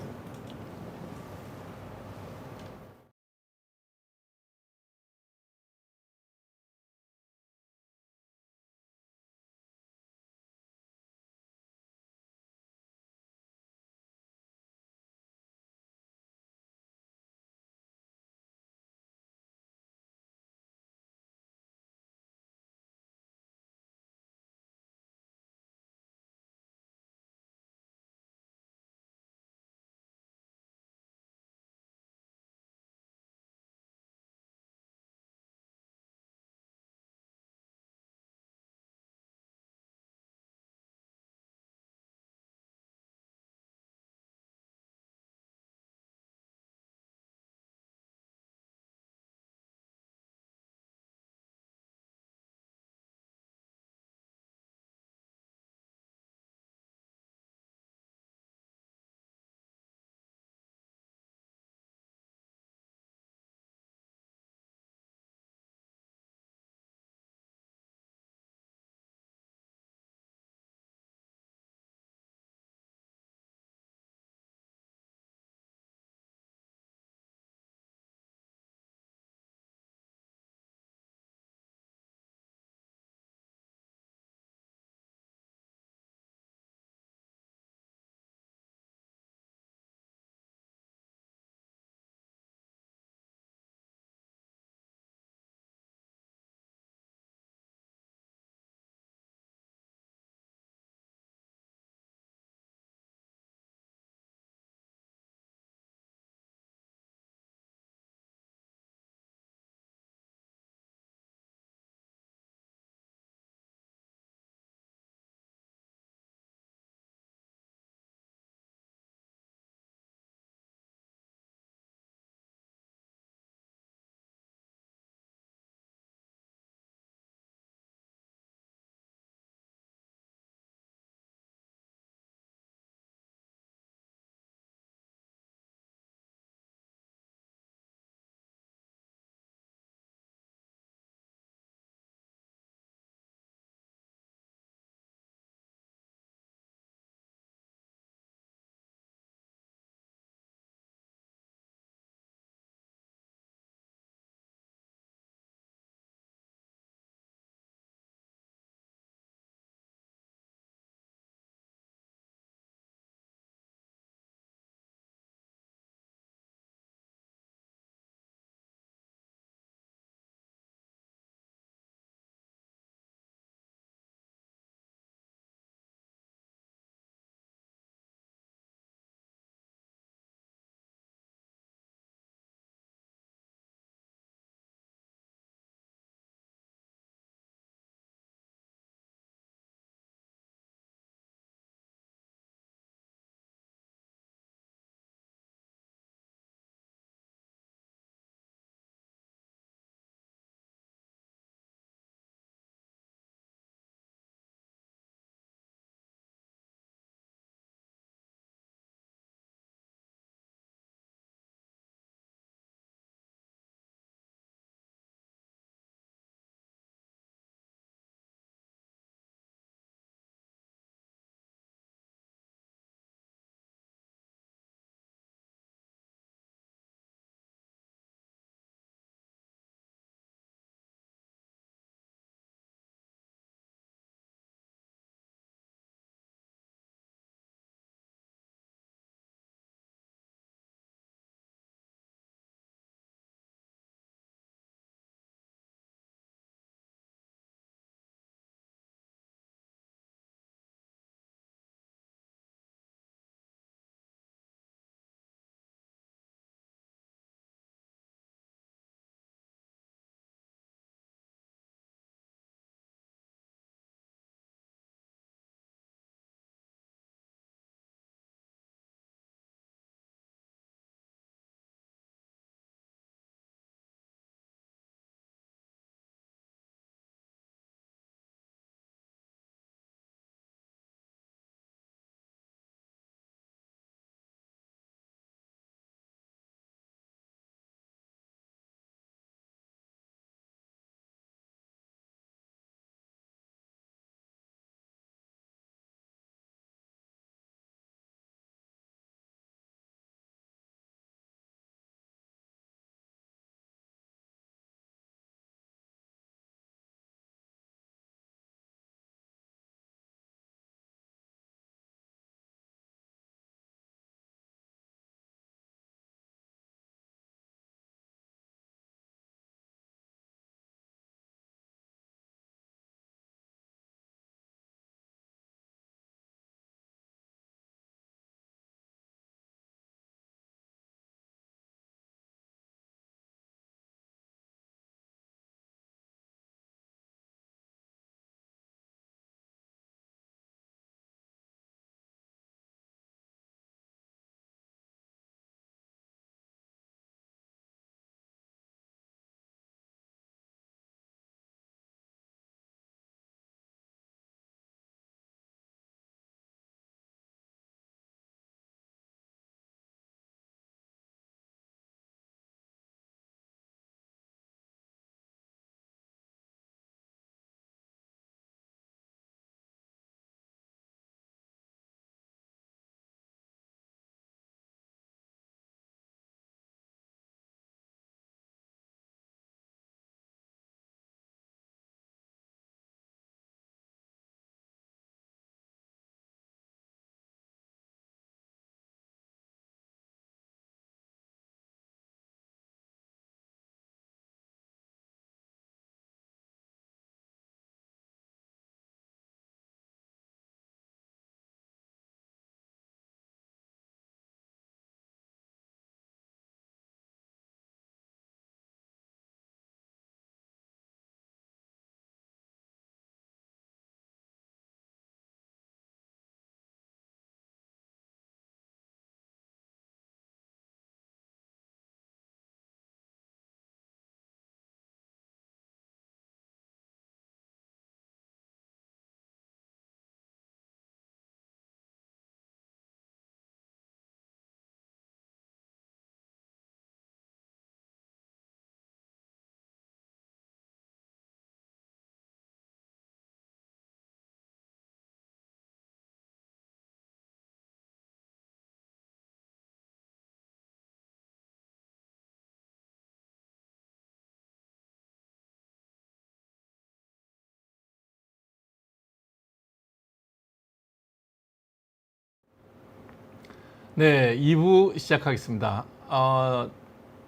네, 2부 시작하겠습니다.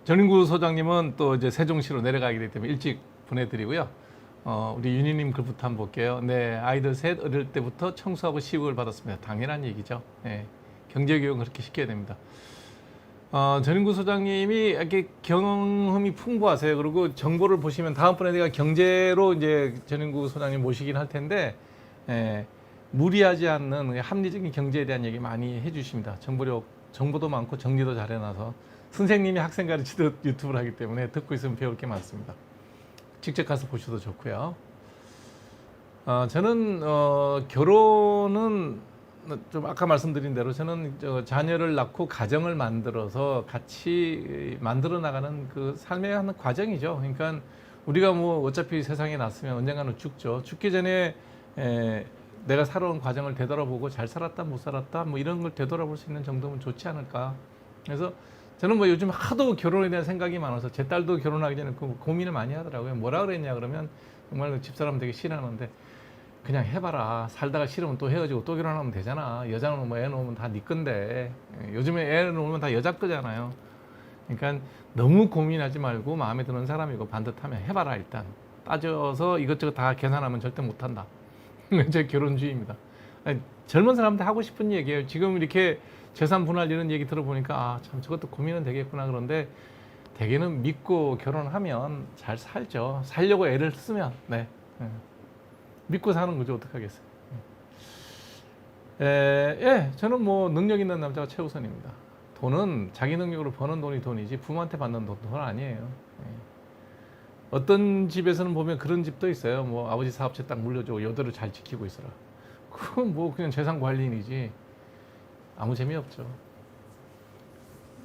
전인구 소장님은 또 이제 세종시로 내려가게 되기 때문에 일찍 보내드리고요. 우리 윤희님 글부터 한번 볼게요. 네, 아이들 셋 어릴 때부터 청소하고 시육을 받았습니다. 당연한 얘기죠. 네, 경제교육은 그렇게 시켜야 됩니다. 전인구 소장님이 이렇게 경험이 풍부하세요. 그리고 정보를 보시면 다음번에 내가 경제로 이제 전인구 소장님 모시긴 할 텐데, 무리하지 않는 합리적인 경제에 대한 얘기 많이 해주십니다. 정보도 많고 정리도 잘 해놔서 선생님이 학생 가르치듯 유튜브를 하기 때문에 듣고 있으면 배울 게 많습니다. 직접 가서 보셔도 좋고요. 저는 결혼은 좀 아까 말씀드린 대로 저는 자녀를 낳고 가정을 만들어서 같이 만들어 나가는 그 삶의 한 과정이죠. 그러니까 우리가 뭐 어차피 세상에 났으면 언젠가는 죽죠. 죽기 전에 내가 살아온 과정을 되돌아보고 잘 살았다 못 살았다 뭐 이런 걸 되돌아볼 수 있는 정도면 좋지 않을까. 그래서 저는 뭐 요즘 하도 결혼에 대한 생각이 많아서 제 딸도 결혼하기 전에 고민을 많이 하더라고요. 뭐라 그랬냐 그러면 정말 집사람 되게 싫어하는데 그냥 해봐라. 살다가 싫으면 또 헤어지고 또 결혼하면 되잖아. 여자는 뭐 애 놓으면 다 네 건데. 요즘에 애 놓으면 다 여자 거잖아요. 그러니까 너무 고민하지 말고 마음에 드는 사람이고 반듯하면 해봐라 일단. 따져서 이것저것 다 계산하면 절대 못한다. 제 결혼주의입니다. 아니, 젊은 사람들 하고 싶은 얘기예요. 지금 이렇게 재산 분할 이런 얘기 들어보니까 참 저것도 고민은 되겠구나. 그런데 대개는 믿고 결혼하면 잘 살죠. 살려고 애를 쓰면. 네. 믿고 사는 거죠. 어떡하겠어요. 저는 뭐 능력 있는 남자가 최우선입니다. 돈은 자기 능력으로 버는 돈이 돈이지 부모한테 받는 돈 아니에요. 어떤 집에서는 보면 그런 집도 있어요. 뭐 아버지 사업체 딱 물려주고 여대로 잘 지키고 있어라. 그건 뭐 그냥 재산 관리인이지 아무 재미없죠.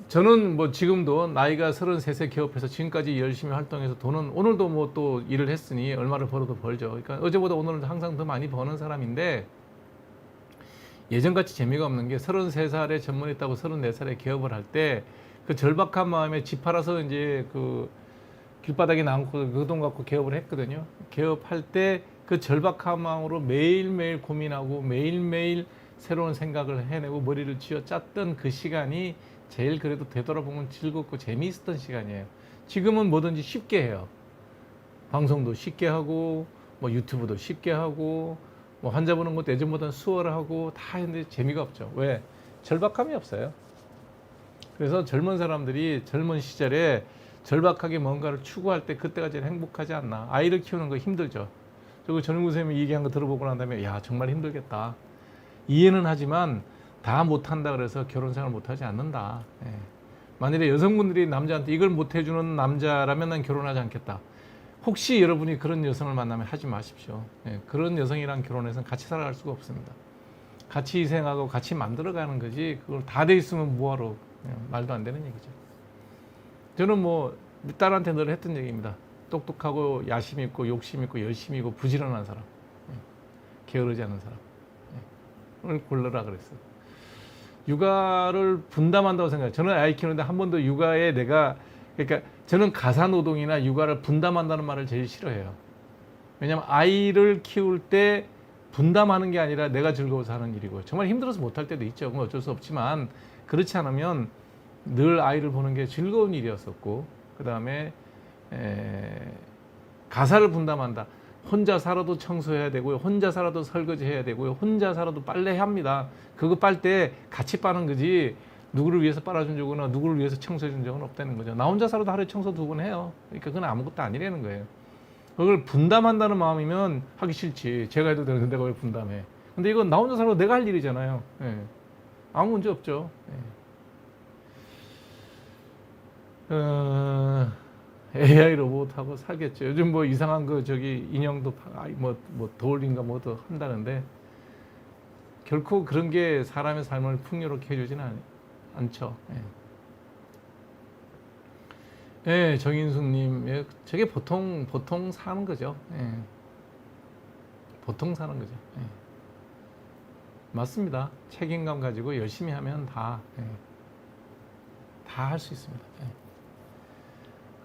저는 뭐 지금도 나이가 33세 개업해서 지금까지 열심히 활동해서 돈은 오늘도 뭐 또 일을 했으니 얼마를 벌어도 벌죠. 그러니까 어제보다 오늘은 항상 더 많이 버는 사람인데 예전같이 재미가 없는 게 33살에 전문했다고 34살에 개업을 할 때 그 절박한 마음에 집 팔아서 이제 그 길바닥에 남고 그 돈 갖고 개업을 했거든요. 개업할 때 그 절박한 마음으로 매일매일 고민하고 매일매일 새로운 생각을 해내고 머리를 쥐어 짰던 그 시간이 제일 그래도 되돌아보면 즐겁고 재미있었던 시간이에요. 지금은 뭐든지 쉽게 해요. 방송도 쉽게 하고 뭐 유튜브도 쉽게 하고 뭐 환자 보는 것도 예전보다는 수월하고 다 했는데 재미가 없죠. 왜? 절박함이 없어요. 그래서 젊은 사람들이 젊은 시절에 절박하게 뭔가를 추구할 때 그때가 제일 행복하지 않나. 아이를 키우는 거 힘들죠. 그리고 전인구 선생님이 얘기한 거 들어보고 난 다음에 야 정말 힘들겠다. 이해는 하지만 다 못한다 그래서 결혼 생활 못하지 않는다. 만일에 여성분들이 남자한테 이걸 못해주는 남자라면 난 결혼하지 않겠다. 혹시 여러분이 그런 여성을 만나면 하지 마십시오. 그런 여성이랑 결혼해서는 같이 살아갈 수가 없습니다. 같이 희생하고 같이 만들어가는 거지 그걸 다 돼 있으면 뭐하러 말도 안 되는 얘기죠. 저는 뭐 딸한테 늘 했던 얘기입니다. 똑똑하고 야심 있고 욕심 있고 열심히 있고 부지런한 사람, 게으르지 않은 사람 을 골라라 그랬어요. 육아를 분담한다고 생각해요. 저는 아이 키우는데 한 번도 육아에 그러니까 저는 가사노동이나 육아를 분담한다는 말을 제일 싫어해요. 왜냐하면 아이를 키울 때 분담하는 게 아니라 내가 즐거워서 하는 일이고 정말 힘들어서 못할 때도 있죠. 그건 어쩔 수 없지만 그렇지 않으면 늘 아이를 보는 게 즐거운 일이었었고 그 다음에 가사를 분담한다. 혼자 살아도 청소해야 되고요. 혼자 살아도 설거지해야 되고요. 혼자 살아도 빨래해야 합니다. 그거 빨 때 같이 빠는 거지 누구를 위해서 빨아준 적이나 누구를 위해서 청소해준 적은 없다는 거죠. 나 혼자 살아도 하루에 청소 2번 해요. 그러니까 그건 아무것도 아니라는 거예요. 그걸 분담한다는 마음이면 하기 싫지. 제가 해도 되는데 내가 왜 분담해. 근데 이건 나 혼자 살아도 내가 할 일이잖아요. 아무 문제 없죠. AI 로봇하고 살겠죠. 요즘 뭐 이상한 거 인형도 뭐 도울인가 뭐도 한다는데 결코 그런 게 사람의 삶을 풍요롭게 해주지는 않죠. 정인숙님, 저게 보통 사는 거죠. 보통 사는 거죠. 맞습니다. 책임감 가지고 열심히 하면 다 할 수 있습니다.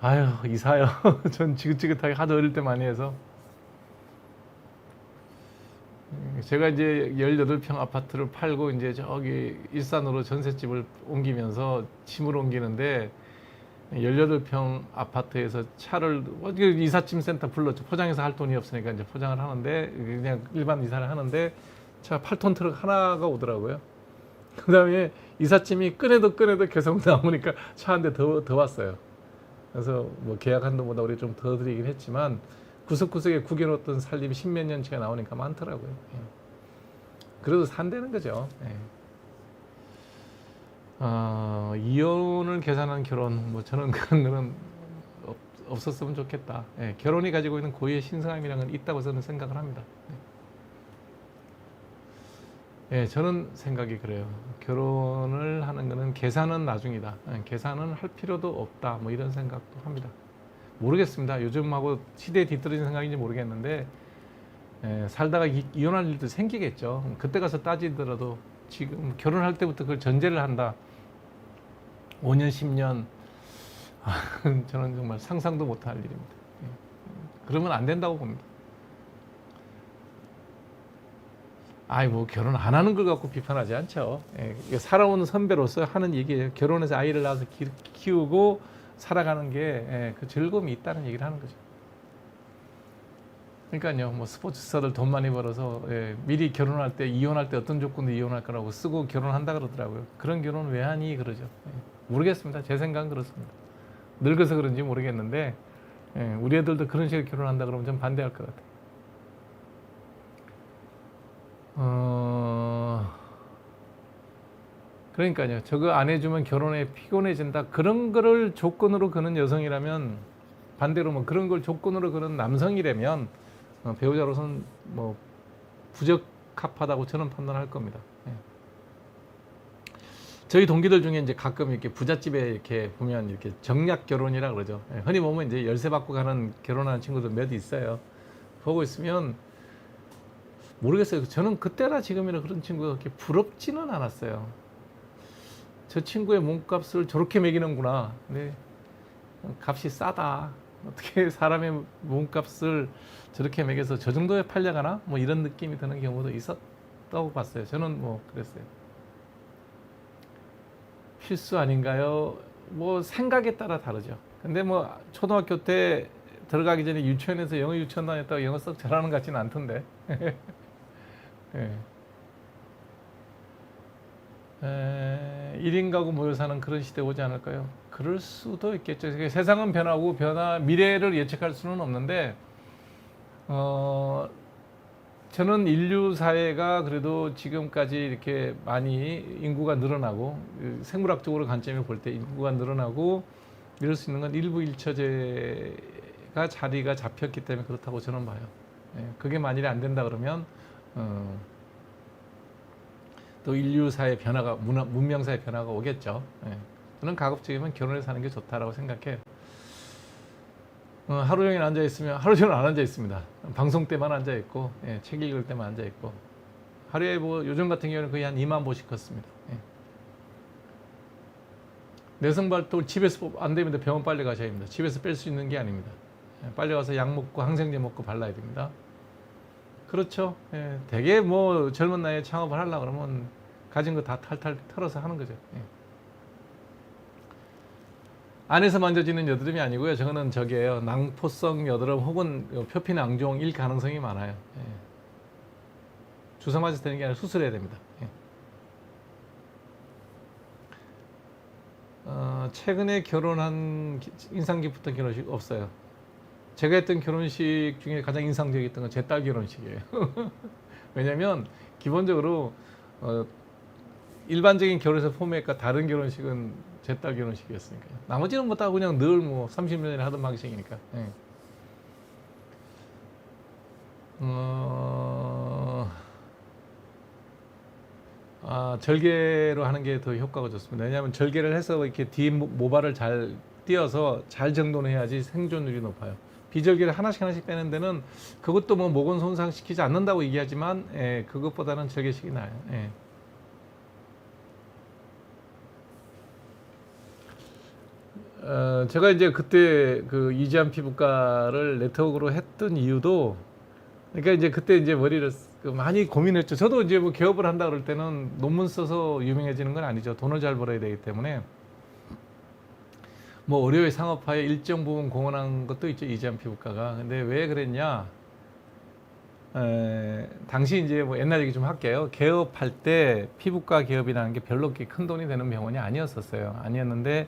아유 이사요. 전 지긋지긋하게 하도 어릴 때 많이 해서 제가 이제 18평 아파트를 팔고 이제 저기 일산으로 전셋집을 옮기면서 짐을 옮기는데 18평 아파트에서 차를 이삿짐 센터 불렀죠. 포장해서 할 돈이 없으니까 이제 포장을 하는데 그냥 일반 이사를 하는데 차 8톤 트럭 하나가 오더라고요. 그다음에 이삿짐이 꺼내도 계속 나오니까 차 한 대 더 왔어요. 그래서 뭐 계약 한도보다 우리 좀 더 드리긴 했지만 구석구석에 구겨놓던 살림이 10몇 년치가 나오니까 많더라고요. 예. 그래도 산다는 거죠. 예. 이혼을 계산한 결혼, 뭐 저는 그런 거는 없었으면 좋겠다. 예. 결혼이 가지고 있는 고유의 신성함이라는 건 있다고 저는 생각을 합니다. 예, 저는 생각이 그래요. 결혼을 하는 거는 계산은 나중이다. 예, 계산은 할 필요도 없다. 뭐 이런 생각도 합니다. 모르겠습니다. 요즘하고 시대에 뒤떨어진 생각인지 모르겠는데 살다가 이혼할 일도 생기겠죠. 그때 가서 따지더라도 지금 결혼할 때부터 그걸 전제를 한다. 5년, 10년 저는 정말 상상도 못할 일입니다. 그러면 안 된다고 봅니다. 아이 뭐 결혼 안 하는 걸 갖고 비판하지 않죠. 살아오는 선배로서 하는 얘기예요. 결혼해서 아이를 낳아서 키우고 살아가는 게 그 즐거움이 있다는 얘기를 하는 거죠. 그러니까요, 뭐 스포츠스타들 돈 많이 벌어서 미리 결혼할 때 이혼할 때 어떤 조건도 이혼할 거라고 쓰고 결혼한다 그러더라고요. 그런 결혼 왜 하니 그러죠. 모르겠습니다. 제 생각은 그렇습니다. 늙어서 그런지 모르겠는데 우리 애들도 그런 식으로 결혼한다 그러면 좀 반대할 것 같아요. 그러니까요. 저거 안 해주면 결혼에 피곤해진다. 그런 거를 조건으로 거는 여성이라면 반대로 뭐 그런 걸 조건으로 거는 남성이라면 배우자로서는 뭐 부적합하다고 저는 판단할 겁니다. 저희 동기들 중에 이제 가끔 이렇게 부잣집에 이렇게 보면 이렇게 정략 결혼이라 그러죠. 흔히 보면 이제 열쇠 받고 가는 결혼하는 친구들 몇 있어요. 보고 있으면 모르겠어요. 저는 그때나 지금이나 그런 친구가 그렇게 부럽지는 않았어요. 저 친구의 몸값을 저렇게 매기는구나. 근데 값이 싸다. 어떻게 사람의 몸값을 저렇게 매겨서 저 정도에 팔려가나? 뭐 이런 느낌이 드는 경우도 있었다고 봤어요. 저는 뭐 그랬어요. 필수 아닌가요? 뭐 생각에 따라 다르죠. 근데 뭐 초등학교 때 들어가기 전에 유치원에서 영어 유치원 다녔다고 영어 썩 잘하는 것 같지는 않던데. 예. 1인 가구 모여 사는 그런 시대 오지 않을까요? 그럴 수도 있겠죠. 세상은 변하고 미래를 예측할 수는 없는데 저는 인류 사회가 그래도 지금까지 이렇게 많이 인구가 늘어나고 생물학적으로 관점에 볼 때 인구가 늘어나고 이럴 수 있는 건 일부 일처제가 자리가 잡혔기 때문에 그렇다고 저는 봐요. 그게 만일에 안 된다 그러면 또 인류사의 변화가 문명사의 변화가 오겠죠. 저는 가급적이면 결혼해서 사는 게 좋다라고 생각해요. 하루 종일 앉아 있으면 하루 종일 안 앉아 있습니다. 방송 때만 앉아 있고 책 읽을 때만 앉아 있고 하루에 뭐 요즘 같은 경우는 거의 한 2만 보씩 걷습니다. 내성발톱 집에서 안 됩니다. 병원 빨리 가셔야 합니다. 집에서 뺄 수 있는 게 아닙니다. 빨리 가서 약 먹고 항생제 먹고 발라야 됩니다. 그렇죠. 되게 뭐 젊은 나이에 창업을 하려고 그러면 가진 거 다 탈탈 털어서 하는 거죠. 안에서 만져지는 여드름이 아니고요. 저거는 저게요. 낭포성 여드름 혹은 표피낭종일 가능성이 많아요. 주사 맞아서 되는 게 아니라 수술해야 됩니다. 최근에 결혼한 인상 깊었던 결혼식 없어요. 제가 했던 결혼식 중에 가장 인상적이었던 건 제 딸 결혼식이에요. 왜냐면 기본적으로 일반적인 결혼식 포맷과 다른 결혼식은 제 딸 결혼식이었으니까요. 나머지는 뭐 다 그냥 늘 뭐 30년에 하던 방식이니까. 절개로 하는 게 더 효과가 좋습니다. 왜냐하면 절개를 해서 이렇게 뒤 모발을 잘 띄어서 잘 정돈해야지 생존율이 높아요. 비절개를 하나씩 빼는 데는 그것도 뭐 목은 손상시키지 않는다고 얘기하지만 그것보다는 절개식이 나아요. 제가 이제 그때 그 이지한 피부과를 네트워크로 했던 이유도 그러니까 이제 그때 이제 머리를 그 많이 고민했죠. 저도 이제 뭐 개업을 한다 그럴 때는 논문 써서 유명해지는 건 아니죠. 돈을 잘 벌어야 되기 때문에 뭐 의료의 상업화에 일정 부분 공헌한 것도 있죠. 이재한 피부과가. 근데 왜 그랬냐? 당시 이제 뭐 옛날 얘기 좀 할게요. 개업할 때 피부과 개업이라는 게 별로 그렇게 큰 돈이 되는 병원이 아니었었어요. 아니었는데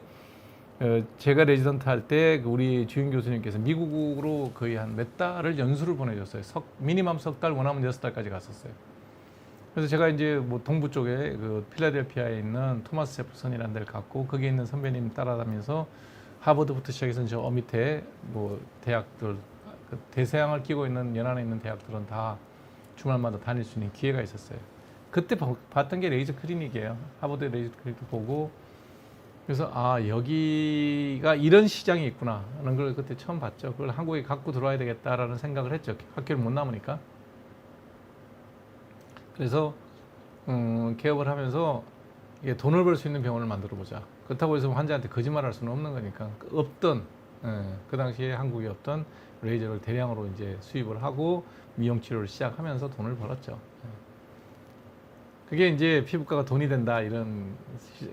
제가 레지던트 할 때 우리 주임 교수님께서 미국으로 거의 한 몇 달을 연수를 보내줬어요. 미니멈 석 달, 원하면 6달까지 갔었어요. 그래서 제가 이제 뭐 동부 쪽에 그 필라델피아에 있는 토마스 제프슨이라는 데를 갔고 거기에 있는 선배님 따라다니면서 하버드부터 시작해서 저 밑에 뭐 대학들 그 대서양을 끼고 있는 연안에 있는 대학들은 다 주말마다 다닐 수 있는 기회가 있었어요. 그때 봤던 게 레이저 클리닉이에요. 하버드 레이저 클리닉도 보고 그래서 아 여기가 이런 시장이 있구나 하는 걸 그때 처음 봤죠. 그걸 한국에 갖고 들어와야 되겠다라는 생각을 했죠. 학교를 못 남으니까. 그래서 개업을 하면서 이게 돈을 벌 수 있는 병원을 만들어 보자. 그렇다고 해서 환자한테 거짓말할 수는 없는 거니까 없던 그 당시에 한국에 없던 레이저를 대량으로 이제 수입을 하고 미용 치료를 시작하면서 돈을 벌었죠. 그게 이제 피부과가 돈이 된다 이런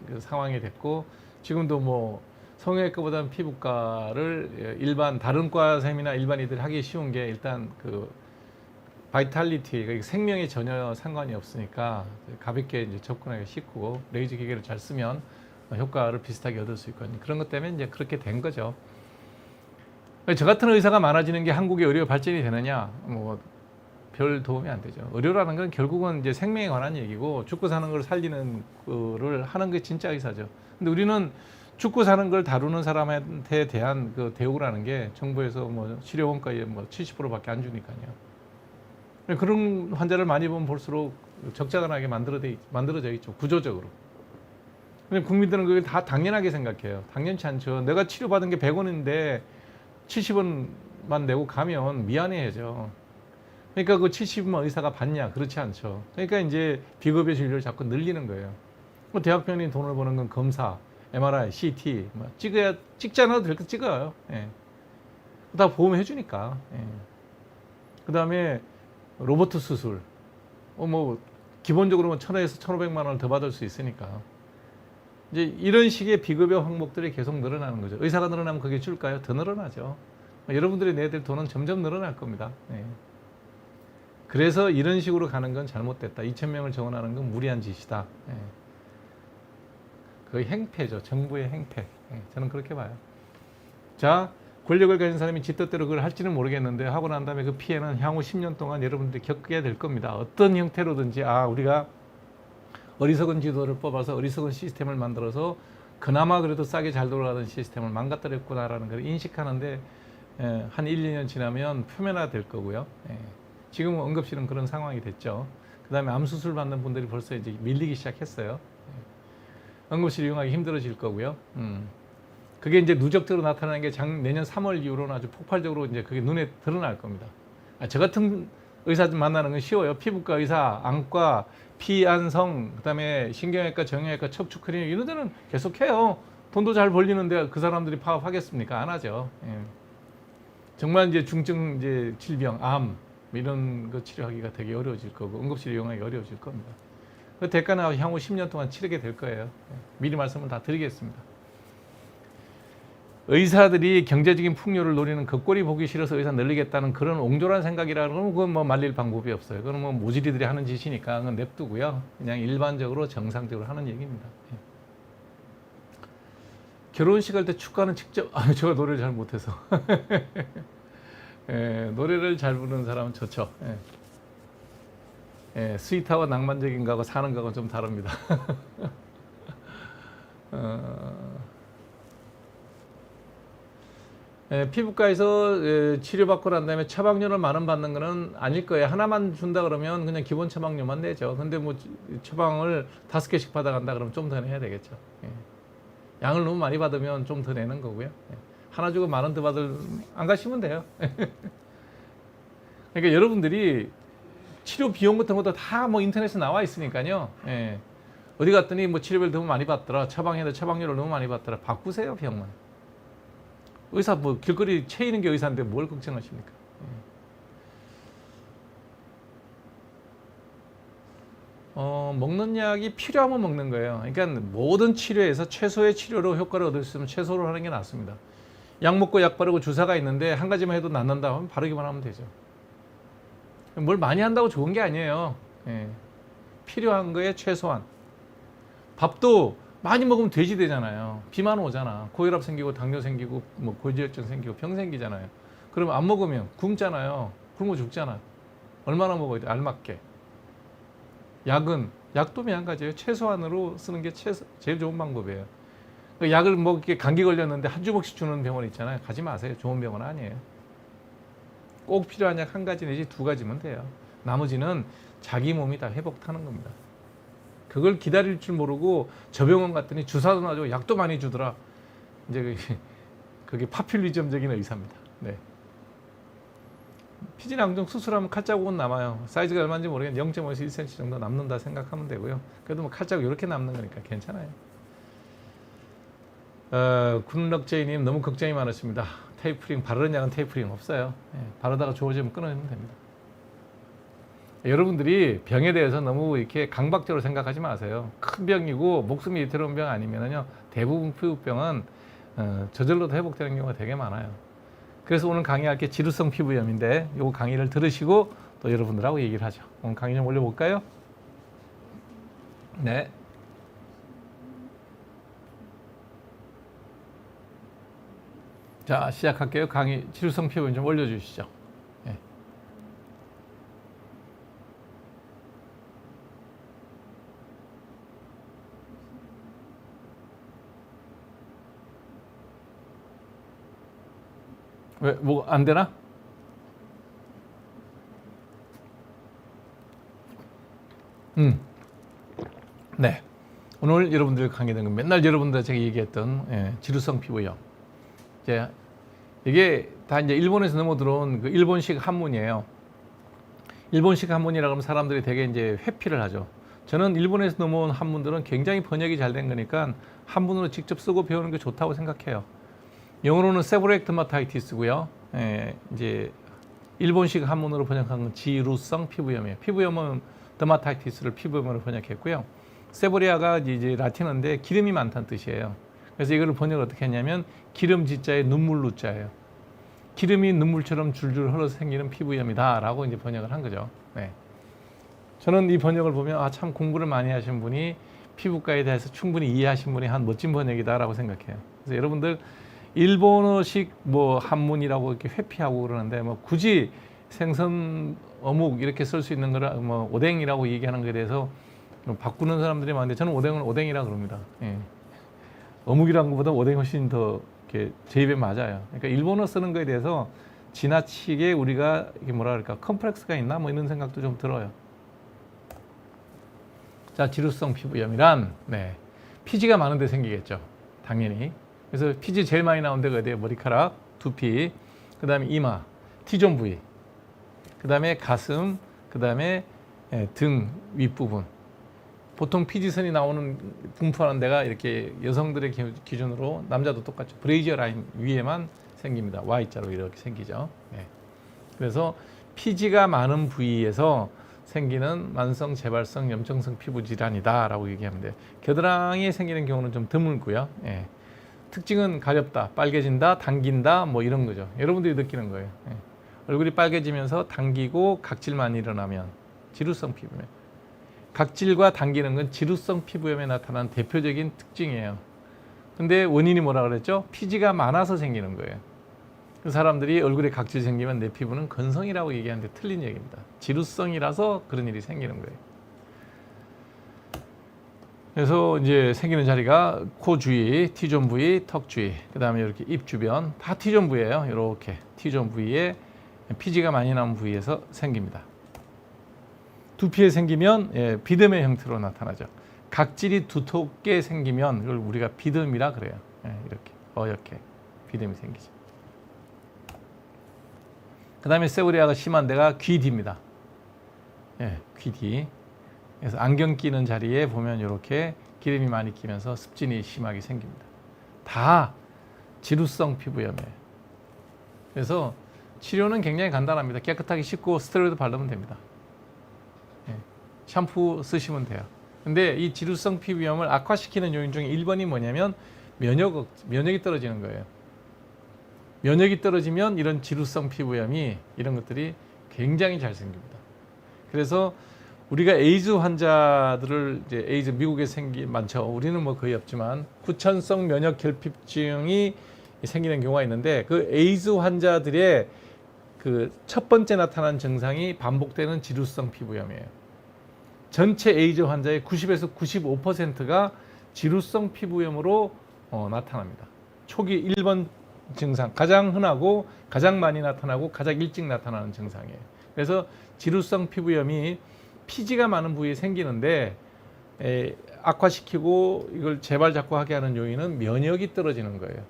그 상황이 됐고 지금도 뭐 성형외과보다는 피부과를 일반 다른 과쌤이나 일반인들이 하기 쉬운 게 일단 그 바이탈리티 생명에 전혀 상관이 없으니까 가볍게 이제 접근하기 쉽고 레이저 기계를 잘 쓰면 효과를 비슷하게 얻을 수 있거든요. 그런 것 때문에 이제 그렇게 된 거죠. 저 같은 의사가 많아지는 게 한국의 의료 발전이 되느냐? 뭐 별 도움이 안 되죠. 의료라는 건 결국은 이제 생명에 관한 얘기고 죽고 사는 걸 살리는 거를 하는 게 진짜 의사죠. 근데 우리는 죽고 사는 걸 다루는 사람한테 대한 그 대우라는 게 정부에서 뭐 치료 원가의 뭐 70%밖에 안 주니까요. 그런 환자를 많이 보면 볼수록 적자가 나게 만들어져 있죠. 구조적으로. 근데 국민들은 그게 다 당연하게 생각해요. 당연치 않죠. 내가 치료받은 게 100원인데 70원만 내고 가면 미안해야죠. 그러니까 그 70만 의사가 받냐? 그렇지 않죠. 그러니까 이제 비급여 진료를 자꾸 늘리는 거예요. 뭐 대학병원이 돈을 버는 건 검사, MRI, CT, 뭐 찍지 않아도 될 거 찍어요. 예. 다 보험해 주니까. 예. 그 다음에 로보트 수술. 뭐 기본적으로 1,000원에서 1,500만 원을 더 받을 수 있으니까. 이제 이런 식의 비급여 항목들이 계속 늘어나는 거죠. 의사가 늘어나면 그게 줄까요? 더 늘어나죠. 여러분들이 내야 될 돈은 점점 늘어날 겁니다. 예. 그래서 이런 식으로 가는 건 잘못됐다. 2,000명을 정원하는 건 무리한 짓이다. 예. 거의 행패죠. 정부의 행패. 예. 저는 그렇게 봐요. 자, 권력을 가진 사람이 지 뜻대로 그걸 할지는 모르겠는데 하고 난 다음에 그 피해는 향후 10년 동안 여러분들이 겪게 될 겁니다. 어떤 형태로든지 우리가 어리석은 지도를 뽑아서 어리석은 시스템을 만들어서 그나마 그래도 싸게 잘 돌아가던 시스템을 망가뜨렸구나라는 걸 인식하는데 한 1, 2년 지나면 표면화될 거고요. 예. 지금 응급실은 그런 상황이 됐죠. 그 다음에 암 수술 받는 분들이 벌써 이제 밀리기 시작했어요. 응급실 이용하기 힘들어질 거고요. 그게 이제 누적적으로 나타나는 게 내년 3월 이후로는 아주 폭발적으로 이제 그게 눈에 드러날 겁니다. 저 같은 의사 만나는 건 쉬워요. 피부과 의사, 안과, 피안성, 그 다음에 신경외과, 정형외과, 척추 클리닉 이런 데는 계속해요. 돈도 잘 벌리는데 그 사람들이 파업하겠습니까? 안 하죠. 예. 정말 이제 중증 이제 질병, 암 이런 거 치료하기가 되게 어려워질 거고 응급실 이용하기 어려워질 겁니다. 그 대가는 향후 10년 동안 치르게 될 거예요. 미리 말씀을 다 드리겠습니다. 의사들이 경제적인 풍요를 노리는 그 꼴이 보기 싫어서 의사 늘리겠다는 그런 옹졸한 생각이라는 건 그건 뭐 말릴 방법이 없어요. 그건 뭐 모질이들이 하는 짓이니까 그건 냅두고요. 그냥 일반적으로 정상적으로 하는 얘기입니다. 결혼식 할 때 축가는 직접 제가 노래를 잘 못해서 노래를 잘 부르는 사람은 좋죠. 스윗하고 낭만적인 거하고 사는 거하고 좀 다릅니다. 피부과에서 치료받고 난 다음에 처방료를 만원 받는 거는 아닐 거예요. 하나만 준다 그러면 그냥 기본 처방료만 내죠. 근데 뭐 처방을 5개씩 받아간다 그러면 좀 더 내야 되겠죠. 양을 너무 많이 받으면 좀 더 내는 거고요. 하나 주고 10,000원 더 안 가시면 돼요. 그러니까 여러분들이 치료 비용 같은 것도 다 뭐 인터넷에 나와 있으니까요. 어디 갔더니 뭐 치료비를 너무 많이 받더라. 처방에도 처방료를 너무 많이 받더라. 바꾸세요, 병원. 의사 뭐 길거리 채이는 게 의사인데 뭘 걱정하십니까? 먹는 약이 필요하면 먹는 거예요. 그러니까 모든 치료에서 최소의 치료로 효과를 얻을 수 있으면 최소로 하는 게 낫습니다. 약 먹고 약 바르고 주사가 있는데 한 가지만 해도 낫는다 하면 바르기만 하면 되죠. 뭘 많이 한다고 좋은 게 아니에요. 예. 필요한 거에 최소한. 밥도 많이 먹으면 돼지 되잖아요. 비만 오잖아. 고혈압 생기고 당뇨 생기고 뭐 고지혈증 생기고 병 생기잖아요. 그러면 안 먹으면 굶잖아요. 굶어 죽잖아. 얼마나 먹어야 돼? 알맞게. 약도 마찬가지예요. 최소한으로 쓰는 게 제일 좋은 방법이에요. 약을 뭐 이렇게 감기 걸렸는데 한 주먹씩 주는 병원 있잖아요. 가지 마세요. 좋은 병원 아니에요. 꼭 필요한 약 한 가지 내지 두 가지면 돼요. 나머지는 자기 몸이 다 회복하는 겁니다. 그걸 기다릴 줄 모르고 저 병원 갔더니 주사도 놔주고 약도 많이 주더라. 이제 그게 파퓰리즘적인 의사입니다. 네. 피지낭정 수술하면 칼자국은 남아요. 사이즈가 얼마인지 모르겠는데 0.5에서 1cm 정도 남는다 생각하면 되고요. 그래도 뭐 칼자국 이렇게 남는 거니까 괜찮아요. 군락제이님 너무 걱정이 많으십니다. 테이프링 바르는 약은 테이프링 없어요. 바르다가 좋아지면 끊어내면 됩니다. 여러분들이 병에 대해서 너무 이렇게 강박적으로 생각하지 마세요. 큰 병이고 목숨이 위태로운 병 아니면요 대부분 피부병은 저절로도 회복되는 경우가 되게 많아요. 그래서 오늘 강의할 게 지루성 피부염인데 이 강의를 들으시고 또 여러분들하고 얘기를 하죠. 오늘 강의 좀 올려볼까요? 네. 자, 시작할게요. 강의 지루성 피부염 좀 올려주시죠. 네. 왜, 뭐, 안 되나? 네. 오늘 여러분들 강의된 건 맨날 여러분들 제가 얘기했던 지루성 피부염. 이게 다 이제 일본에서 넘어 들어온 그 일본식 한문이에요. 일본식 한문이라 그러면 사람들이 되게 이제 회피를 하죠. 저는 일본에서 넘어온 한문들은 굉장히 번역이 잘 된 거니까 한문으로 직접 쓰고 배우는 게 좋다고 생각해요. 영어로는 세보렉트마타이티스고요. 이제 일본식 한문으로 번역한 건 지루성 피부염이에요. 피부염은 더마타이티스를 피부염으로 번역했고요. 세보리아가 이제 라틴어인데 기름이 많다는 뜻이에요. 그래서 이거를 번역을 어떻게 했냐면 기름지자에 눈물루자예요. 기름이 눈물처럼 줄줄 흘러서 생기는 피부염이다라고 이제 번역을 한 거죠. 네. 저는 이 번역을 보면 참 공부를 많이 하신 분이 피부과에 대해서 충분히 이해하신 분이 한 멋진 번역이다라고 생각해요. 그래서 여러분들 일본어식 뭐 한문이라고 이렇게 회피하고 그러는데 뭐 굳이 생선 어묵 이렇게 쓸 수 있는 거를 뭐 오뎅이라고 얘기하는 것에 대해서 바꾸는 사람들이 많은데 저는 오뎅은 오뎅이라 그럽니다. 예. 어묵이라는 것보다 오뎅이 훨씬 더 이렇게 제 입에 맞아요. 그러니까 일본어 쓰는 거에 대해서 지나치게 우리가 이게 뭐라 그럴까 컴플렉스가 있나 뭐 이런 생각도 좀 들어요. 자, 지루성 피부염이란 피지가 많은데 생기겠죠. 당연히. 그래서 피지 제일 많이 나온 데가 어디예요? 머리카락, 두피, 그 다음에 이마, T존 부위, 그 다음에 가슴, 그 다음에 등 윗부분. 보통 피지선이 나오는 분포하는 데가 이렇게 여성들의 기준으로 남자도 똑같죠. 브레이지어 라인 위에만 생깁니다. Y자로 이렇게 생기죠. 그래서 피지가 많은 부위에서 생기는 만성 재발성 염증성 피부 질환이다라고 얘기하면 돼요. 겨드랑이에 생기는 경우는 좀 드물고요. 특징은 가렵다, 빨개진다, 당긴다 뭐 이런 거죠. 여러분들이 느끼는 거예요. 얼굴이 빨개지면서 당기고 각질만 일어나면 지루성 피부염. 각질과 당기는 건 지루성 피부염에 나타난 대표적인 특징이에요. 근데 원인이 뭐라 그랬죠? 피지가 많아서 생기는 거예요. 그 사람들이 얼굴에 각질 생기면 내 피부는 건성이라고 얘기하는데 틀린 얘기입니다. 지루성이라서 그런 일이 생기는 거예요. 그래서 이제 생기는 자리가 코 주위, T존 부위, 턱 주위, 그 다음에 이렇게 입 주변 다 T존 부위예요. 이렇게 T존 부위에 피지가 많이 나온 부위에서 생깁니다. 두피에 생기면 비듬의 형태로 나타나죠. 각질이 두텁게 생기면 이걸 우리가 비듬이라 그래요. 이렇게 어렵게 비듬이 생기죠. 그 다음에 세보리아가 심한 데가 귀 뒤입니다. 귀 뒤. 그래서 안경 끼는 자리에 보면 이렇게 기름이 많이 끼면서 습진이 심하게 생깁니다. 다 지루성 피부염이에요. 그래서 치료는 굉장히 간단합니다. 깨끗하게 씻고 스테로이드 바르면 됩니다. 샴푸 쓰시면 돼요. 근데 이 지루성 피부염을 악화시키는 요인 중에 1번이 뭐냐면 면역이 떨어지는 거예요. 면역이 떨어지면 이런 지루성 피부염이 이런 것들이 굉장히 잘 생깁니다. 그래서 우리가 에이즈 환자들을 이제 에이즈 미국에 많죠. 우리는 뭐 거의 없지만 후천성 면역 결핍증이 생기는 경우가 있는데 그 에이즈 환자들의 그 첫 번째 나타난 증상이 반복되는 지루성 피부염이에요. 전체 에이즈 환자의 90에서 95%가 지루성 피부염으로 나타납니다. 초기 1번 증상, 가장 흔하고 가장 많이 나타나고 가장 일찍 나타나는 증상이에요. 그래서 지루성 피부염이 피지가 많은 부위에 생기는데 악화시키고 이걸 재발 자꾸 하게 하는 요인은 면역이 떨어지는 거예요.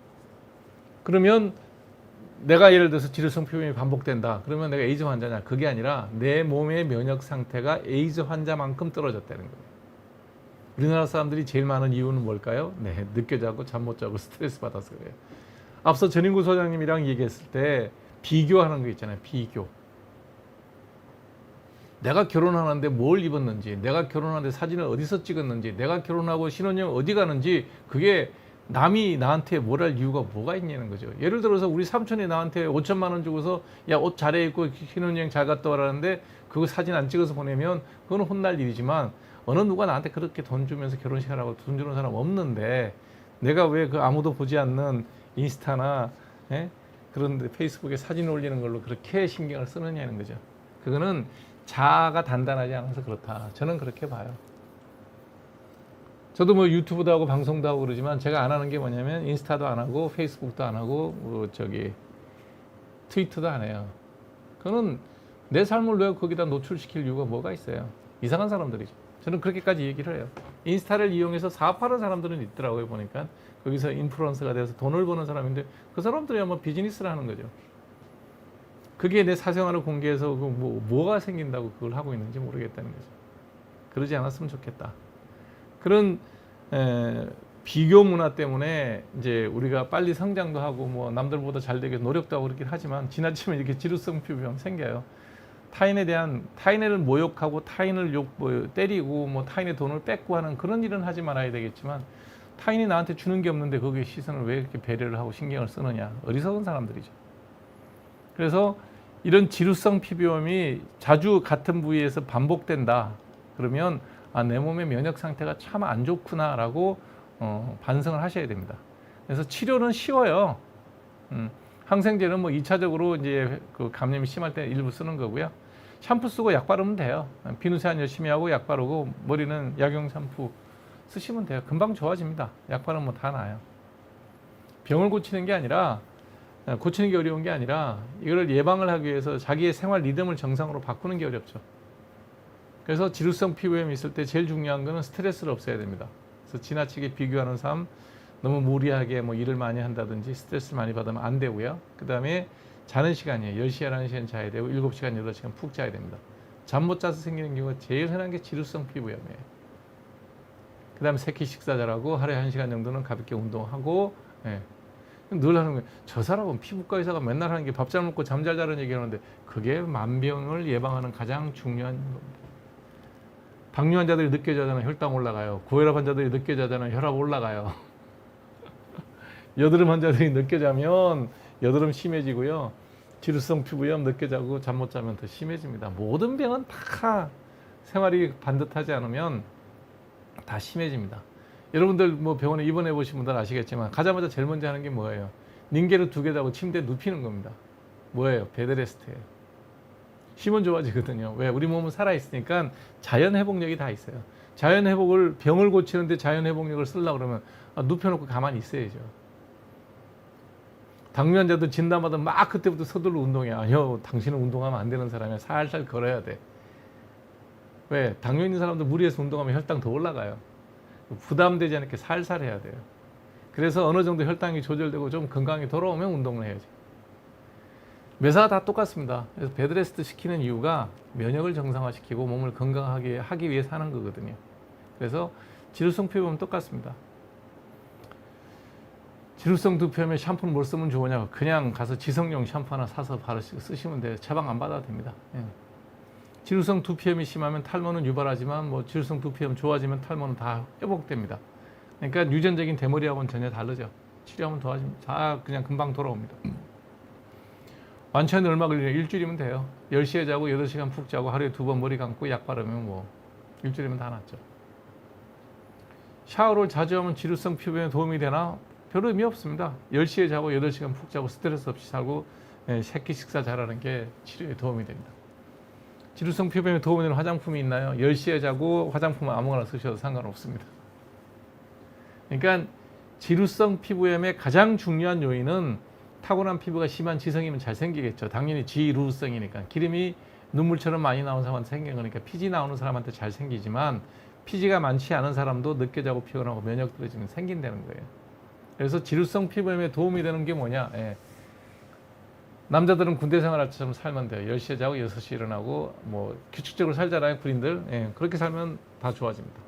그러면 내가 예를 들어서 지루성 피부염이 반복된다. 그러면 내가 에이즈 환자냐? 그게 아니라 내 몸의 면역 상태가 에이즈 환자만큼 떨어졌다는 거예요. 우리나라 사람들이 제일 많은 이유는 뭘까요? 네, 늦게 자고 잠 못 자고 스트레스 받아서 그래요. 앞서 전인구 소장님이랑 얘기했을 때 비교하는 거 있잖아요. 비교. 내가 결혼하는데 뭘 입었는지, 내가 결혼하는데 사진을 어디서 찍었는지, 내가 결혼하고 신혼여행 어디 가는지 그게 남이 나한테 뭘 할 이유가 뭐가 있냐는 거죠. 예를 들어서 우리 삼촌이 나한테 5천만 원 주고서 야, 옷 잘해 입고 신혼여행 잘 갔다 오라는데 그거 사진 안 찍어서 보내면 그건 혼날 일이지만 어느 누가 나한테 그렇게 돈 주면서 결혼식 하라고 돈 주는 사람 없는데 내가 왜 그 아무도 보지 않는 인스타나 그런데 페이스북에 사진 올리는 걸로 그렇게 신경을 쓰느냐는 거죠. 그거는 자아가 단단하지 않아서 그렇다. 저는 그렇게 봐요. 저도 뭐 유튜브도 하고 방송도 하고 그러지만 제가 안 하는 게 뭐냐면 인스타도 안 하고 페이스북도 안 하고 트위터도 안 해요. 그거는 내 삶을 왜 거기다 노출시킬 이유가 뭐가 있어요? 이상한 사람들이죠. 저는 그렇게까지 얘기를 해요. 인스타를 이용해서 사업하는 사람들은 있더라고요. 보니까 거기서 인플루언서가 돼서 돈을 버는 사람인데 그 사람들이 아마 비즈니스를 하는 거죠. 그게 내 사생활을 공개해서 뭐가 생긴다고 그걸 하고 있는지 모르겠다는 거죠. 그러지 않았으면 좋겠다. 그런 비교 문화 때문에 이제 우리가 빨리 성장도 하고 뭐 남들보다 잘 되게 노력도 하고 그렇긴 하지만 지나치면 이렇게 지루성 피부염 생겨요. 타인을 모욕하고 타인을 때리고 뭐 타인의 돈을 뺏고 하는 그런 일은 하지 말아야 되겠지만 타인이 나한테 주는 게 없는데 거기에 시선을 왜 이렇게 배려를 하고 신경을 쓰느냐. 어리석은 사람들이죠. 그래서 이런 지루성 피부염이 자주 같은 부위에서 반복된다. 그러면 내 몸의 면역 상태가 참 안 좋구나라고 반성을 하셔야 됩니다. 그래서 치료는 쉬워요. 항생제는 뭐 2차적으로 이제 그 감염이 심할 때 일부 쓰는 거고요. 샴푸 쓰고 약 바르면 돼요. 비누 세안 열심히 하고 약 바르고 머리는 약용 샴푸 쓰시면 돼요. 금방 좋아집니다. 약 바르면 다 나아요. 병을 고치는 게 아니라 고치는 게 어려운 게 아니라 이걸 예방을 하기 위해서 자기의 생활 리듬을 정상으로 바꾸는 게 어렵죠. 그래서 지루성 피부염이 있을 때 제일 중요한 거는 스트레스를 없애야 됩니다. 그래서 지나치게 비교하는 삶, 너무 무리하게 뭐 일을 많이 한다든지 스트레스를 많이 받으면 안 되고요. 그 다음에 자는 시간이에요. 10시간, 11시간 자야 되고 7시간, 8시간 푹 자야 됩니다. 잠 못 자서 생기는 경우가 제일 흔한 게 지루성 피부염이에요. 그 다음에 새끼 식사 잘하고 하루에 1시간 정도는 가볍게 운동하고 늘 하는 거예요. 저 사람은 피부과 의사가 맨날 하는 게 밥 잘 먹고 잠 잘 자는 얘기 하는데 그게 만병을 예방하는 가장 중요한 겁니다. 당뇨 환자들이 늦게 자잖아요. 혈당 올라가요. 고혈압 환자들이 늦게 자잖아요. 혈압 올라가요. 여드름 환자들이 늦게 자면 여드름 심해지고요. 지루성 피부염 늦게 자고 잠 못 자면 더 심해집니다. 모든 병은 다 생활이 반듯하지 않으면 다 심해집니다. 여러분들 뭐 병원에 입원해 보신 분들 아시겠지만 가자마자 제일 먼저 하는 게 뭐예요? 닌게를 2개 자고 침대에 눕히는 겁니다. 뭐예요? 베드레스트예요. 쉬면 좋아지거든요. 왜? 우리 몸은 살아있으니까 자연 회복력이 다 있어요. 자연 회복을 병을 고치는데 자연 회복력을 쓰려고 그러면 눕혀놓고 가만히 있어야죠. 당뇨 환자들 진단받으면 막 그때부터 서둘러 운동해. 아니요, 당신은 운동하면 안 되는 사람이야. 살살 걸어야 돼. 왜? 당뇨 있는 사람들 무리해서 운동하면 혈당 더 올라가요. 부담되지 않게 살살 해야 돼요. 그래서 어느 정도 혈당이 조절되고 좀 건강이 돌아오면 운동을 해야죠. 매사가 다 똑같습니다. 그래서 베드레스트 시키는 이유가 면역을 정상화시키고 몸을 건강하게 하기 위해서 하는 거거든요. 그래서 지루성 피부염은 똑같습니다. 지루성 두피염에 샴푸는 뭘 쓰면 좋으냐? 그냥 가서 지성용 샴푸 하나 사서 바르시고 쓰시면 돼요. 처방 안 받아도 됩니다. 지루성 두피염이 심하면 탈모는 유발하지만 뭐 지루성 두피염 좋아지면 탈모는 다 회복됩니다. 그러니까 유전적인 대머리하고는 전혀 다르죠. 치료하면 다 그냥 금방 돌아옵니다. 완치하는 얼마 걸리냐? 일주일이면 돼요. 10시에 자고 8시간 푹 자고 하루에 2번 머리 감고 약 바르면 뭐 일주일이면 다 낫죠. 샤워를 자주 하면 지루성 피부에 도움이 되나? 별 의미 없습니다. 10시에 자고 8시간 푹 자고 스트레스 없이 살고 새끼 식사 잘하는 게 치료에 도움이 됩니다. 지루성 피부에 도움이 되는 화장품이 있나요? 10시에 자고 화장품은 아무거나 쓰셔도 상관없습니다. 그러니까 지루성 피부염의 가장 중요한 요인은 타고난 피부가 심한 지성이면 잘생기겠죠. 당연히 지루성이니까. 기름이 눈물처럼 많이 나오는 사람한테 생긴 거니까 피지 나오는 사람한테 잘생기지만 피지가 많지 않은 사람도 늦게 자고 피곤하고 면역 떨어지면 생긴다는 거예요. 그래서 지루성 피부염에 도움이 되는 게 뭐냐? 남자들은 군대 생활처럼 살면 돼요. 10시에 자고 6시에 일어나고 뭐 규칙적으로 살잖아요, 군인들. 그렇게 살면 다 좋아집니다.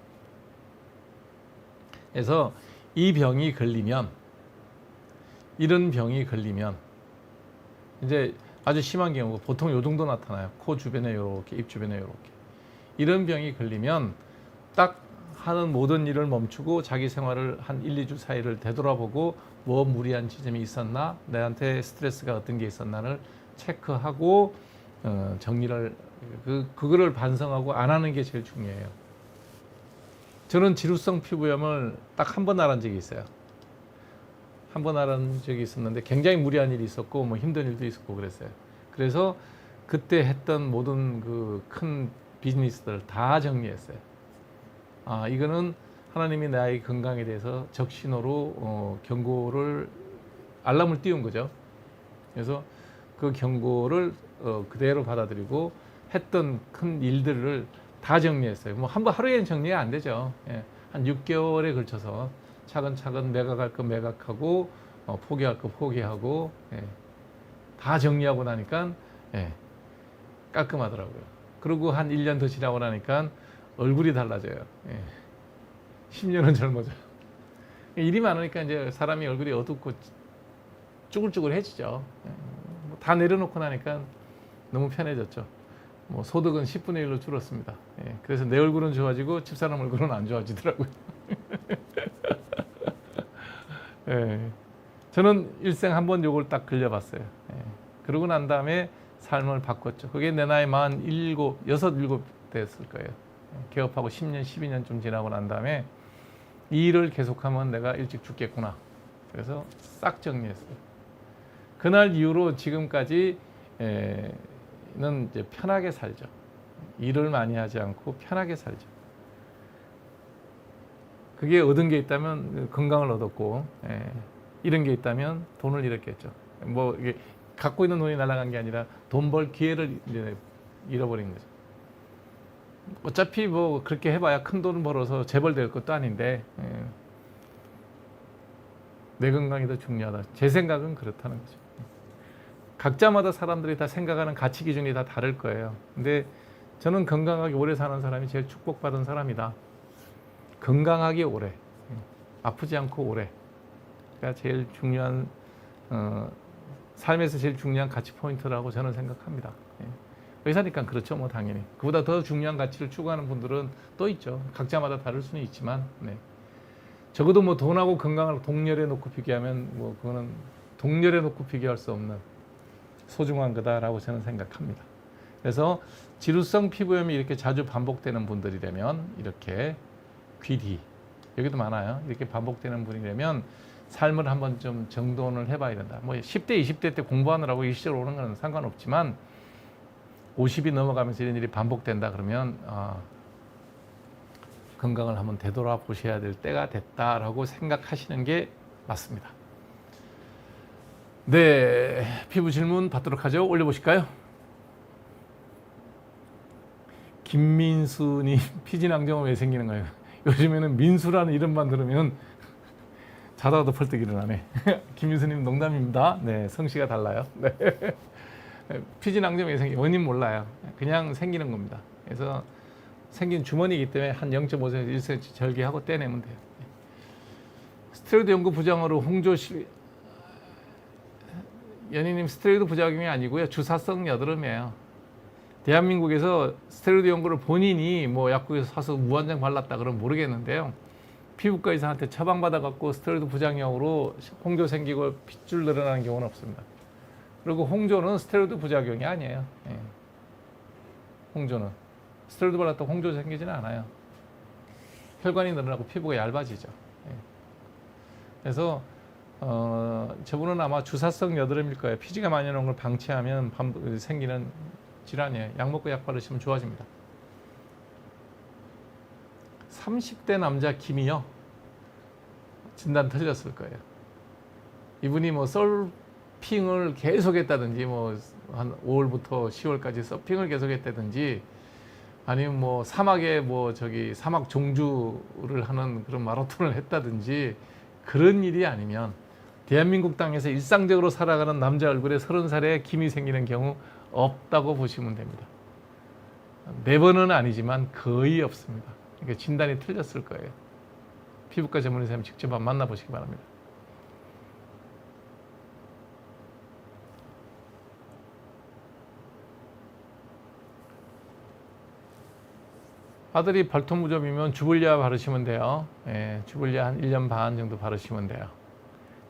그래서 이 병이 걸리면, 이런 병이 걸리면 이제 아주 심한 경우 보통 요 정도 나타나요. 코 주변에 이렇게, 입 주변에 이렇게. 이런 병이 걸리면 딱 하는 모든 일을 멈추고 자기 생활을 한 1, 2주 사이를 되돌아보고 뭐 무리한 지점이 있었나, 내한테 스트레스가 어떤 게 있었나를 체크하고 정리를 그거를 반성하고 안 하는 게 제일 중요해요. 저는 지루성 피부염을 딱 한 번 앓은 적이 있어요. 한 번 앓은 적이 있었는데 굉장히 무리한 일이 있었고 뭐 힘든 일도 있었고 그랬어요. 그래서 그때 했던 모든 그 큰 비즈니스들 다 정리했어요. 아, 이거는 하나님이 나의 건강에 대해서 적신호로 경고를 알람을 띄운 거죠. 그래서 그 경고를 그대로 받아들이고 했던 큰 일들을 다 정리했어요. 뭐 한 번 하루에는 정리가 안 되죠. 한 6개월에 걸쳐서 차근차근 매각할 거 매각하고 포기할 거 포기하고 다 정리하고 나니까 깔끔하더라고요. 그리고 한 1년 더 지나고 나니까 얼굴이 달라져요. 10년은 젊어져요. 일이 많으니까 이제 사람이 얼굴이 어둡고 쭈글쭈글해지죠. 다 내려놓고 나니까 너무 편해졌죠. 뭐 소득은 10분의 1로 줄었습니다. 그래서 내 얼굴은 좋아지고 집사람 얼굴은 안 좋아지더라고요. 저는 일생 한 번 요걸 딱 걸려봤어요. 그러고 난 다음에 삶을 바꿨죠. 그게 내 나이 47, 7 됐을 거예요. 개업하고 10년, 12년 좀 지나고 난 다음에 이 일을 계속하면 내가 일찍 죽겠구나. 그래서 싹 정리했어요. 그날 이후로 지금까지는 이제 편하게 살죠. 일을 많이 하지 않고 편하게 살죠. 그게 얻은 게 있다면 건강을 얻었고, 잃은 게 있다면 돈을 잃었겠죠. 뭐 이게 갖고 있는 돈이 날아간 게 아니라 돈 벌 기회를 이제 잃어버린 거죠. 어차피 뭐 그렇게 해봐야 큰 돈 벌어서 재벌될 것도 아닌데 내 건강이 더 중요하다. 제 생각은 그렇다는 거죠. 각자마다 사람들이 다 생각하는 가치 기준이 다 다를 거예요. 근데 저는 건강하게 오래 사는 사람이 제일 축복받은 사람이다. 건강하게 오래, 아프지 않고 오래. 그러니까 제일 중요한 삶에서 제일 중요한 가치 포인트라고 저는 생각합니다. 의사니까 그렇죠, 뭐 당연히. 그보다 더 중요한 가치를 추구하는 분들은 또 있죠. 각자마다 다를 수는 있지만, 적어도 뭐 돈하고 건강을 동렬에 놓고 비교하면 뭐 그거는 동렬에 놓고 비교할 수 없는 소중한 거다라고 저는 생각합니다. 그래서 지루성 피부염이 이렇게 자주 반복되는 분들이라면 이렇게 귀리 여기도 많아요. 이렇게 반복되는 분이라면 삶을 한번 좀 정돈을 해봐야 된다. 뭐 10대, 20대 때 공부하느라고 이 시절 오는 건 상관없지만 50이 넘어가면서 이런 일이 반복된다 그러면 건강을 한번 되돌아보셔야 될 때가 됐다라고 생각하시는 게 맞습니다. 네, 피부 질문 받도록 하죠. 올려보실까요? 김민수님, 피지낭정은 왜 생기는 거예요? 요즘에는 민수라는 이름만 들으면 자다가도 펄떡 일어나네. 김민수님 농담입니다. 네, 성씨가 달라요. 네. 피지낭정 왜 생기는 원인 몰라요. 그냥 생기는 겁니다. 그래서 생긴 주머니이기 때문에 한 0.5cm, 1cm 절개하고 떼내면 돼요. 스테로이드 연구 부작용으로 홍조시 연희님 스테로이드 부작용이 아니고요. 주사성 여드름이에요. 대한민국에서 스테로이드 연고를 본인이 뭐 약국에서 사서 무한정 발랐다 그러면 모르겠는데요. 피부과 의사한테 처방받아갖고 스테로이드 부작용으로 홍조 생기고 핏줄 늘어나는 경우는 없습니다. 그리고 홍조는 스테로이드 부작용이 아니에요. 예. 홍조는 스테로이드 발랐다고 홍조 생기지는 않아요. 혈관이 늘어나고 피부가 얇아지죠. 예. 그래서 저분은 아마 주사성 여드름일 거예요. 피지가 많이 나오는 걸 방치하면 생기는 질환이에요. 약 먹고 약 바르시면 좋아집니다. 30대 남자 김이요. 진단 틀렸을 거예요. 이분이 뭐 서핑을 계속했다든지 뭐 한 5월부터 10월까지 서핑을 계속했다든지 아니면 뭐 사막에 뭐 저기 사막 종주를 하는 그런 마라톤을 했다든지 그런 일이 아니면 대한민국 땅에서 일상적으로 살아가는 남자 얼굴에 30살에 김이 생기는 경우 없다고 보시면 됩니다. 매번은 아니지만 거의 없습니다. 그러니까 진단이 틀렸을 거예요. 피부과 전문의사님 직접 한번 만나보시기 바랍니다. 아들이 발톱 무좀이면 주블리아 바르시면 돼요. 예, 주블리아 한 1년 반 정도 바르시면 돼요.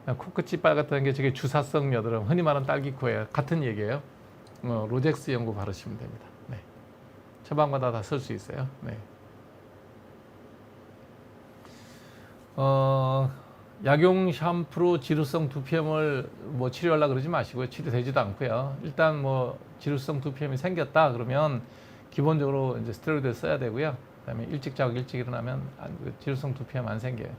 코끝이 빨갛다는 게 저게 주사성 여드름, 흔히 말하는 딸기코예요. 같은 얘기예요. 로젝스 연고 바르시면 됩니다. 네. 처방받아 다 쓸 수 있어요. 네. 약용 샴푸로 지루성 두피염을 뭐 치료하려고 그러지 마시고요. 치료되지도 않고요. 일단 뭐 지루성 두피염이 생겼다 그러면 기본적으로 이제 스테로이드를 써야 되고요. 그다음에 일찍 자고 일찍 일어나면 지루성 두피염 안 생겨요.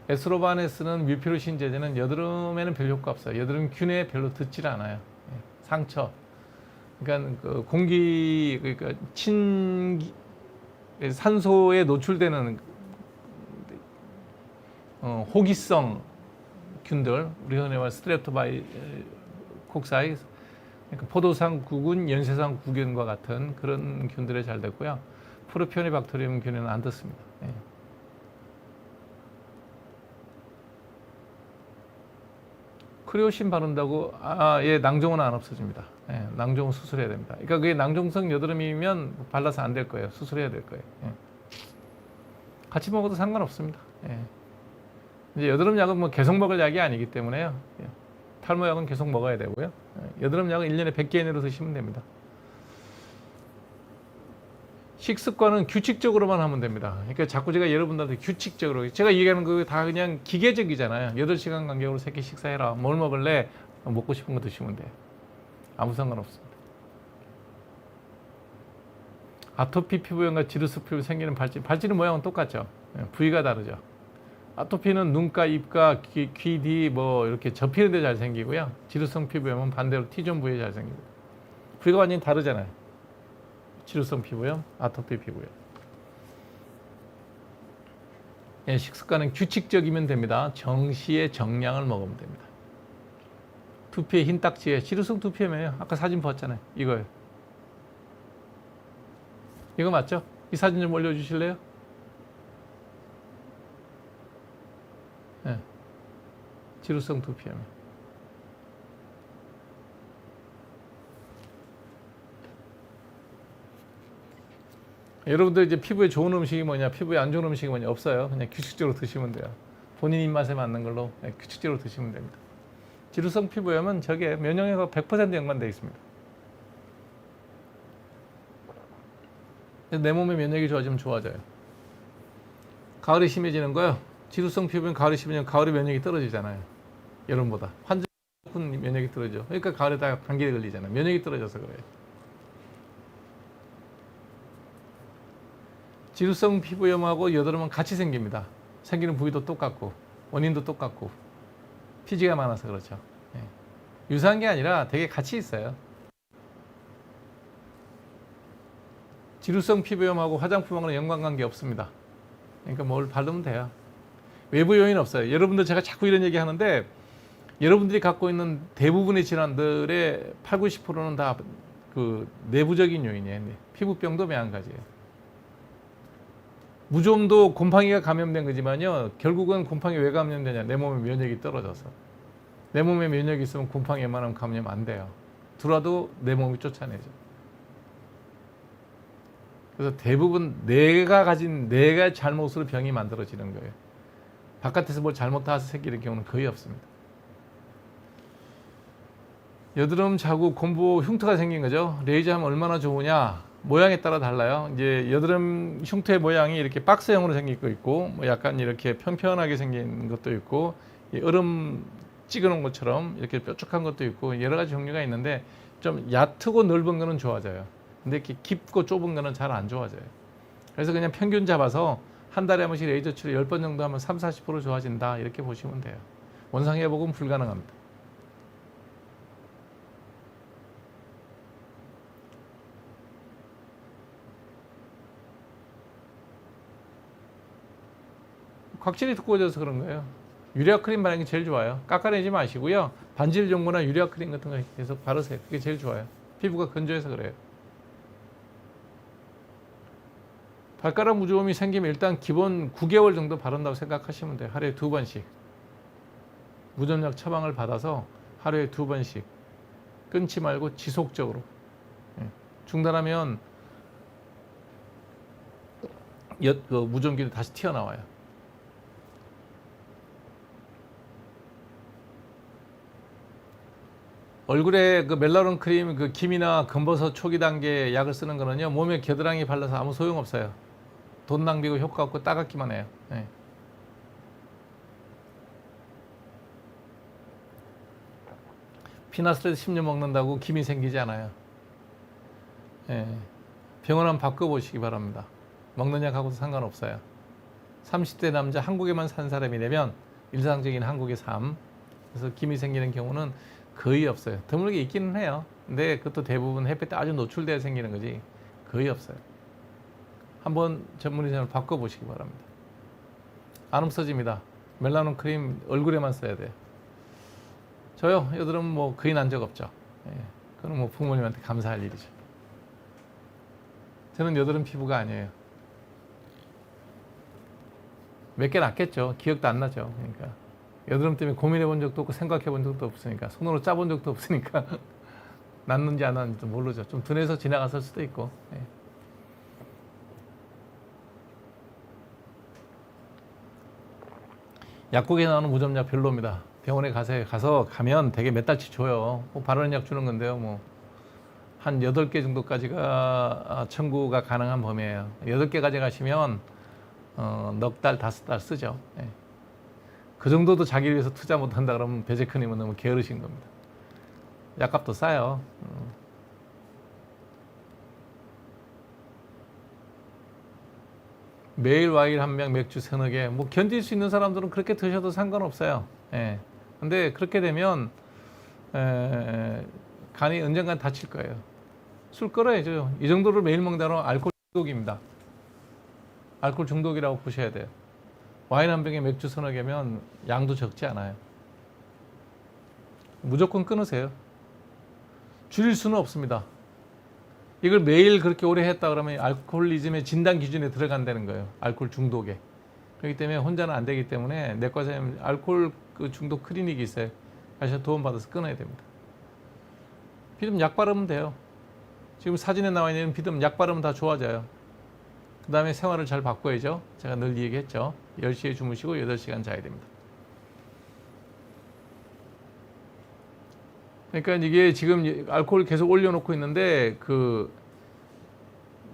에스로반에 쓰는 뮤피루신 제제는 여드름에는 별 효과 없어요. 여드름균에 별로 듣질 않아요. 상처. 그러니까 그 공기 그러니까 산소에 노출되는 호기성 균들, 우리 흔히 말하는 스트레프토바이콕사이, 그러니까 포도상 구균, 연쇄상 구균과 같은 그런 균들에 잘 됐고요. 프로피오니박테리움 균에는 안 듣습니다. 예. 크리오신 바른다고 예, 낭종은 안 없어집니다. 예, 낭종은 수술해야 됩니다. 그러니까 그게 낭종성 여드름이면 발라서 안 될 거예요. 수술해야 될 거예요. 예. 같이 먹어도 상관없습니다. 예. 이제 여드름 약은 뭐 계속 먹을 약이 아니기 때문에요. 예. 탈모 약은 계속 먹어야 되고요. 예. 여드름 약은 1년에 100개 이내로 드시면 됩니다. 식습관은 규칙적으로만 하면 됩니다. 그러니까 자꾸 제가 여러분들한테 규칙적으로, 제가 얘기하는 거 다 그냥 기계적이잖아요. 8시간 간격으로 3끼 식사해라. 뭘 먹을래? 먹고 싶은 거 드시면 돼요. 아무 상관없습니다. 아토피 피부염과 지루스 피부 생기는 발진 모양은 똑같죠. 부위가 다르죠. 아토피는 눈가, 입가, 귀 뒤 뭐 이렇게 접히는 데 잘 생기고요. 지루성 피부염은 반대로 T존 부위에 잘 생깁니다. 부위가 완전히 다르잖아요. 지루성 피부염, 아토피 피부염. 예, 식습관은 규칙적이면 됩니다. 정시에 정량을 먹으면 됩니다. 두피에 흰 딱지에 지루성 두피염이에요. 아까 사진 봤잖아요. 이거요. 이거 맞죠? 이 사진 좀 올려주실래요? 예. 지루성 두피염. 여러분들 이제 피부에 좋은 음식이 뭐냐, 피부에 안 좋은 음식이 뭐냐 없어요. 그냥 규칙적으로 드시면 돼요. 본인 입맛에 맞는 걸로 규칙적으로 드시면 됩니다. 지루성 피부염은 저게 면역력과 100% 연관되어 있습니다. 내 몸의 면역이 좋아지면 좋아져요. 가을이 심해지는 거요. 지루성 피부염 가을이 심해지면 가을에 면역이 떨어지잖아요. 여름보다. 환절 면역이 떨어져. 그러니까 가을에다가 감기에 걸리잖아요. 면역이 떨어져서 그래요. 지루성 피부염하고 여드름은 같이 생깁니다. 생기는 부위도 똑같고 원인도 똑같고 피지가 많아서 그렇죠. 예. 유사한 게 아니라 되게 같이 있어요. 지루성 피부염하고 화장품하고는 연관관계 없습니다. 그러니까 뭘 바르면 돼요. 외부 요인 없어요. 여러분들 제가 자꾸 이런 얘기 하는데 여러분들이 갖고 있는 대부분의 질환들의 8, 90%는 다 그 내부적인 요인이에요. 피부병도 매한가지예요. 무좀도 곰팡이가 감염된 거지만요. 결국은 곰팡이 왜 감염되냐? 내 몸에 면역이 떨어져서. 내 몸에 면역이 있으면 곰팡이 웬만하면 감염 안 돼요. 들어와도 내 몸이 쫓아내죠. 그래서 대부분 내가 잘못으로 병이 만들어지는 거예요. 바깥에서 뭘 잘못해서 생기는 경우는 거의 없습니다. 여드름 자국 곰보 흉터가 생긴 거죠. 레이저하면 얼마나 좋으냐? 모양에 따라 달라요. 이제 여드름 흉터의 모양이 이렇게 박스형으로 생긴 거 있고, 뭐 약간 이렇게 편편하게 생긴 것도 있고, 이 얼음 찍어놓은 것처럼 이렇게 뾰족한 것도 있고 여러 가지 종류가 있는데 좀 얕고 넓은 거는 좋아져요. 근데 이렇게 깊고 좁은 거는 잘 안 좋아져요. 그래서 그냥 평균 잡아서 한 달에 한 번씩 레이저 치료 10번 정도 하면 30-40% 좋아진다 이렇게 보시면 돼요. 원상 회복은 불가능합니다. 각질이 두꺼워져서 그런 거예요. 유리아 크림 바르는 게 제일 좋아요. 깎아내지 마시고요. 반질 연고나 유리아 크림 같은 거 계속 바르세요. 그게 제일 좋아요. 피부가 건조해서 그래요. 발가락 무좀이 생기면 일단 기본 9개월 정도 바른다고 생각하시면 돼요. 하루에 2번씩. 무좀약 처방을 받아서 하루에 2번씩. 끊지 말고 지속적으로. 중단하면 무좀기도 다시 튀어나와요. 얼굴에 그 멜라론 크림, 그 김이나 검버섯 초기 단계 약을 쓰는 거는요, 몸에 겨드랑이 발라서 아무 소용 없어요. 돈 낭비고 효과 없고 따갑기만 해요. 네. 피나스트레이드 10년 먹는다고 김이 생기지 않아요. 네. 병원 한번 바꿔보시기 바랍니다. 먹는 약하고도 상관없어요. 30대 남자 한국에만 산 사람이 되면 일상적인 한국의 삶, 그래서 김이 생기는 경우는 거의 없어요. 드물게 있기는 해요. 근데 그것도 대부분 햇볕에 아주 노출돼야 생기는 거지 거의 없어요. 한번 전문의사를 바꿔보시기 바랍니다. 안 없어집니다. 멜라논 크림 얼굴에만 써야 돼요. 저요? 여드름 뭐 거의 난 적 없죠. 예. 그건 뭐 부모님한테 감사할 일이죠. 저는 여드름 피부가 아니에요. 몇 개 났겠죠. 기억도 안 나죠. 그러니까 여드름 때문에 고민해 본 적도 없고 생각해 본 적도 없으니까, 손으로 짜본 적도 없으니까 났는지 안 났는지 모르죠. 좀 둔해서 지나갔을 수도 있고. 예. 약국에 나오는 무좀약 별로입니다. 병원에 가면 되게 몇 달치 줘요. 뭐 바르는 약 주는 건데요. 뭐 한 8개 정도까지가 청구가 가능한 범위예요. 8개 가져가시면 넉 달, 5달 쓰죠. 예. 그 정도도 자기를 위해서 투자 못한다 그러면 베제크님은 너무 게으르신 겁니다. 약값도 싸요. 매일 와인 한 병, 맥주 서너 개, 뭐 견딜 수 있는 사람들은 그렇게 드셔도 상관없어요. 예. 근데 그렇게 되면 간이 언젠간 다칠 거예요. 술 끊어야죠. 이 정도를 매일 먹는다는 알코올 중독입니다. 알코올 중독이라고 보셔야 돼요. 와인 한 병에 맥주 서너 개면 양도 적지 않아요. 무조건 끊으세요. 줄일 수는 없습니다. 이걸 매일 그렇게 오래 했다 그러면 알코올리즘의 진단 기준에 들어간다는 거예요. 알코올 중독에. 그렇기 때문에 혼자는 안 되기 때문에 내과 선생님 알코올 그 중독 클리닉이 있어요. 가셔서 도움받아서 끊어야 됩니다. 비듬 약 바르면 돼요. 지금 사진에 나와 있는 비듬 약 바르면 다 좋아져요. 그 다음에 생활을 잘 바꿔야죠. 제가 늘 얘기했죠. 10시에 주무시고 8시간 자야 됩니다. 그러니까 이게 지금 알코올 계속 올려놓고 있는데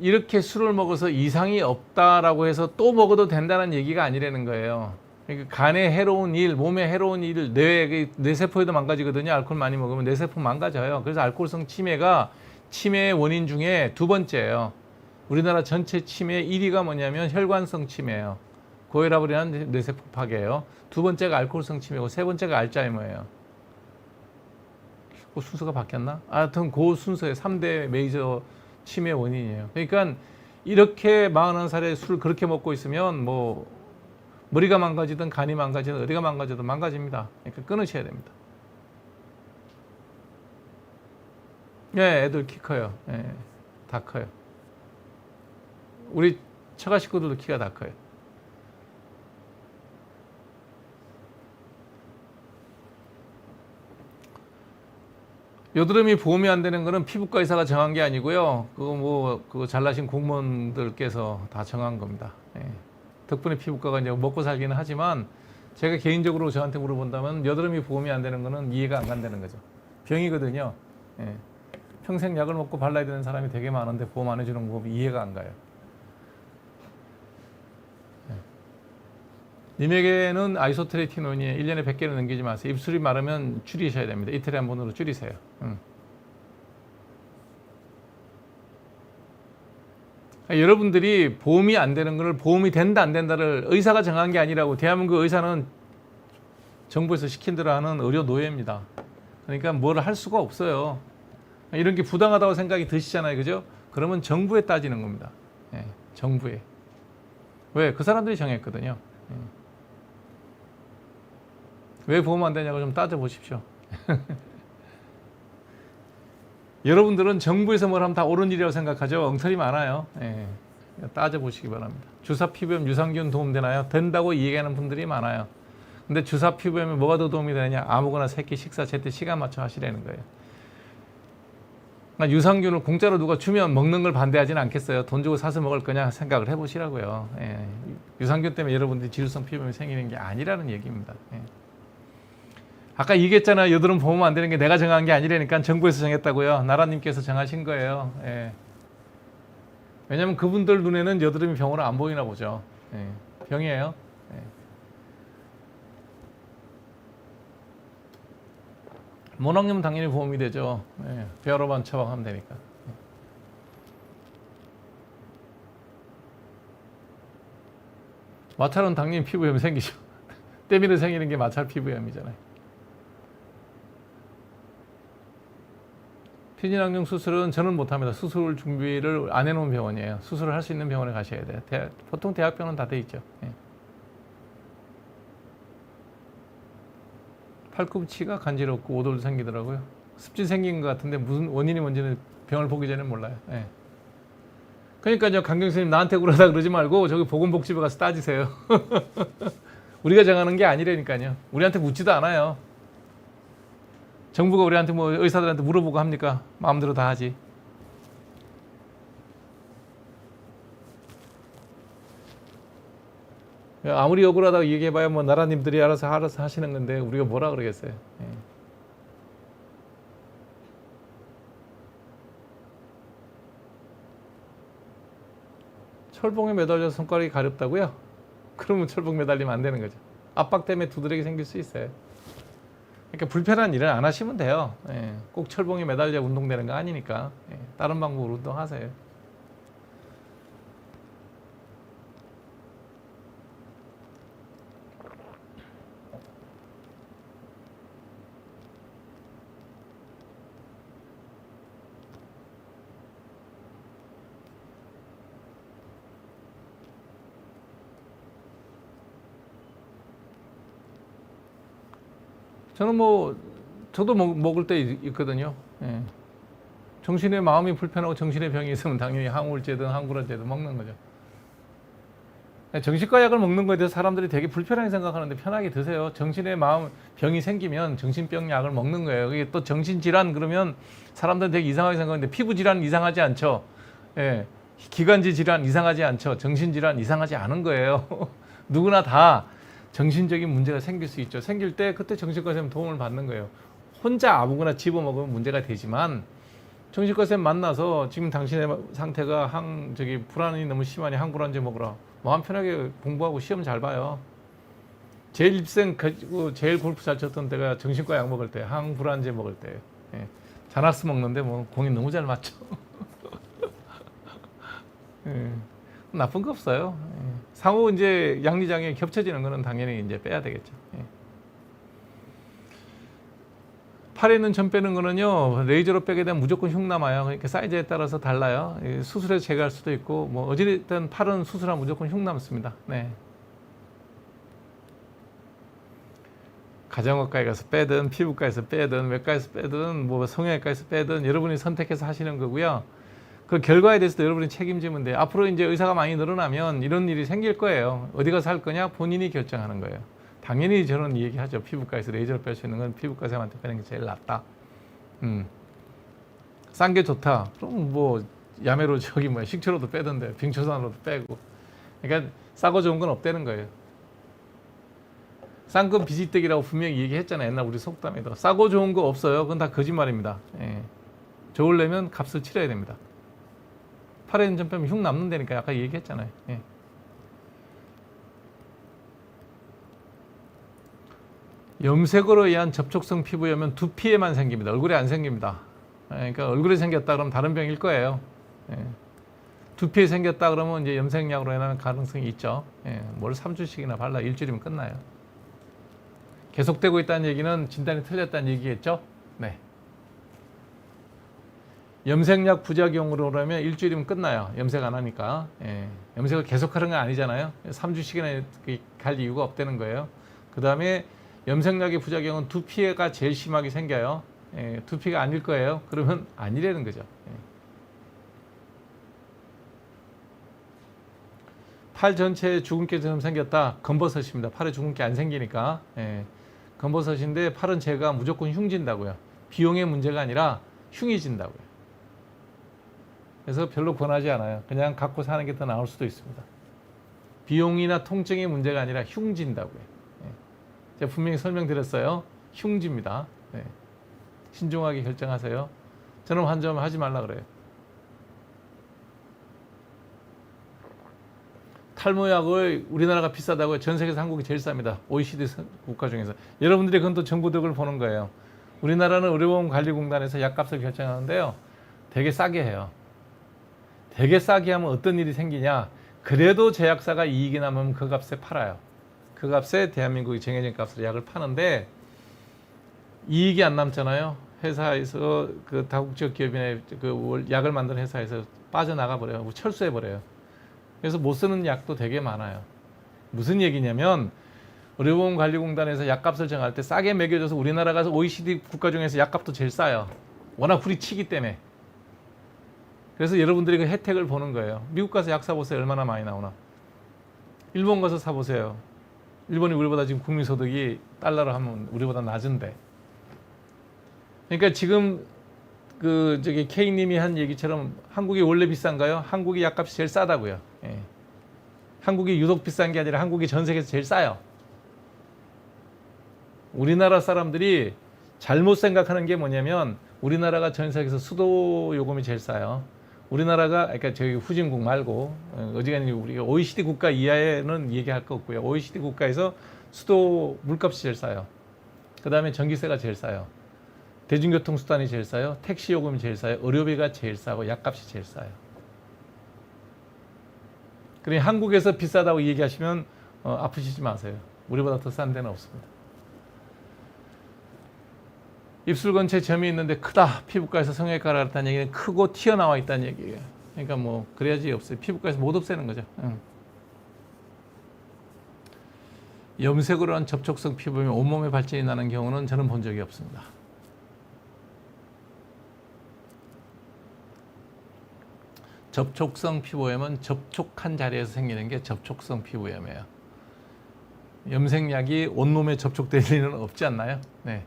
이렇게 술을 먹어서 이상이 없다라고 해서 또 먹어도 된다는 얘기가 아니라는 거예요. 그러니까 간에 해로운 일, 몸에 해로운 일, 뇌세포에도 망가지거든요. 알코올 많이 먹으면 뇌세포 망가져요. 그래서 알코올성 치매가 치매의 원인 중에 2번째예요. 우리나라 전체 치매 1위가 뭐냐면 혈관성 치매예요. 고혈압으로 인한 뇌세포 파괴예요. 2번째가 알코올성 치매고 3번째가 알츠하이머예요. 그 순서가 바뀌었나? 하여튼 그 순서에 3대 메이저 치매 원인이에요. 그러니까 이렇게 41살에 술을 그렇게 먹고 있으면 뭐 머리가 망가지든 간이 망가지든 어디가 망가져도 망가집니다. 그러니까 끊으셔야 됩니다. 예, 애들 키 커요. 예, 다 커요. 우리 처가 식구들도 키가 다 커요. 여드름이 보험이 안 되는 거는 피부과 의사가 정한 게 아니고요. 그거 잘나신 공무원들께서 다 정한 겁니다. 예. 덕분에 피부과가 이제 먹고 살기는 하지만 제가 개인적으로 저한테 물어본다면 여드름이 보험이 안 되는 거는 이해가 안 간다는 거죠. 병이거든요. 예. 평생 약을 먹고 발라야 되는 사람이 되게 많은데 보험 안 해주는 거 이해가 안 가요. 님에게는 아이소트레티논이 1년에 100개를 넘기지 마세요. 입술이 마르면 줄이셔야 됩니다. 이틀에 한 번으로 줄이세요. 여러분들이 보험이 안 되는 것을 보험이 된다 안 된다를 의사가 정한 게 아니라고. 대한민국 의사는 정부에서 시킨 대로 하는 의료 노예입니다. 그러니까 뭘 할 수가 없어요. 이런 게 부당하다고 생각이 드시잖아요. 그죠? 그러면 정부에 따지는 겁니다. 예, 정부에. 왜? 그 사람들이 정했거든요. 예. 왜 보험 안 되냐고 좀 따져보십시오. 여러분들은 정부에서 뭘 하면 다 옳은 일이라고 생각하죠. 엉터리 많아요. 예. 따져보시기 바랍니다. 주사 피부염 유산균 도움되나요? 된다고 얘기하는 분들이 많아요. 근데 주사 피부염에 뭐가 더 도움이 되느냐? 아무거나 새끼 식사 제때 시간 맞춰 하시라는 거예요. 그러니까 유산균을 공짜로 누가 주면 먹는 걸 반대하지는 않겠어요. 돈 주고 사서 먹을 거냐 생각을 해보시라고요. 예. 유산균 때문에 여러분들이 지루성 피부염이 생기는 게 아니라는 얘기입니다. 예. 아까 얘기했잖아요. 여드름 보험 안 되는 게 내가 정한 게 아니라니까 정부에서 정했다고요. 나라님께서 정하신 거예요. 예. 왜냐하면 그분들 눈에는 여드름이 병으로 안 보이나 보죠. 예. 병이에요. 예. 모낭염 당연히 보험이 되죠. 예. 배아로만 처방하면 되니까. 마찰은 당연히 피부염이 생기죠. 때밀어 생기는 게 마찰 피부염이잖아요. 피진항경 수술은 저는 못합니다. 수술 준비를 안 해놓은 병원이에요. 수술을 할 수 있는 병원에 가셔야 돼요. 보통 대학병원은 다 돼 있죠. 예. 팔꿈치가 간지럽고 오돌도 생기더라고요. 습진 생긴 것 같은데 무슨 원인이 뭔지는 병을 보기 전에 몰라요. 예. 그러니까요, 강경 선생님 나한테 그러다 그러지 말고 저기 보건복지부 가서 따지세요. 우리가 정하는 게 아니라니까요. 우리한테 묻지도 않아요. 정부가 우리한테 뭐 의사들한테 물어보고 합니까? 마음대로 다 하지. 아무리 억울하다고 얘기해봐야 뭐 나라님들이 알아서 하시는 건데 우리가 뭐라 그러겠어요. 예. 철봉에 매달려서 손가락이 가렵다고요? 그러면 철봉 매달리면 안 되는 거죠. 압박 때문에 두드러기 생길 수 있어요. 그러니까 불편한 일은 안 하시면 돼요. 예. 꼭 철봉에 매달려 운동되는 거 아니니까. 예. 다른 방법으로 운동하세요. 저도 먹을 때 있거든요. 예. 정신의 마음이 불편하고 정신의 병이 있으면 당연히 항우울제든 항불안제든 먹는 거죠. 정신과 약을 먹는 거에 대해서 사람들이 되게 불편하게 생각하는데 편하게 드세요. 정신의 마음 병이 생기면 정신병 약을 먹는 거예요. 이게 또 정신질환 그러면 사람들은 되게 이상하게 생각하는데 피부질환 이상하지 않죠. 예. 기관지 질환 이상하지 않죠. 정신질환 이상하지 않은 거예요. 누구나 다 정신적인 문제가 생길 수 있죠. 생길 때 그때 정신과 선생님 도움을 받는 거예요. 혼자 아무거나 집어먹으면 문제가 되지만 정신과 선생님 만나서 지금 당신의 상태가 불안이 너무 심하니 항불안제 먹으라. 마음 편하게 공부하고 시험 잘 봐요. 제일 입생 제일 골프 잘 쳤던 때가 정신과 약 먹을 때, 항불안제 먹을 때. 예. 자낙스 먹는데 뭐 공이 너무 잘 맞죠. 예. 나쁜 거 없어요. 예. 상호 이제 양리장애 겹쳐지는 거는 당연히 이제 빼야 되겠죠. 예. 팔에 있는 점 빼는 거는요, 레이저로 빼게 되면 무조건 흉 남아요. 그러니까 사이즈에 따라서 달라요. 수술해서 제거할 수도 있고, 뭐 어찌됐든 팔은 수술하면 무조건 흉 남습니다. 네. 가정의과에 가서 빼든, 피부과에서 빼든, 외과에서 빼든, 뭐 성형외과에서 빼든 여러분이 선택해서 하시는 거고요. 그 결과에 대해서도 여러분이 책임지면 돼요. 앞으로 이제 의사가 많이 늘어나면 이런 일이 생길 거예요. 어디 가서 할 거냐? 본인이 결정하는 거예요. 당연히 저는 얘기하죠. 피부과에서 레이저를 뺄 수 있는 건 피부과 선생님한테 빼는 게 제일 낫다. 싼 게 좋다. 그럼 뭐 야매로 저기 뭐야 식초로도 빼던데 빙초산으로도 빼고. 그러니까 싸고 좋은 건 없다는 거예요. 싼 건 비지떡이라고 분명히 얘기했잖아요. 옛날 우리 속담에도 싸고 좋은 거 없어요. 그건 다 거짓말입니다. 예. 좋으려면 값을 치러야 됩니다. 8회 전 빼면 흉 남는다니까 아까 얘기했잖아요. 예. 염색으로 의한 접촉성 피부염은 두피에만 생깁니다. 얼굴에 안 생깁니다. 그러니까 얼굴에 생겼다 그러면 다른 병일 거예요. 예. 두피에 생겼다 그러면 이제 염색약으로 인한 가능성이 있죠. 예. 뭘 3주씩이나 발라 일주일이면 끝나요. 계속되고 있다는 얘기는 진단이 틀렸다는 얘기겠죠. 네. 염색약 부작용으로 그러면 일주일이면 끝나요. 염색 안 하니까. 예. 염색을 계속하는 건 아니잖아요. 3주씩이나 갈 이유가 없다는 거예요. 그 다음에 염색약의 부작용은 두피가 제일 심하게 생겨요. 예. 두피가 아닐 거예요. 그러면 아니라는 거죠. 예. 팔 전체에 주근깨처럼 생겼다. 검버섯입니다. 팔에 주근깨 안 생기니까. 예. 검버섯인데 팔은 제가 무조건 흉진다고요. 비용의 문제가 아니라 흉이 진다고요. 그래서 별로 권하지 않아요. 그냥 갖고 사는 게 더 나을 수도 있습니다. 비용이나 통증의 문제가 아니라 흉진다고요. 예. 제가 분명히 설명드렸어요. 흉집니다. 예. 신중하게 결정하세요. 저는 환점 하지 말라 그래요. 탈모약을 우리나라가 비싸다고요. 전 세계에서 한국이 제일 쌉니다. OECD 국가 중에서. 여러분들이 그건 또 정보덕을 보는 거예요. 우리나라는 의료보험관리공단에서 약값을 결정하는데요. 되게 싸게 해요. 되게 싸게 하면 어떤 일이 생기냐. 그래도 제약사가 이익이 남으면 그 값에 팔아요. 그 값에 대한민국이 정해진 값으로 약을 파는데 이익이 안 남잖아요. 회사에서 그 다국적 기업이나 그 약을 만드는 회사에서 빠져나가 버려요. 철수해 버려요. 그래서 못 쓰는 약도 되게 많아요. 무슨 얘기냐면 의료보험관리공단에서 약값을 정할 때 싸게 매겨줘서 우리나라가 OECD 국가 중에서 약값도 제일 싸요. 워낙 후리 치기 때문에. 그래서 여러분들이 그 혜택을 보는 거예요. 미국 가서 약 사보세요. 얼마나 많이 나오나. 일본 가서 사보세요. 일본이 우리보다 지금 국민소득이 달러로 하면 우리보다 낮은데. 그러니까 지금 그 저기 K님이 한 얘기처럼 한국이 원래 비싼가요? 한국이 약값이 제일 싸다고요. 예. 한국이 유독 비싼 게 아니라 한국이 전 세계에서 제일 싸요. 우리나라 사람들이 잘못 생각하는 게 뭐냐면 우리나라가 전 세계에서 수도 요금이 제일 싸요. 우리나라가 그러니까 저희 후진국 말고 어지간히 우리 OECD 국가 이하에는 얘기할 거 없고요. OECD 국가에서 수도 물값이 제일 싸요. 그 다음에 전기세가 제일 싸요. 대중교통 수단이 제일 싸요. 택시 요금이 제일 싸요. 의료비가 제일 싸고 약값이 제일 싸요. 그러니 한국에서 비싸다고 얘기하시면 아프시지 마세요. 우리보다 더 싼 데는 없습니다. 입술 근처에 점이 있는데 크다. 피부과에서 성형외과를 갔다는 얘기는 크고 튀어나와 있다는 얘기예요. 그러니까 뭐 그래야지 없어요. 피부과에서 못 없애는 거죠. 염색으로 한 접촉성 피부염이 온몸에 발진이 나는 경우는 저는 본 적이 없습니다. 접촉성 피부염은 접촉한 자리에서 생기는 게 접촉성 피부염이에요. 염색약이 온몸에 접촉될 리는 없지 않나요? 네.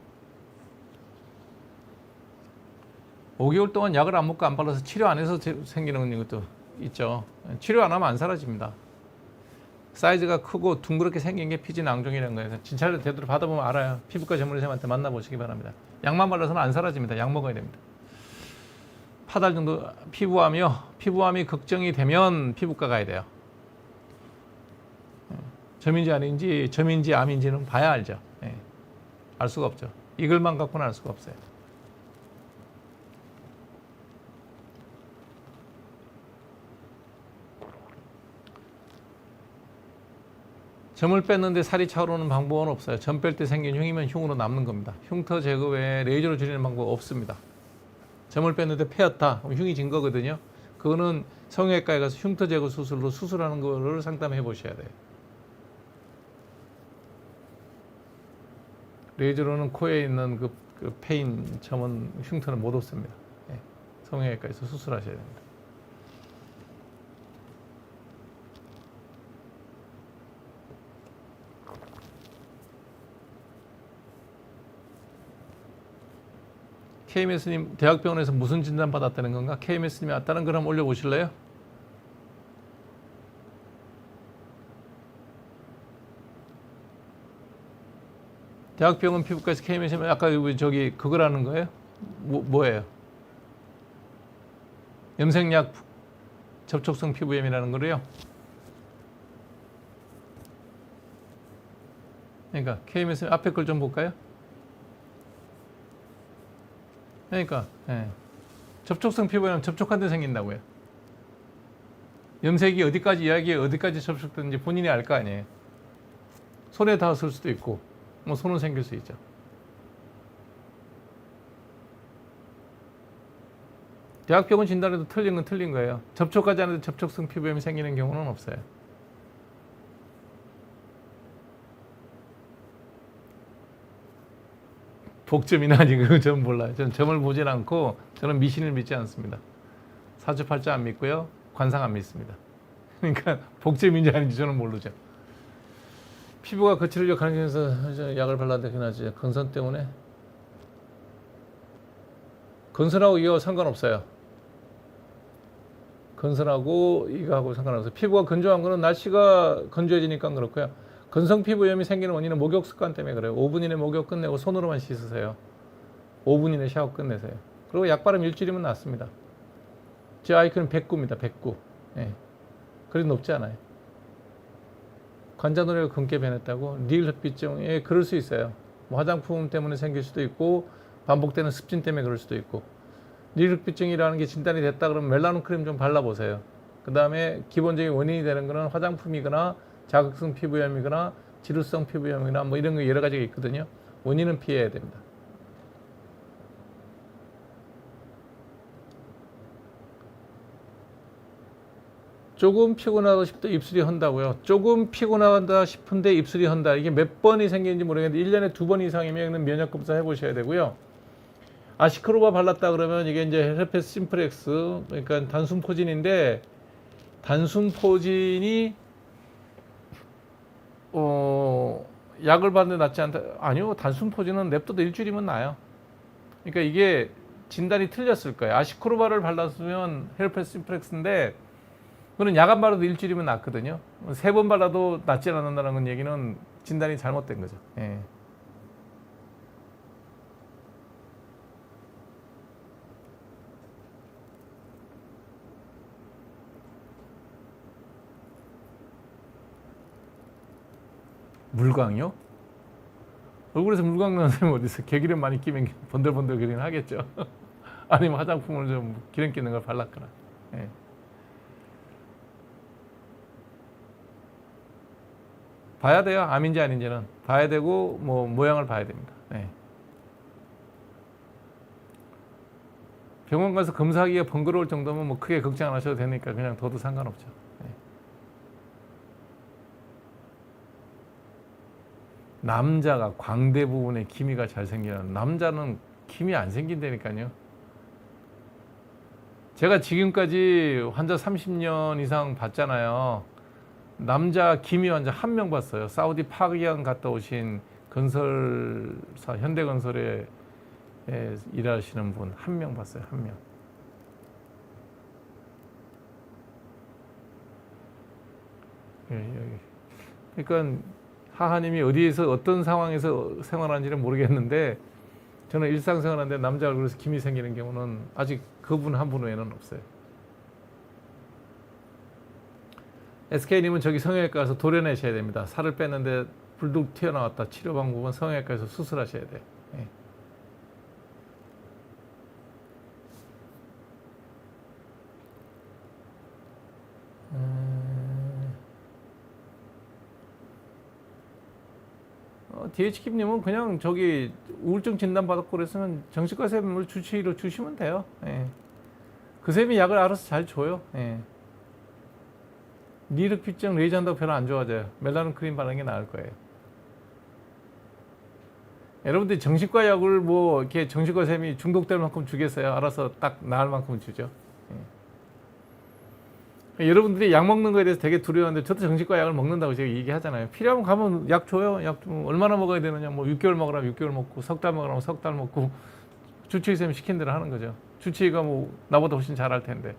5개월 동안 약을 안 먹고 안 발라서 치료 안 해서 생기는 것도 있죠. 치료 안 하면 안 사라집니다. 사이즈가 크고 둥그렇게 생긴 게 피지낭종이라는 거예요. 진찰을 제대로 받아보면 알아요. 피부과 전문의님한테 만나보시기 바랍니다. 약만 발라서는 안 사라집니다. 약 먹어야 됩니다. 8달 정도 피부암이요. 피부암이 걱정이 되면 피부과 가야 돼요. 점인지 아닌지, 점인지 암인지는 봐야 알죠. 예. 알 수가 없죠. 이글만 갖고는 알 수가 없어요. 점을 뺐는데 살이 차오르는 방법은 없어요. 점 뺄 때 생긴 흉이면 흉으로 남는 겁니다. 흉터 제거 외에 레이저로 줄이는 방법 없습니다. 점을 뺐는데 패였다. 흉이 진 거거든요. 그거는 성형외과에 가서 흉터 제거 수술로 수술하는 거를 상담해 보셔야 돼요. 레이저로는 코에 있는 그 패인 점은 흉터는 못 없습니다. 예. 성형외과에서 수술하셔야 됩니다. KMS님 대학병원에서 무슨 진단 받았다는 건가? KMS님이 왔다는 걸 한번 올려보실래요? 대학병원 피부과에서 KMS님 아까 저기 그거라는 거예요? 뭐예요? 염색약 접촉성 피부염이라는 거래요. 그러니까 KMS 앞에 걸 좀 볼까요? 그러니까 접촉성 피부염 접촉한 데 생긴다고요. 염색이 어디까지 이야기에 어디까지 접촉되는지 본인이 알 거 아니에요. 손에 닿았을 수도 있고 뭐 손은 생길 수 있죠. 대학병원 진단에도 틀린 건 틀린 거예요. 접촉하지 않아도 접촉성 피부염이 생기는 경우는 없어요. 복점이나 아니고 저는 몰라요. 저는 점을 보진 않고 저는 미신을 믿지 않습니다. 사주팔자 안 믿고요. 관상 안 믿습니다. 그러니까 복점인지 아닌지 저는 모르죠. 피부가 거칠려고 가능해서 약을 발랐는데 그나지 건선 때문에 건선하고 이거 상관없어요. 건선하고 이거하고 상관없어요. 피부가 건조한 거는 날씨가 건조해지니까 그렇고요. 건성 피부염이 생기는 원인은 목욕 습관 때문에 그래요. 5분 이내 목욕 끝내고 손으로만 씻으세요. 5분 이내 샤워 끝내세요. 그리고 약 바르면 일주일이면 낫습니다. 제 아이콘은 109입니다. 109. 예. 그리 높지 않아요. 관자놀이가 검게 변했다고? 닐 흑비증, 예, 그럴 수 있어요. 뭐 화장품 때문에 생길 수도 있고 반복되는 습진 때문에 그럴 수도 있고. 닐 흑비증이라는 게 진단이 됐다 그러면 멜라논 크림 좀 발라보세요. 그 다음에 기본적인 원인이 되는 거는 화장품이거나 자극성 피부염이거나 지루성 피부염이나 뭐 이런 거 여러 가지가 있거든요. 원인은 피해야 됩니다. 조금 피곤하다 싶다 입술이 헌다고요. 조금 피곤하다 싶은데 입술이 헌다. 이게 몇 번이 생기는지 모르겠는데 1년에 2번 이상이면 면역 검사 해보셔야 되고요. 아시크로바 발랐다 그러면 이게 이제 헤르페스 심플렉스, 그러니까 단순 포진인데 단순 포진이 약을 받는데 낫지 않다. 아니요, 단순 포진은 냅둬도 일주일이면 나요. 그러니까 이게 진단이 틀렸을 거예요. 아시크로바를 발랐으면 헤르페스 심플렉스인데 그거는 약 안 발라도 일주일이면 낫거든요. 3번 발라도 낫지 않는다는 건 얘기는 진단이 잘못된 거죠. 예. 물광이요? 얼굴에서 물광 나는 사람이 어디 있어요? 개기름 많이 끼면 번들번들거리긴 하겠죠. 아니면 화장품을 좀 기름 끼는 걸 발랐거나. 예. 봐야 돼요. 암인지 아닌지는 봐야 되고 뭐 모양을 봐야 됩니다. 네. 병원 가서 검사하기가 번거로울 정도면 뭐 크게 걱정 안 하셔도 되니까 그냥 둬도 상관없죠. 네. 남자가 광대 부분에 기미가 잘 생기는 남자는 기미 안 생긴다니까요. 제가 지금까지 환자 30년 이상 봤잖아요. 남자 기미 환자 1명 봤어요. 사우디 파기양 갔다 오신 건설사 현대건설에 일하시는 분 1명 봤어요. 1명. 그러니까 하하님이 어디에서 어떤 상황에서 생활하는지는 모르겠는데 저는 일상생활하는데 남자 얼굴에서 기미 생기는 경우는 아직 그분 한 분 외에는 없어요. SK님은 저기 성형외과 가서 도려내셔야 됩니다. 살을 뺐는데 불뚝 튀어나왔다. 치료 방법은 성형외과에서 수술하셔야 돼요. 예. DH킴님은 그냥 저기 우울증 진단 받았고 그랬으면 정신과 쌤을 주치의로 주시면 돼요. 예. 그 쌤이 약을 알아서 잘 줘요. 예. 닐 흑비증 레이저 한다고 별로 안 좋아져요. 멜라논 크림 바르는 게 나을 거예요. 여러분들이 정신과 약을 뭐 이렇게 정신과 쌤이 중독될 만큼 주겠어요. 알아서 딱 나을 만큼 주죠. 예. 여러분들이 약 먹는 거에 대해서 되게 두려워하는데 저도 정신과 약을 먹는다고 제가 얘기하잖아요. 필요하면 가면 약 줘요. 약 좀 얼마나 먹어야 되느냐. 뭐 6개월 먹으라면 6개월 먹고 석 달 먹으라면 석 달 먹고 주치의 쌤이 시킨 대로 하는 거죠. 주치의가 뭐 나보다 훨씬 잘할 텐데.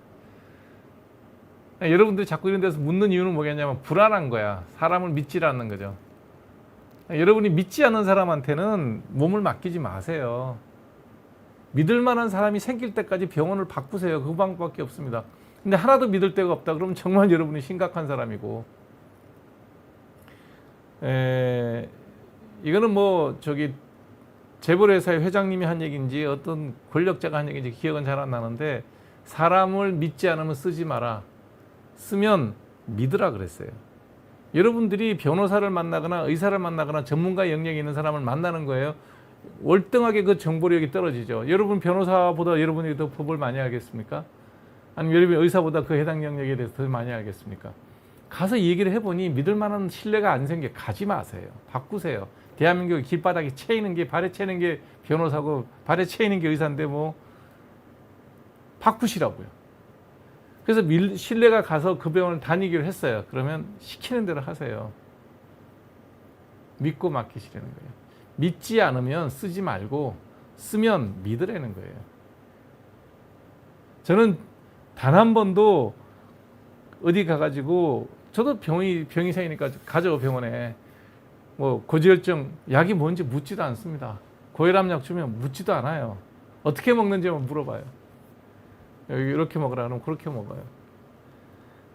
여러분들이 자꾸 이런 데서 묻는 이유는 뭐겠냐면 불안한 거야. 사람을 믿지 않는 거죠. 여러분이 믿지 않는 사람한테는 몸을 맡기지 마세요. 믿을 만한 사람이 생길 때까지 병원을 바꾸세요. 그 방법밖에 없습니다. 근데 하나도 믿을 데가 없다. 그러면 정말 여러분이 심각한 사람이고. 이거는 뭐 저기 재벌회사의 회장님이 한 얘기인지 어떤 권력자가 한 얘기인지 기억은 잘 안 나는데, 사람을 믿지 않으면 쓰지 마라. 쓰면 믿으라 그랬어요. 여러분들이 변호사를 만나거나 의사를 만나거나 전문가 영역에 있는 사람을 만나는 거예요. 월등하게 그 정보력이 떨어지죠. 여러분 변호사보다 여러분이 더 법을 많이 알겠습니까? 아니면 여러분 의사보다 그 해당 영역에 대해서 더 많이 알겠습니까? 가서 얘기를 해보니 믿을 만한 신뢰가 안 생겨. 가지 마세요. 바꾸세요. 대한민국 길바닥에 채이는 게, 발에 채이는 게 변호사고 발에 채이는 게 의사인데 뭐 바꾸시라고요. 그래서 신뢰가 가서 그 병원을 다니기로 했어요. 그러면 시키는 대로 하세요. 믿고 맡기시라는 거예요. 믿지 않으면 쓰지 말고 쓰면 믿으라는 거예요. 저는 단 한 번도 어디 가가지고, 저도 병이 생기니까 가죠, 병원에. 뭐 고지혈증 약이 뭔지 묻지도 않습니다. 고혈압약 주면 묻지도 않아요. 어떻게 먹는지만 물어봐요. 여기 이렇게 먹으라 그러면 그렇게 먹어요.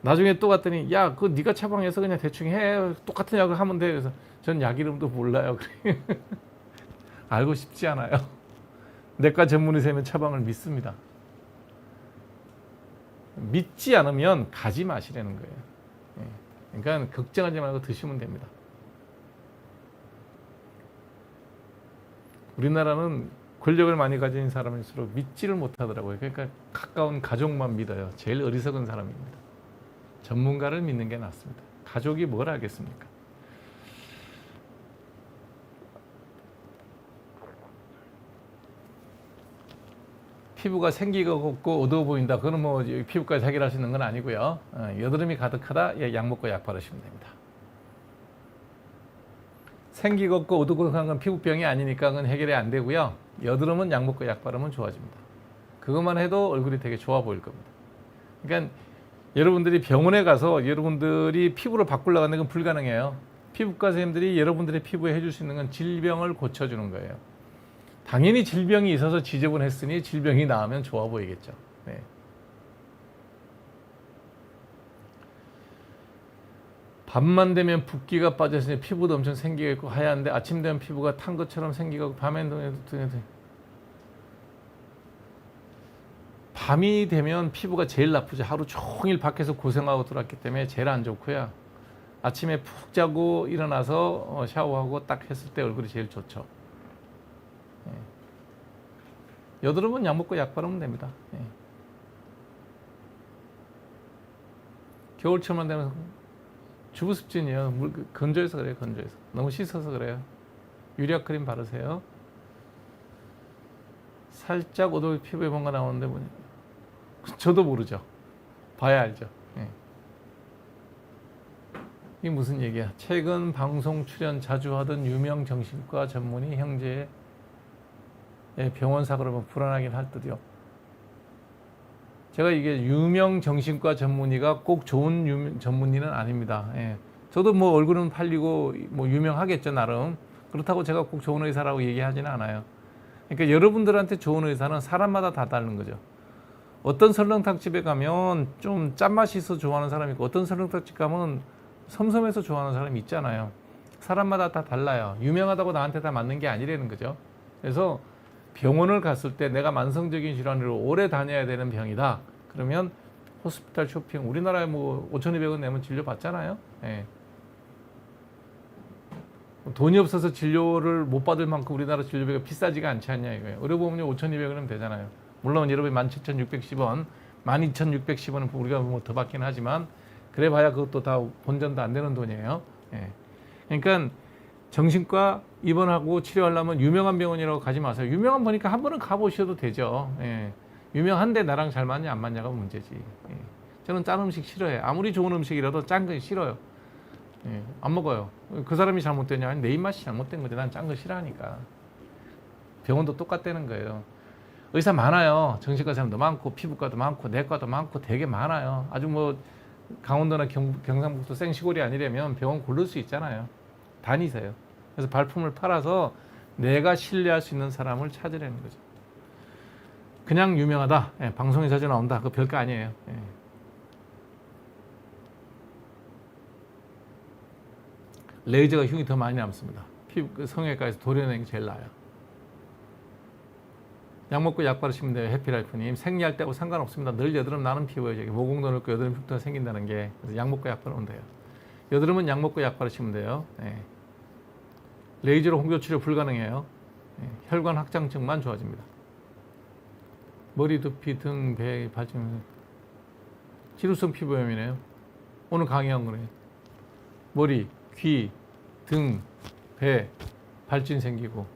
나중에 또 갔더니 야, 그거 네가 처방해서 그냥 대충 해. 똑같은 약을 하면 돼. 그래서 전 약 이름도 몰라요. 알고 싶지 않아요. 내과 전문의쌤의 처방을 믿습니다. 믿지 않으면 가지 마시라는 거예요. 그러니까 걱정하지 말고 드시면 됩니다. 우리나라는 권력을 많이 가진 사람일수록 믿지를 못하더라고요. 그러니까 가까운 가족만 믿어요. 제일 어리석은 사람입니다. 전문가를 믿는 게 낫습니다. 가족이 뭘 알겠습니까? 피부가 생기가 없고 어두워 보인다. 그건 뭐 피부과에서 해결할 수 있는 건 아니고요. 여드름이 가득하다. 약 먹고 약 바르시면 됩니다. 생기가 없고 어두컴컴한 건 피부병이 아니니까 그건 해결이 안 되고요. 여드름은 약 먹고 약 바르면 좋아집니다. 그것만 해도 얼굴이 되게 좋아 보일 겁니다. 그러니까 여러분들이 병원에 가서 여러분들이 피부를 바꾸려고 하는 건 불가능해요. 피부과 선생님들이 여러분들의 피부에 해줄 수 있는 건 질병을 고쳐주는 거예요. 당연히 질병이 있어서 지저분했으니 질병이 나으면 좋아 보이겠죠. 네. 밤만 되면 붓기가 빠져서 피부도 엄청 생기가 있고 하얀데, 아침 되면 피부가 탄 것처럼 생기가 있고, 밤이 되면 피부가 제일 나쁘죠. 하루 종일 밖에서 고생하고 들어왔기 때문에 제일 안 좋고요. 아침에 푹 자고 일어나서 샤워하고 딱 했을 때 얼굴이 제일 좋죠. 여드름은 약 먹고 약 바르면 됩니다. 겨울철만 되면 주부습진이요. 물 건조해서 그래요. 건조해서. 너무 씻어서 그래요. 유리약 크림 바르세요. 살짝 어두운 피부에 뭔가 나오는데 뭐냐. 저도 모르죠. 봐야 알죠. 이게 무슨 얘기야? 최근 방송 출연 자주 하던 유명 정신과 전문의 형제의 병원 사고를 보면 불안하긴 할 듯요. 제가 이게 유명 정신과 전문의가 꼭 좋은 전문의는 아닙니다. 저도 뭐 얼굴은 팔리고 뭐 유명하겠죠, 나름. 그렇다고 제가 꼭 좋은 의사라고 얘기하지는 않아요. 그러니까 여러분들한테 좋은 의사는 사람마다 다 다른 거죠. 어떤 설렁탕집에 가면 좀 짠맛이 있어 좋아하는 사람이 있고, 어떤 설렁탕집 가면 섬섬해서 좋아하는 사람이 있잖아요. 사람마다 다 달라요. 유명하다고 나한테 다 맞는 게 아니라는 거죠. 그래서 병원을 갔을 때 내가 만성적인 질환으로 오래 다녀야 되는 병이다. 그러면 호스피탈 쇼핑, 우리나라에 뭐 5,200원 내면 진료 받잖아요. 돈이 없어서 진료를 못 받을 만큼 우리나라 진료비가 비싸지가 않지 않냐 이거예요. 의료보험료 5,200원이면 되잖아요. 물론 여러분이 17,610원, 12,610원은 우리가 뭐 더 받긴 하지만 그래 봐야 그것도 다 본전도 안 되는 돈이에요. 그러니까 정신과 입원하고 치료하려면 유명한 병원이라고 가지 마세요. 유명한 보니까 한 번은 가보셔도 되죠. 유명한데 나랑 잘 맞냐 안 맞냐가 문제지. 저는 짠 음식 싫어해요. 아무리 좋은 음식이라도 짠 건 싫어요. 안 먹어요. 그 사람이 잘못됐냐? 아니, 내 입맛이 잘못된 거지. 난 짠 거 싫어하니까. 병원도 똑같다는 거예요. 의사 많아요. 정신과 사람도 많고 피부과도 많고 내과도 많고 되게 많아요. 아주 뭐 강원도나 경상북도 생시골이 아니라면 병원 고를 수 있잖아요. 다니세요. 그래서 발품을 팔아서 내가 신뢰할 수 있는 사람을 찾으라는 거죠. 그냥 유명하다. 예, 방송에 자주 나온다. 그거 별거 아니에요. 예. 레이저가 흉이 더 많이 남습니다. 피부 성형외과에서 도려내는 게 제일 나아요. 약 먹고 약 바르시면 돼요. 해피라이프님. 생리할 때하고 상관없습니다. 늘 여드름 나는 피부예요. 저기 모공도 넓고 여드름 흉터가 생긴다는 게. 그래서 약 먹고 약 바르면 돼요. 여드름은 약 먹고 약 바르시면 돼요. 예. 레이저로 홍조 치료 불가능해요. 예. 혈관 확장증만 좋아집니다. 머리, 두피, 등, 배, 발진, 지루성 피부염이네요. 오늘 강의한 거네요. 머리, 귀, 등, 배, 발진 생기고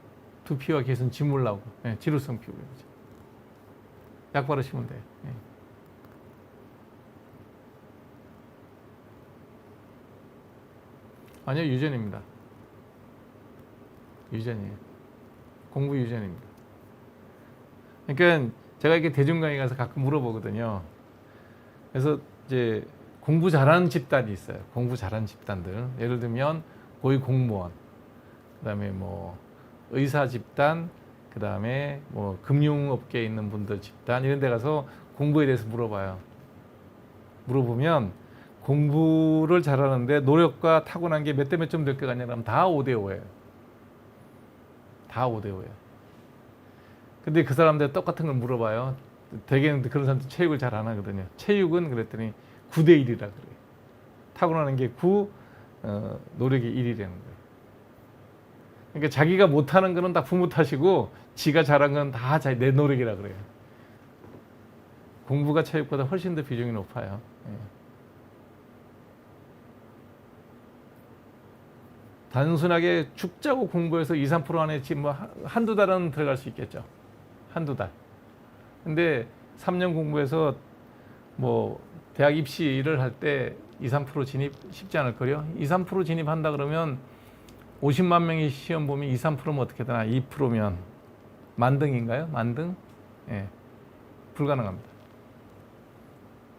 두피와 개선 진물 나오고 예, 지루성 피부염이죠. 약 바르시면 돼요. 예. 아니요, 유전입니다. 유전이에요. 공부 유전입니다. 그러니까 제가 이렇게 대중 강의 가서 가끔 물어보거든요. 그래서 이제 공부 잘하는 집단이 있어요. 공부 잘하는 집단들. 예를 들면 고위 공무원, 그다음에 뭐 의사 집단, 그다음에 뭐 금융업계에 있는 분들 집단 이런 데 가서 공부에 대해서 물어봐요. 물어보면 공부를 잘하는데 노력과 타고난 게 몇 대 몇 점 될 것 같냐 그러면 다 5대 5예요. 다 5대 5예요. 근데 그 사람들 똑같은 걸 물어봐요. 대개는 그런 사람들 체육을 잘 안 하거든요. 체육은 그랬더니 9대 1이라 그래요. 타고나는 게 9, 노력이 1이라는 거예요. 그러니까 자기가 못하는 거는 다 부모 탓이고 지가 잘한 건 다 내 노력이라 그래요. 공부가 체육보다 훨씬 더 비중이 높아요. 예. 단순하게 죽자고 공부해서 2, 3% 안에 지금 뭐 한두 달은 들어갈 수 있겠죠. 한두 달. 근데 3년 공부해서 뭐 대학 입시를 할 때 2, 3% 진입 쉽지 않을 거요. 2, 3% 진입한다 그러면 50만 명이 시험 보면 2, 3%면 어떻게 되나? 2%면 만등인가요? 만등? 예. 불가능합니다.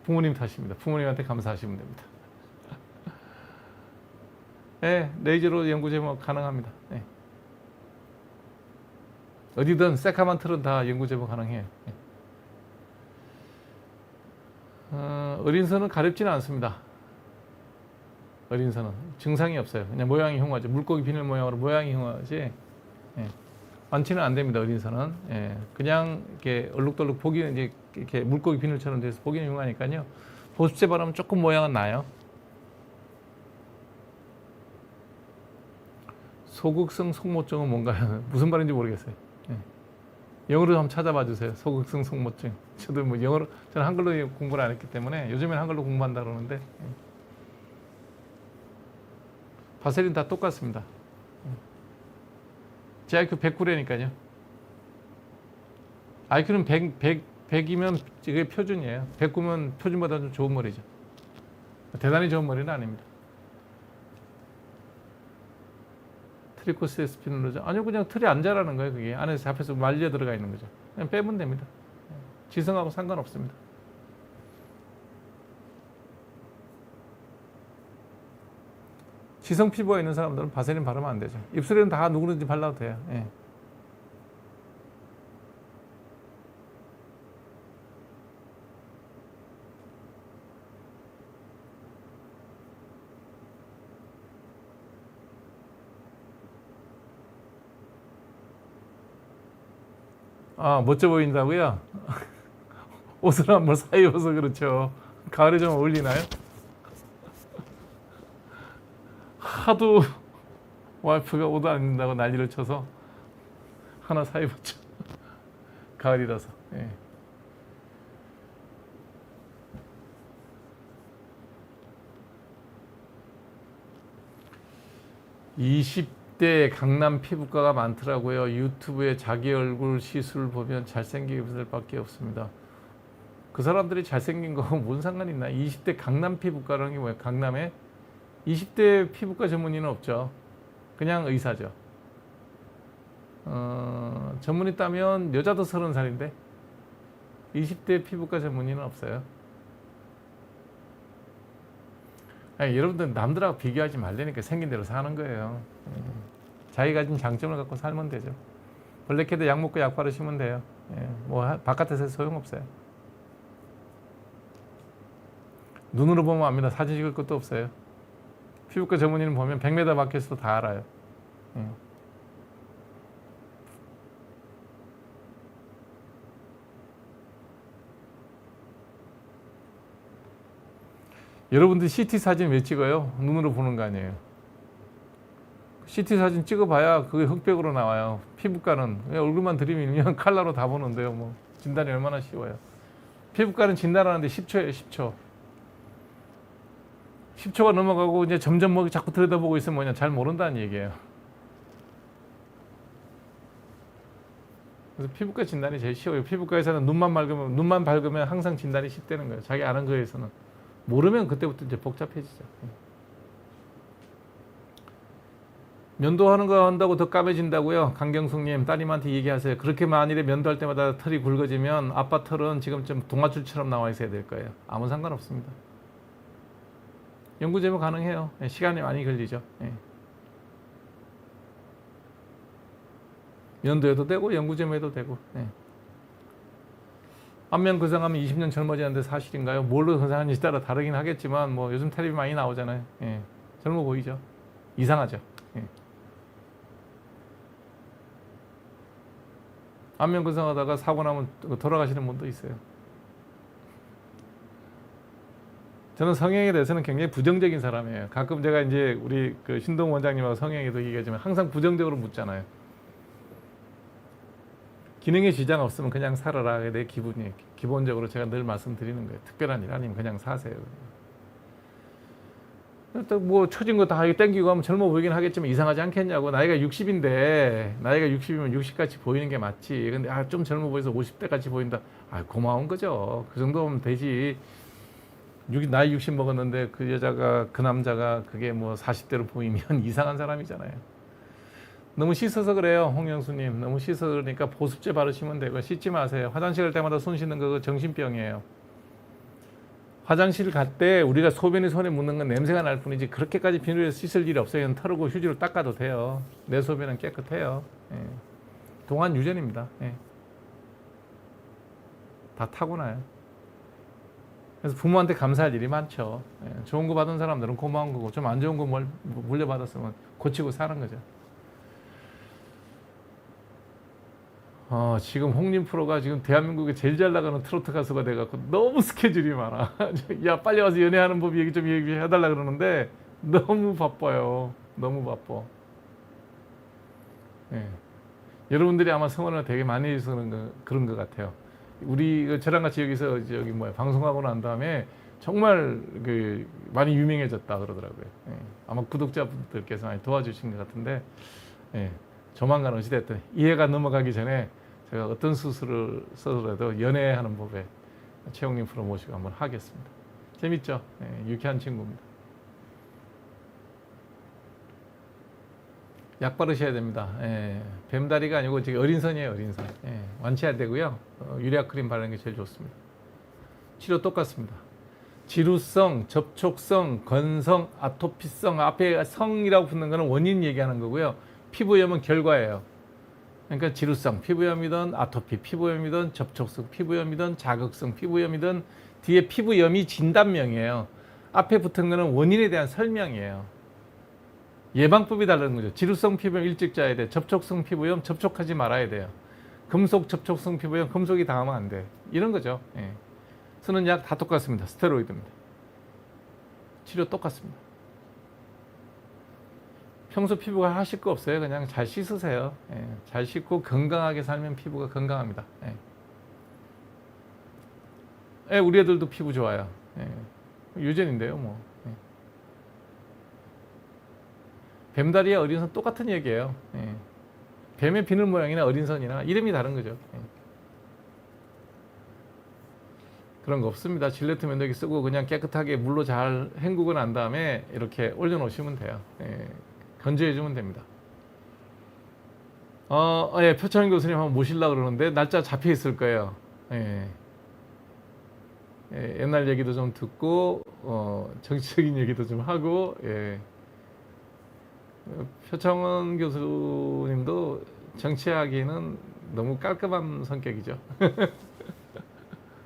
부모님 탓입니다. 부모님한테 감사하시면 됩니다. 예, 레이저로 연구 제목 가능합니다. 예. 어디든 새카만 틀은 다 연구 제목 가능해요. 예. 어린선은 가렵지는 않습니다. 어린선은 증상이 없어요. 그냥 모양이 흉하죠. 물고기 비늘 모양으로 모양이 흉하지. 예. 완치는 안 됩니다. 어린선은. 예. 그냥 이렇게 얼룩덜룩 보기는 이제 이렇게 물고기 비늘처럼 돼서 보기는 흉하니까요. 보습제 바르면 조금 모양은 나요. 소극성 속모증은 뭔가요? 무슨 말인지 모르겠어요. 예. 영어로 한번 찾아봐 주세요. 소극성 속모증. 저도 뭐 영어로, 저는 한글로 공부를 안 했기 때문에 요즘엔 한글로 공부한다 그러는데. 예. 바세린 다 똑같습니다. 제 IQ 109라니까요. IQ는 100이면 이게 표준이에요. 109면 표준보다 좀 좋은 머리죠. 대단히 좋은 머리는 아닙니다. 트리코스에스피놀로자 아니요, 그냥 틀이 안 자라는 거예요. 그게 안에서 잡혀서 말려 들어가 있는 거죠. 그냥 빼면 됩니다. 지성하고 상관없습니다. 지성 피부가 있는 사람들은 바세린 바르면 안 되죠. 입술에는 다 누구든지 발라도 돼요. 예. 아, 멋져 보인다고요? 옷을 한번 사 입어서 그렇죠. 가을에 좀 어울리나요? 하도 와이프가 옷 안 입는다고 난리를 쳐서 하나 사 입었죠. 가을이라서. 예. (20대) 강남 피부과가 많더라고요. 유튜브에 자기 얼굴 시술 보면 잘생긴 분들밖에 없습니다. 그 사람들이 잘생긴 거 뭔 상관 있나? 20대 강남 피부과라는 게 뭐예요? 강남에 20대 피부과 전문의는 없죠. 그냥 의사죠. 전문의 따면 여자도 30살인데 20대 피부과 전문의는 없어요. 아니, 여러분들 남들하고 비교하지 말라니까 생긴 대로 사는 거예요. 자기 가진 장점을 갖고 살면 되죠. 블랙헤드 약 먹고 약 바르시면 돼요. 뭐 바깥에서 소용없어요. 눈으로 보면 압니다. 사진 찍을 것도 없어요. 피부과 전문의는 보면 100m 밖에서도 다 알아요. 여러분들 CT 사진 왜 찍어요? 눈으로 보는 거 아니에요. CT 사진 찍어봐야 그게 흑백으로 나와요. 피부과는 얼굴만 들이밀면 칼라로 다 보는데요. 뭐 진단이 얼마나 쉬워요. 피부과는 진단하는데 10초예요. 10초. 10초가 넘어가고 이제 점점 뭐 자꾸 들여다보고 있으면 뭐냐, 잘 모른다는 얘기예요. 그래서 피부과 진단이 제일 쉬워요. 피부과에서는 눈만 밝으면 항상 진단이 쉽다는 거예요. 자기 아는 거에서는. 모르면 그때부터 이제 복잡해지죠. 면도하는 거 한다고 더 까매진다고요? 강경숙님, 따님한테 얘기하세요. 그렇게 만일에 면도할 때마다 털이 굵어지면 아빠 털은 지금 좀 동아줄처럼 나와 있어야 될 거예요. 아무 상관없습니다. 연구 제모 가능해요. 시간이 많이 걸리죠. 면도해도 되고 연구 제모해도 되고. 안면 거상하면 20년 젊어지는데 사실인가요? 뭘로 거상하는지 따라 다르긴 하겠지만 뭐 요즘 텔레비 많이 나오잖아요. 젊어 보이죠? 이상하죠? 안면 거상하다가 사고 나면 돌아가시는 분도 있어요. 저는 성형에 대해서는 굉장히 부정적인 사람이에요. 가끔 제가 이제 우리 그 신동 원장님하고 성형에도 얘기하지만 항상 부정적으로 묻잖아요. 기능에 지장 없으면 그냥 살아라. 내 기분이. 기본적으로 제가 늘 말씀드리는 거예요. 특별한 일 아니면 그냥 사세요. 또 뭐 처진 거 다 땡기고 하면 젊어 보이긴 하겠지만 이상하지 않겠냐고. 나이가 60인데 나이가 60이면 60같이 보이는 게 맞지. 근데 좀 젊어 보여서 50대같이 보인다. 고마운 거죠. 그 정도면 되지. 나이 60 먹었는데 그 여자가 그 남자가 그게 뭐 40대로 보이면 이상한 사람이잖아요. 너무 씻어서 그래요. 홍영수님. 너무 씻어서 그러니까 보습제 바르시면 되고 씻지 마세요. 화장실 갈 때마다 손 씻는 거 정신병이에요. 화장실 갈 때 우리가 소변이 손에 묻는 건 냄새가 날 뿐이지 그렇게까지 비누에서 씻을 일이 없어요. 털고 휴지로 닦아도 돼요. 내 소변은 깨끗해요. 동안 유전입니다. 다 타고나요. 그래서 부모한테 감사할 일이 많죠. 좋은 거 받은 사람들은 고마운 거고 좀 안 좋은 거 물려받았으면 고치고 사는 거죠. 지금 홍림 프로가 지금 대한민국에 제일 잘 나가는 트로트 가수가 돼갖고 너무 스케줄이 많아. 야, 빨리 와서 연애하는 법 얘기 좀 얘기해달라 그러는데 너무 바빠요. 너무 바빠. 여러분들이 아마 성원을 되게 많이 해서 그런 것 같아요. 우리 저랑 같이 여기서 방송하고 난 다음에 정말 많이 유명해졌다 그러더라고요. 아마 구독자분들께서 많이 도와주신 것 같은데 조만간 어찌됐든 이해가 넘어가기 전에 제가 어떤 수술을 써서라도 연애하는 법에 최홍림 프로 모시고 한번 하겠습니다. 재밌죠? 유쾌한 친구입니다. 약 바르셔야 됩니다. 뱀다리가 아니고 지금 어린선이에요. 어린선. 완치 안 되고요. 유리약 크림 바르는 게 제일 좋습니다. 치료 똑같습니다. 지루성, 접촉성, 건성, 아토피성, 앞에 성이라고 붙는 거는 원인 얘기하는 거고요. 피부염은 결과예요. 그러니까 지루성, 피부염이든 아토피, 피부염이든 접촉성, 피부염이든 자극성, 피부염이든 뒤에 피부염이 진단명이에요. 앞에 붙은 거는 원인에 대한 설명이에요. 예방법이 다른 거죠. 지루성 피부염 일찍 짜야 돼. 접촉성 피부염 접촉하지 말아야 돼요. 금속 접촉성 피부염 금속이 닿으면 안 돼. 이런 거죠. 쓰는 약 다 똑같습니다. 스테로이드입니다. 치료 똑같습니다. 평소 피부가 하실 거 없어요. 그냥 잘 씻으세요. 잘 씻고 건강하게 살면 피부가 건강합니다. 우리 애들도 피부 좋아요. 유전인데요, 뭐. 뱀다리와 어린선 똑같은 얘기예요. 뱀의 비늘 모양이나 어린선이나 이름이 다른 거죠. 그런 거 없습니다. 질레트 면도기 쓰고 그냥 깨끗하게 물로 잘 헹구고 난 다음에 이렇게 올려놓으시면 돼요. 건조해주면 됩니다. 표창원 교수님 한번 모시려고 그러는데 날짜 잡혀 있을 거예요. 옛날 얘기도 좀 듣고 정치적인 얘기도 좀 하고 표창원 교수님도 정치하기는 너무 깔끔한 성격이죠.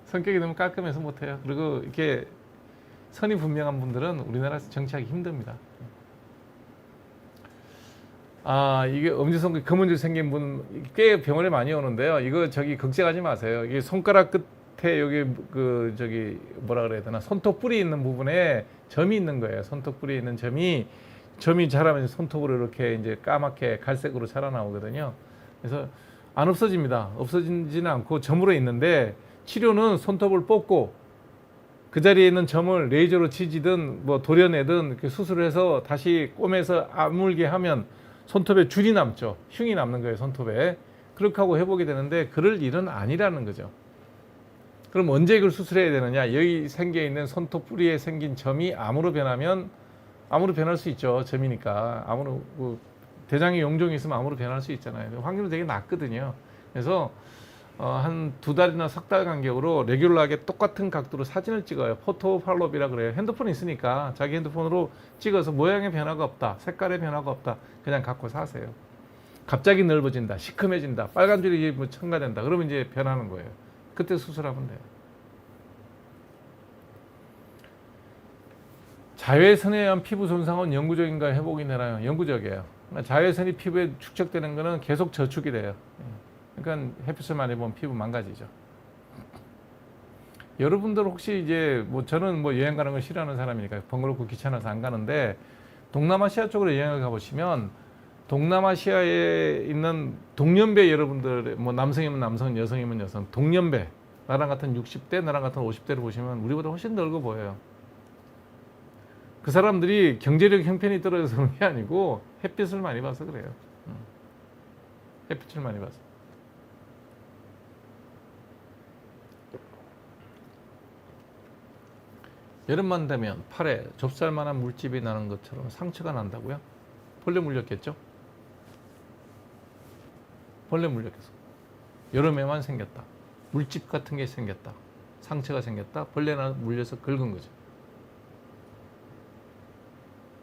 성격이 너무 깔끔해서 못해요. 그리고 이렇게 선이 분명한 분들은 우리나라에서 정치하기 힘듭니다. 이게 엄지손가락 검은줄 생긴 분 꽤 병원에 많이 오는데요. 이거 걱정하지 마세요. 이게 손가락 끝에 여기 뭐라 그래야 되나, 손톱 뿌리 있는 부분에 점이 있는 거예요. 손톱 뿌리에 있는 점이 자라면 손톱으로 이렇게 이제 까맣게 갈색으로 자라나오거든요. 그래서 안 없어집니다. 없어지지는 않고 점으로 있는데, 치료는 손톱을 뽑고 그 자리에 있는 점을 레이저로 치지든 뭐 도려내든 이렇게 수술을 해서 다시 꼬매서 아물게 하면 손톱에 줄이 남죠. 흉이 남는 거예요, 손톱에. 그렇게 하고 회복이 되는데, 그럴 일은 아니라는 거죠. 그럼 언제 이걸 수술해야 되느냐? 여기 생겨 있는 손톱 뿌리에 생긴 점이 암으로 변하면, 암으로 변할 수 있죠. 점이니까. 암으로 대장에 용종이 있으면 암으로 변할 수 있잖아요. 확률이 되게 낮거든요. 그래서 한 2달이나 3달 간격으로 레귤러하게 똑같은 각도로 사진을 찍어요. 포토 팔로비라 그래요. 핸드폰이 있으니까 자기 핸드폰으로 찍어서 모양의 변화가 없다, 색깔의 변화가 없다, 그냥 갖고 사세요. 갑자기 넓어진다, 시커매진다, 빨간 줄이 뭐 첨가된다, 그러면 이제 변하는 거예요. 그때 수술하면 돼요. 자외선에 의한 피부 손상은 영구적인가 회복이 되나요? 영구적이에요. 자외선이 피부에 축적되는 거는 계속 저축이 돼요. 그러니까 햇빛을 많이 보면 피부 망가지죠. 여러분들 혹시 이제 저는 여행 가는 걸 싫어하는 사람이니까 번거롭고 귀찮아서 안 가는데, 동남아시아 쪽으로 여행을 가보시면 동남아시아에 있는 동년배 여러분들, 남성이면 남성, 여성이면 여성, 동년배, 나랑 같은 60대, 나랑 같은 50대를 보시면 우리보다 훨씬 늙어 보여요. 그 사람들이 경제력 형편이 떨어져서 그런 게 아니고 햇빛을 많이 봐서 그래요. 햇빛을 많이 봐서. 여름만 되면 팔에 좁쌀만한 물집이 나는 것처럼 상처가 난다고요? 벌레 물렸겠죠? 벌레 물렸겠어. 여름에만 생겼다. 물집 같은 게 생겼다. 상처가 생겼다. 벌레나 물려서 긁은 거죠.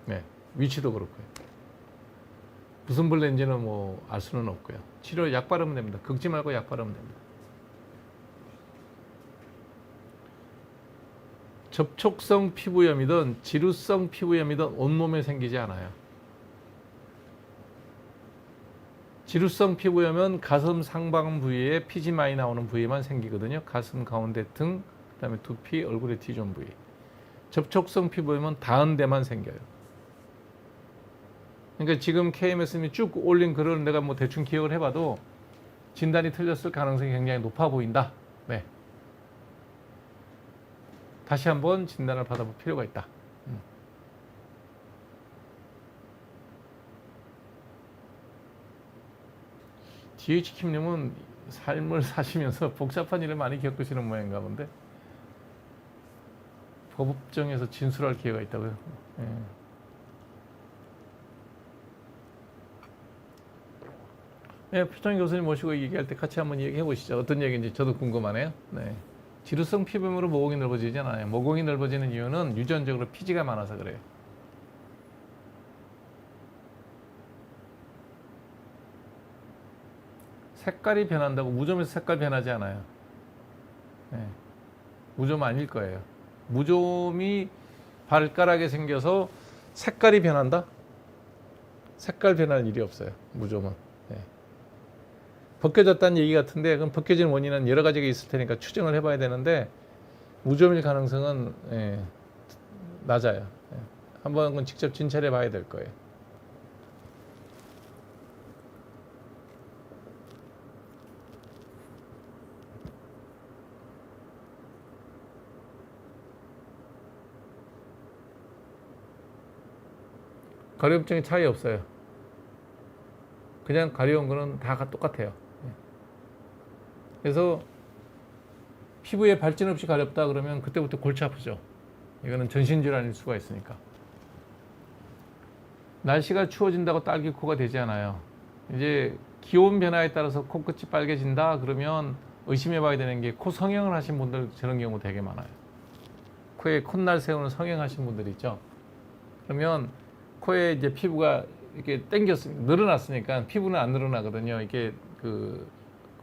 네, 위치도 그렇고요. 무슨 벌레인지는 알 수는 없고요. 치료 약 바르면 됩니다. 긁지 말고 약 바르면 됩니다. 접촉성 피부염이든 지루성 피부염이든 온몸에 생기지 않아요. 지루성 피부염은 가슴 상방 부위에 피지 많이 나오는 부위만 생기거든요. 가슴 가운데 등, 그다음에 두피, 얼굴의 T존 부위. 접촉성 피부염은 닿은 데만 생겨요. 그러니까 지금 KMS님이 쭉 올린 글을 내가 대충 기억을 해봐도 진단이 틀렸을 가능성이 굉장히 높아 보인다. 네. 다시 한번 진단을 받아볼 필요가 있다. DH킴님은 삶을 사시면서 복잡한 일을 많이 겪으시는 모양인가 본데, 법정에서 진술할 기회가 있다고요? 네, 표창원 교수님 모시고 얘기할 때 같이 한번 얘기해 보시죠. 어떤 얘기인지 저도 궁금하네요. 네. 지루성 피부염으로 모공이 넓어지잖아요. 모공이 넓어지는 이유는 유전적으로 피지가 많아서 그래요. 색깔이 변한다고 무좀에서 색깔 변하지 않아요. 네. 무좀 아닐 거예요. 무좀이 발가락에 생겨서 색깔이 변한다? 색깔 변할 일이 없어요. 무좀은. 네. 벗겨졌다는 얘기 같은데, 그럼 벗겨진 원인은 여러 가지가 있을 테니까 추정을 해봐야 되는데, 무좀일 가능성은 낮아요. 한번 직접 진찰해 봐야 될 거예요. 가려움증이 차이 없어요. 그냥 가려운 거는 다 똑같아요. 그래서 피부에 발진 없이 가렵다 그러면 그때부터 골치 아프죠. 이거는 전신질환일 수가 있으니까. 날씨가 추워진다고 딸기 코가 되지 않아요. 이제 기온 변화에 따라서 코끝이 빨개진다 그러면 의심해 봐야 되는 게 코 성형을 하신 분들 저런 경우 되게 많아요. 코에 콧날 세우는 성형하신 분들 있죠. 그러면 코에 이제 피부가 이렇게 당겼으니까 늘어났으니까 피부는 안 늘어나거든요. 이게 그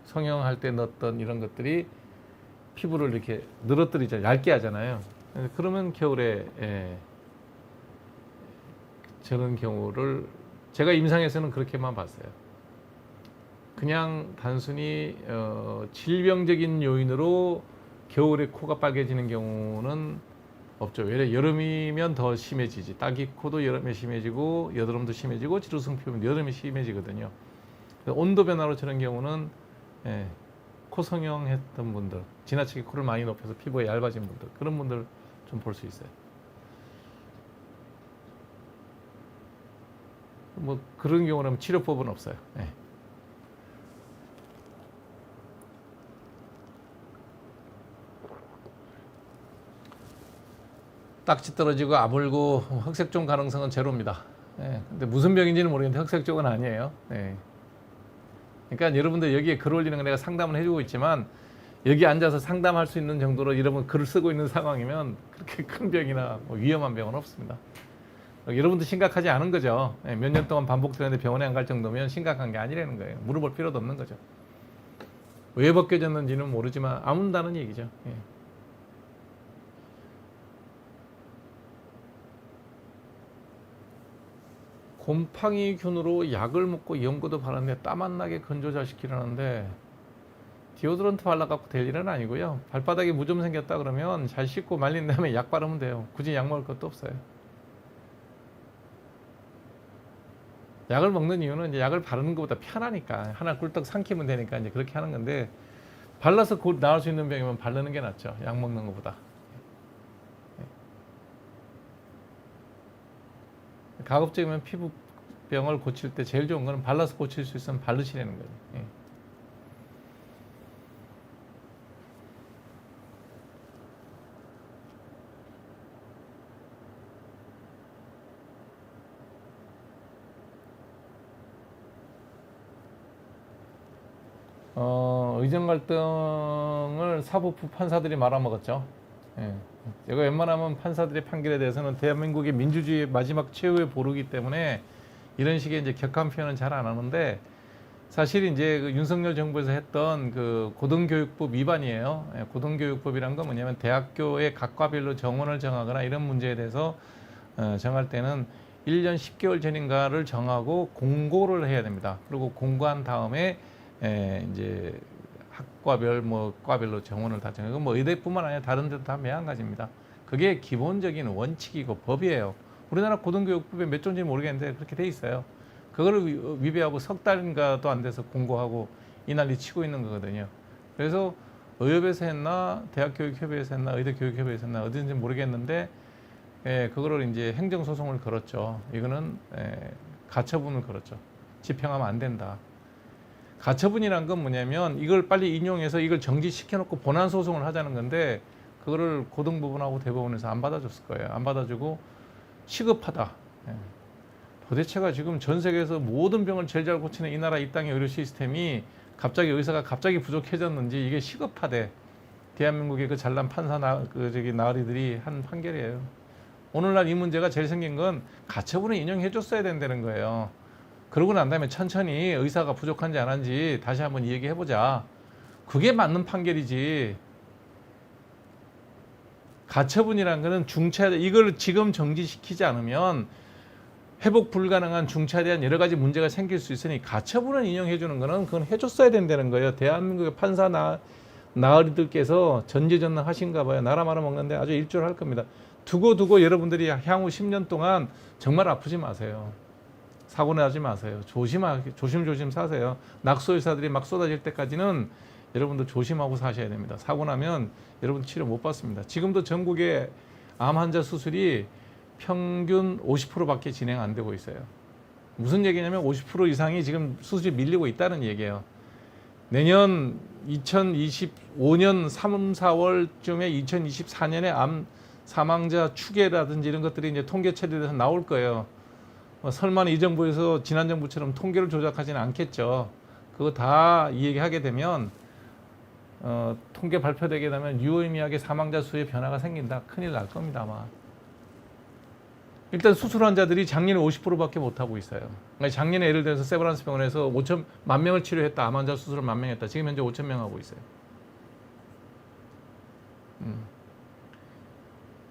성형할 때 넣었던 이런 것들이 피부를 이렇게 늘어뜨리죠. 얇게 하잖아요. 그러면 겨울에 저런 경우를 제가 임상에서는 그렇게만 봤어요. 그냥 단순히 질병적인 요인으로 겨울에 코가 빨개지는 경우는 없죠. 왜냐 여름이면 더 심해지지. 딸기 코도 여름에 심해지고 여드름도 심해지고 지루성피부는 여름에 심해지거든요. 온도 변화로 저런 경우는 코 성형했던 분들, 지나치게 코를 많이 높여서 피부가 얇아진 분들, 그런 분들 좀 볼 수 있어요. 뭐 그런 경우는 치료법은 없어요. 딱지 떨어지고 아물고 흑색종 가능성은 제로입니다. 근데 무슨 병인지는 모르겠는데 흑색종은 아니에요. 그러니까 여러분들 여기에 글 올리는 거 내가 상담을 해주고 있지만 여기 앉아서 상담할 수 있는 정도로 여러분 글을 쓰고 있는 상황이면 그렇게 큰 병이나 뭐 위험한 병은 없습니다. 여러분도 심각하지 않은 거죠. 몇 년 동안 반복되는데 병원에 안 갈 정도면 심각한 게 아니라는 거예요. 물어볼 필요도 없는 거죠. 왜 벗겨졌는지는 모르지만 아문다는 얘기죠. 곰팡이균으로 약을 먹고 연고도 바르는데 땀 안 나게 건조자시키라는데 디오드런트 발라갖고 될 일은 아니고요. 발바닥에 무좀 생겼다 그러면 잘 씻고 말린 다음에 약 바르면 돼요. 굳이 약 먹을 것도 없어요. 약을 먹는 이유는 이제 약을 바르는 것보다 편하니까 하나 꿀떡 삼키면 되니까 이제 그렇게 하는 건데 발라서 곧 나을 수 있는 병이면 바르는 게 낫죠. 약 먹는 것보다. 가급적이면 피부병을 고칠 때 제일 좋은 거는 발라서 고칠 수 있으면 바르시라는 거예요. 의정 갈등을 사법부 판사들이 말아먹었죠. 이거 웬만하면 판사들의 판결에 대해서는 대한민국의 민주주의의 마지막 최후의 보루기 때문에 이런 식의 이제 격한 표현은 잘 안 하는데 사실 이제 그 윤석열 정부에서 했던 그 고등교육법 위반이에요. 고등교육법이란 건 뭐냐면 대학교의 각 과별로 정원을 정하거나 이런 문제에 대해서 정할 때는 1년 10개월 전인가를 정하고 공고를 해야 됩니다. 그리고 공고한 다음에 이제 학과별 뭐 과별로 정원을 다 정하고 뭐 의대뿐만 아니라 다른 데도 다 매한가지입니다. 그게 기본적인 원칙이고 법이에요. 우리나라 고등교육법에 몇 조인지 모르겠는데 그렇게 돼 있어요. 그거를 위배하고 석 달인가도 안 돼서 공고하고 이 난리 치고 있는 거거든요. 그래서 의협에서 했나 대학교육협의회에서 했나 의대교육협의회에서 했나 어딘지 모르겠는데 그거를 이제 행정소송을 걸었죠. 이거는 가처분을 걸었죠. 집행하면 안 된다. 가처분이란 건 뭐냐면 이걸 빨리 인용해서 이걸 정지시켜놓고 본안 소송을 하자는 건데 그거를 고등법원하고 대법원에서 안 받아줬을 거예요. 안 받아주고 시급하다. 도대체가 지금 전 세계에서 모든 병을 제일 잘 고치는 이 나라 이 땅의 의료 시스템이 갑자기 의사가 갑자기 부족해졌는지 이게 시급하대. 대한민국의 그 잘난 판사 나으리들이 한 판결이에요. 오늘날 이 문제가 제일 생긴 건 가처분을 인용해줬어야 된다는 거예요. 그러고 난 다음에 천천히 의사가 부족한지 안 한지 다시 한번 얘기해보자. 그게 맞는 판결이지. 가처분이란 거는 중차에 이걸 지금 정지시키지 않으면 회복 불가능한 중차에 대한 여러 가지 문제가 생길 수 있으니 가처분을 인용해 주는 거는 그건 해줬어야 된다는 거예요. 대한민국의 판사 나으리들께서 전지전능하신가 봐요. 나라 말아먹는데 아주 일조를 할 겁니다. 두고 여러분들이 향후 10년 동안 정말 아프지 마세요. 사고 나지 마세요. 조심 사세요. 낙소 의사들이 막 쏟아질 때까지는 여러분들 조심하고 사셔야 됩니다. 사고 나면 여러분 치료 못 받습니다. 지금도 전국에 암 환자 수술이 평균 50%밖에 진행 안 되고 있어요. 무슨 얘기냐면 50% 이상이 지금 수술이 밀리고 있다는 얘기예요. 내년 2025년 3, 4월쯤에 2024년에 암 사망자 추계라든지 이런 것들이 이제 통계 처리돼서 나올 거예요. 설마는 이 정부에서 지난 정부처럼 통계를 조작하지는 않겠죠. 그거 다 이 얘기하게 되면 통계 발표되게 되면 유의미하게 사망자 수의 변화가 생긴다. 큰일 날 겁니다 아마. 일단 수술 환자들이 작년에 50%밖에 못 하고 있어요. 그러니까 작년에 예를 들어서 세브란스 병원에서 5만 명을 치료했다. 암 환자 수술을 1만 명 했다. 지금 현재 5천 명 하고 있어요.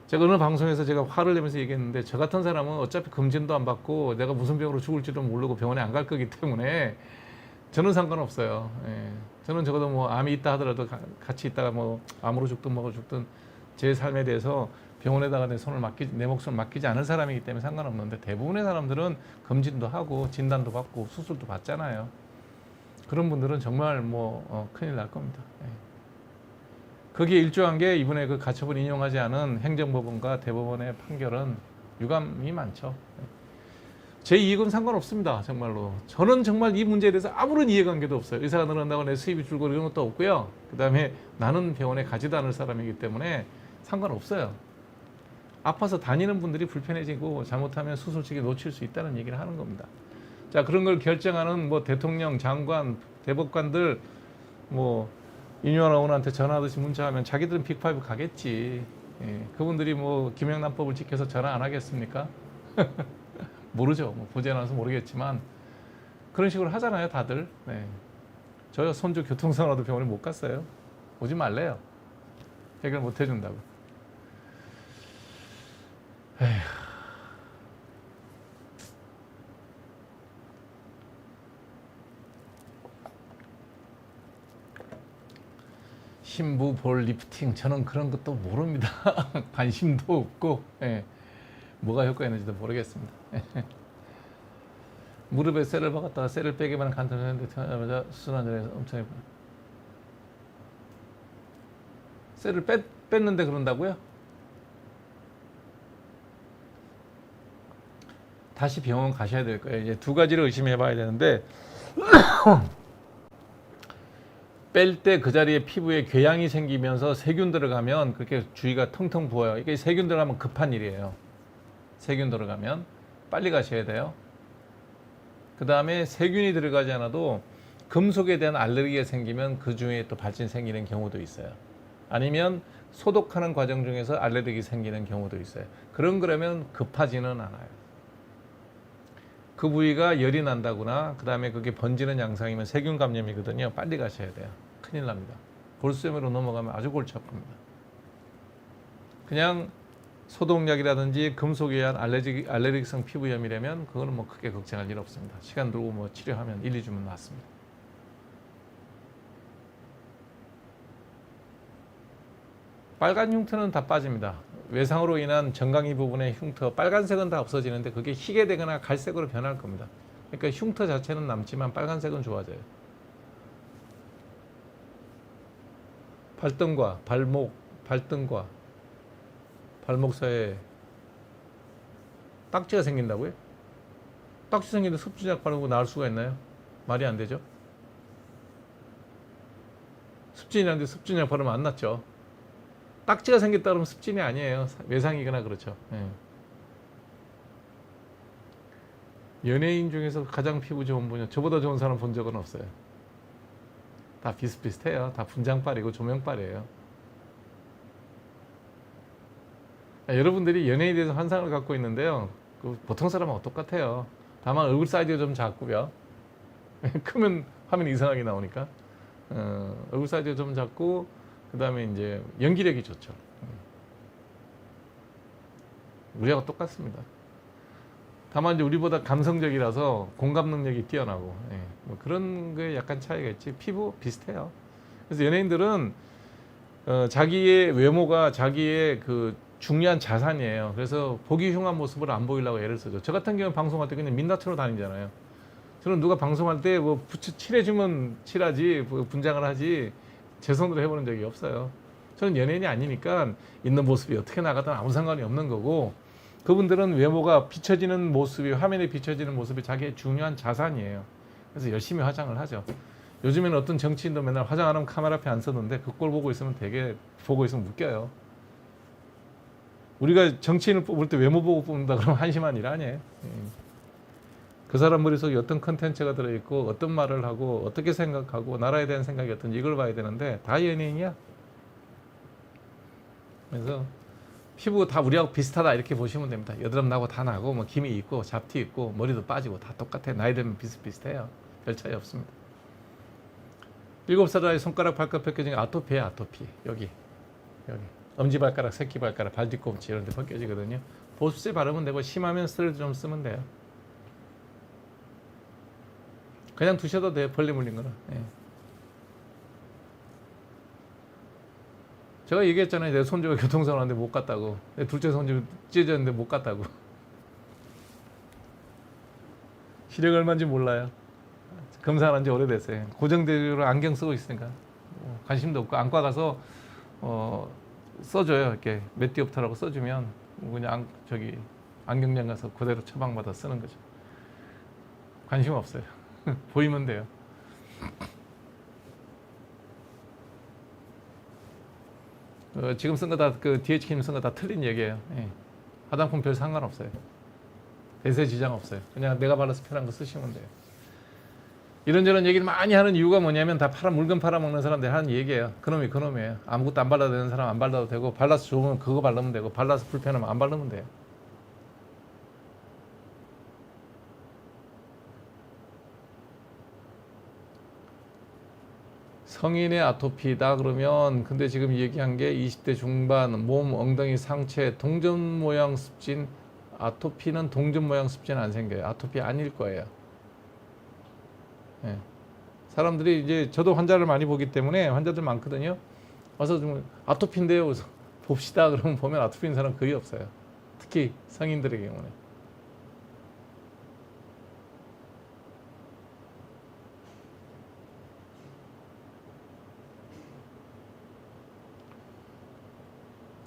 제가 어느 방송에서 제가 화를 내면서 얘기했는데 저 같은 사람은 어차피 검진도 안 받고 내가 무슨 병으로 죽을지도 모르고 병원에 안 갈 거기 때문에 저는 상관없어요. 예. 저는 적어도 뭐 암이 있다 하더라도 같이 있다가 뭐 암으로 죽든 뭐가 죽든 제 삶에 대해서 병원에다가 내 목숨을 맡기지 않을 사람이기 때문에 상관없는데 대부분의 사람들은 검진도 하고 진단도 받고 수술도 받잖아요. 그런 분들은 정말 큰일 날 겁니다. 예. 거기에 일조한 게 이번에 그 가처분 인용하지 않은 행정법원과 대법원의 판결은 유감이 많죠. 제 이익은 상관없습니다. 정말로. 저는 정말 이 문제에 대해서 아무런 이해관계도 없어요. 의사가 늘어난다고 내 수입이 줄고 이런 것도 없고요. 그 다음에 나는 병원에 가지도 않을 사람이기 때문에 상관없어요. 아파서 다니는 분들이 불편해지고 잘못하면 수술직에 놓칠 수 있다는 얘기를 하는 겁니다. 자, 그런 걸 결정하는 대통령, 장관, 대법관들 인유한 의원한테 전화하듯이 문자하면 자기들은 빅5 가겠지. 예, 그분들이 김영란법을 지켜서 전화 안 하겠습니까? 모르죠. 보지 않아서 모르겠지만 그런 식으로 하잖아요, 다들. 네. 저 손주 교통사고라도 병원에 못 갔어요. 오지 말래요. 해결 못 해준다고. 에휴. 심부 볼 리프팅 저는 그런 것도 모릅니다. 관심도 없고 뭐가 효과가 있는지도 모르겠습니다. 무릎에 쇠를 박았다가 쇠를 빼기만 간단했는데 태어나자마자 수술한 자리에서 엄청 예뻐요. 쇠를 뺐는데 그런다고요? 다시 병원 가셔야 될 거예요. 이제 두 가지를 의심해 봐야 되는데 뺄 때 그 자리에 피부에 궤양이 생기면서 세균 들어가면 그렇게 주위가 텅텅 부어요. 이게 세균 들어가면 급한 일이에요. 세균 들어가면 빨리 가셔야 돼요. 그 다음에 세균이 들어가지 않아도 금속에 대한 알레르기가 생기면 그 중에 또 발진 생기는 경우도 있어요. 아니면 소독하는 과정 중에서 알레르기 생기는 경우도 있어요. 그러면 급하지는 않아요. 그 부위가 열이 난다거나 그 다음에 그게 번지는 양상이면 세균 감염이거든요. 빨리 가셔야 돼요. 큰일 납니다. 골수염으로 넘어가면 아주 골치 아픕니다. 그냥 소독약이라든지 금속에 의한 알레르기성 피부염이라면 그거는 크게 걱정할 일 없습니다. 시간 들고 치료하면 1, 2주면 낫습니다. 빨간 흉터는 다 빠집니다. 외상으로 인한 정강이 부분의 흉터, 빨간색은 다 없어지는데 그게 희게 되거나 갈색으로 변할 겁니다. 그러니까 흉터 자체는 남지만 빨간색은 좋아져요. 발등과 발등과 발목 사이에 딱지가 생긴다고요? 딱지 생기는데 습진약 바르고 나을 수가 있나요? 말이 안 되죠. 습진이라는데 습진약 바르면 안 낫죠. 딱지가 생겼다 그러면 습진이 아니에요. 외상이거나 그렇죠. 연예인 중에서 가장 피부 좋은 분이요. 저보다 좋은 사람 본 적은 없어요. 다 비슷비슷해요. 다 분장빨이고 조명빨이에요. 여러분들이 연예인에 대해서 환상을 갖고 있는데요. 보통 사람하고 똑같아요. 다만 얼굴 사이즈가 좀 작고요. 크면 화면이 이상하게 나오니까. 얼굴 사이즈가 좀 작고 그 다음에 이제 연기력이 좋죠. 우리하고 똑같습니다. 다만 이제 우리보다 감성적이라서 공감 능력이 뛰어나고 그런 거에 약간 차이가 있지. 피부 비슷해요. 그래서 연예인들은 자기의 외모가 자기의 그 중요한 자산이에요. 그래서 보기 흉한 모습을 안 보이려고 애를 쓰죠. 저 같은 경우는 방송할 때 그냥 민낯으로 다니잖아요. 저는 누가 방송할 때 칠해주면 칠하지 분장을 하지 제 손으로 해보는 적이 없어요. 저는 연예인이 아니니까 있는 모습이 어떻게 나가든 아무 상관이 없는 거고 그분들은 외모가 비춰지는 모습이 화면에 비춰지는 모습이 자기의 중요한 자산이에요. 그래서 열심히 화장을 하죠. 요즘에는 어떤 정치인도 맨날 화장 안 하면 카메라 앞에 안 서는데 그 꼴 보고 있으면 되게 보고 있으면 웃겨요. 우리가 정치인을 뽑을 때 외모 보고 뽑는다 그러면 한심한 일 아니에요. 그 사람 머릿속에 어떤 컨텐츠가 들어있고 어떤 말을 하고 어떻게 생각하고 나라에 대한 생각이 어떤지 이걸 봐야 되는데 다 연예인이야. 그래서 피부 다 우리하고 비슷하다 이렇게 보시면 됩니다. 여드름 나고 다 나고 뭐 기미 있고 잡티 있고 머리도 빠지고 다 똑같아. 나이 들면 비슷비슷해요. 별 차이 없습니다. 7살 아이 손가락 발가락 벗겨진 게 아토피예요. 아토피. 여기 엄지발가락, 새끼발가락, 발뒤꿈치 이런 데 벗겨지거든요. 보습제 바르면 되고 심하면 스테로이드 좀 쓰면 돼요. 그냥 두셔도 돼요. 벌레 물린 거는. 예. 제가 얘기했잖아요. 내 손주가 교통사고 났는데 못 갔다고. 내 둘째 손주 찢어졌는데 못 갔다고. 시력 얼마인지 몰라요. 검사한 지 오래됐어요. 고정대로 안경 쓰고 있으니까 관심도 없고 안과 가서 써줘요. 이렇게 메티옵터라고 써주면 그냥 안경장 가서 그대로 처방받아 쓰는 거죠. 관심 없어요. 보이면 돼요. 지금 쓴 거 다 그 DH킴 쓴 거 다 틀린 얘기예요. 예. 화장품 별 상관없어요. 대세 지장 없어요. 그냥 내가 발라서 편한 거 쓰시면 돼요. 이런저런 얘기를 많이 하는 이유가 뭐냐면 다 물건 팔아먹는 사람들이 하는 얘기예요. 그놈이에요. 아무것도 안 발라도 되는 사람 안 발라도 되고 발라서 좋으면 그거 바르면 되고 발라서 불편하면 안 바르면 돼요. 성인의 아토피다 그러면 근데 지금 얘기한 게 20대 중반 몸 엉덩이 상체 동전 모양 습진 아토피는 동전 모양 습진 안 생겨요. 아토피 아닐 거예요. 예. 사람들이 이제 저도 환자를 많이 보기 때문에 환자들 많거든요. 와서 좀 아토피인데요. 그래서 봅시다. 그러면 보면 아토피인 사람 거의 없어요. 특히 성인들의 경우는.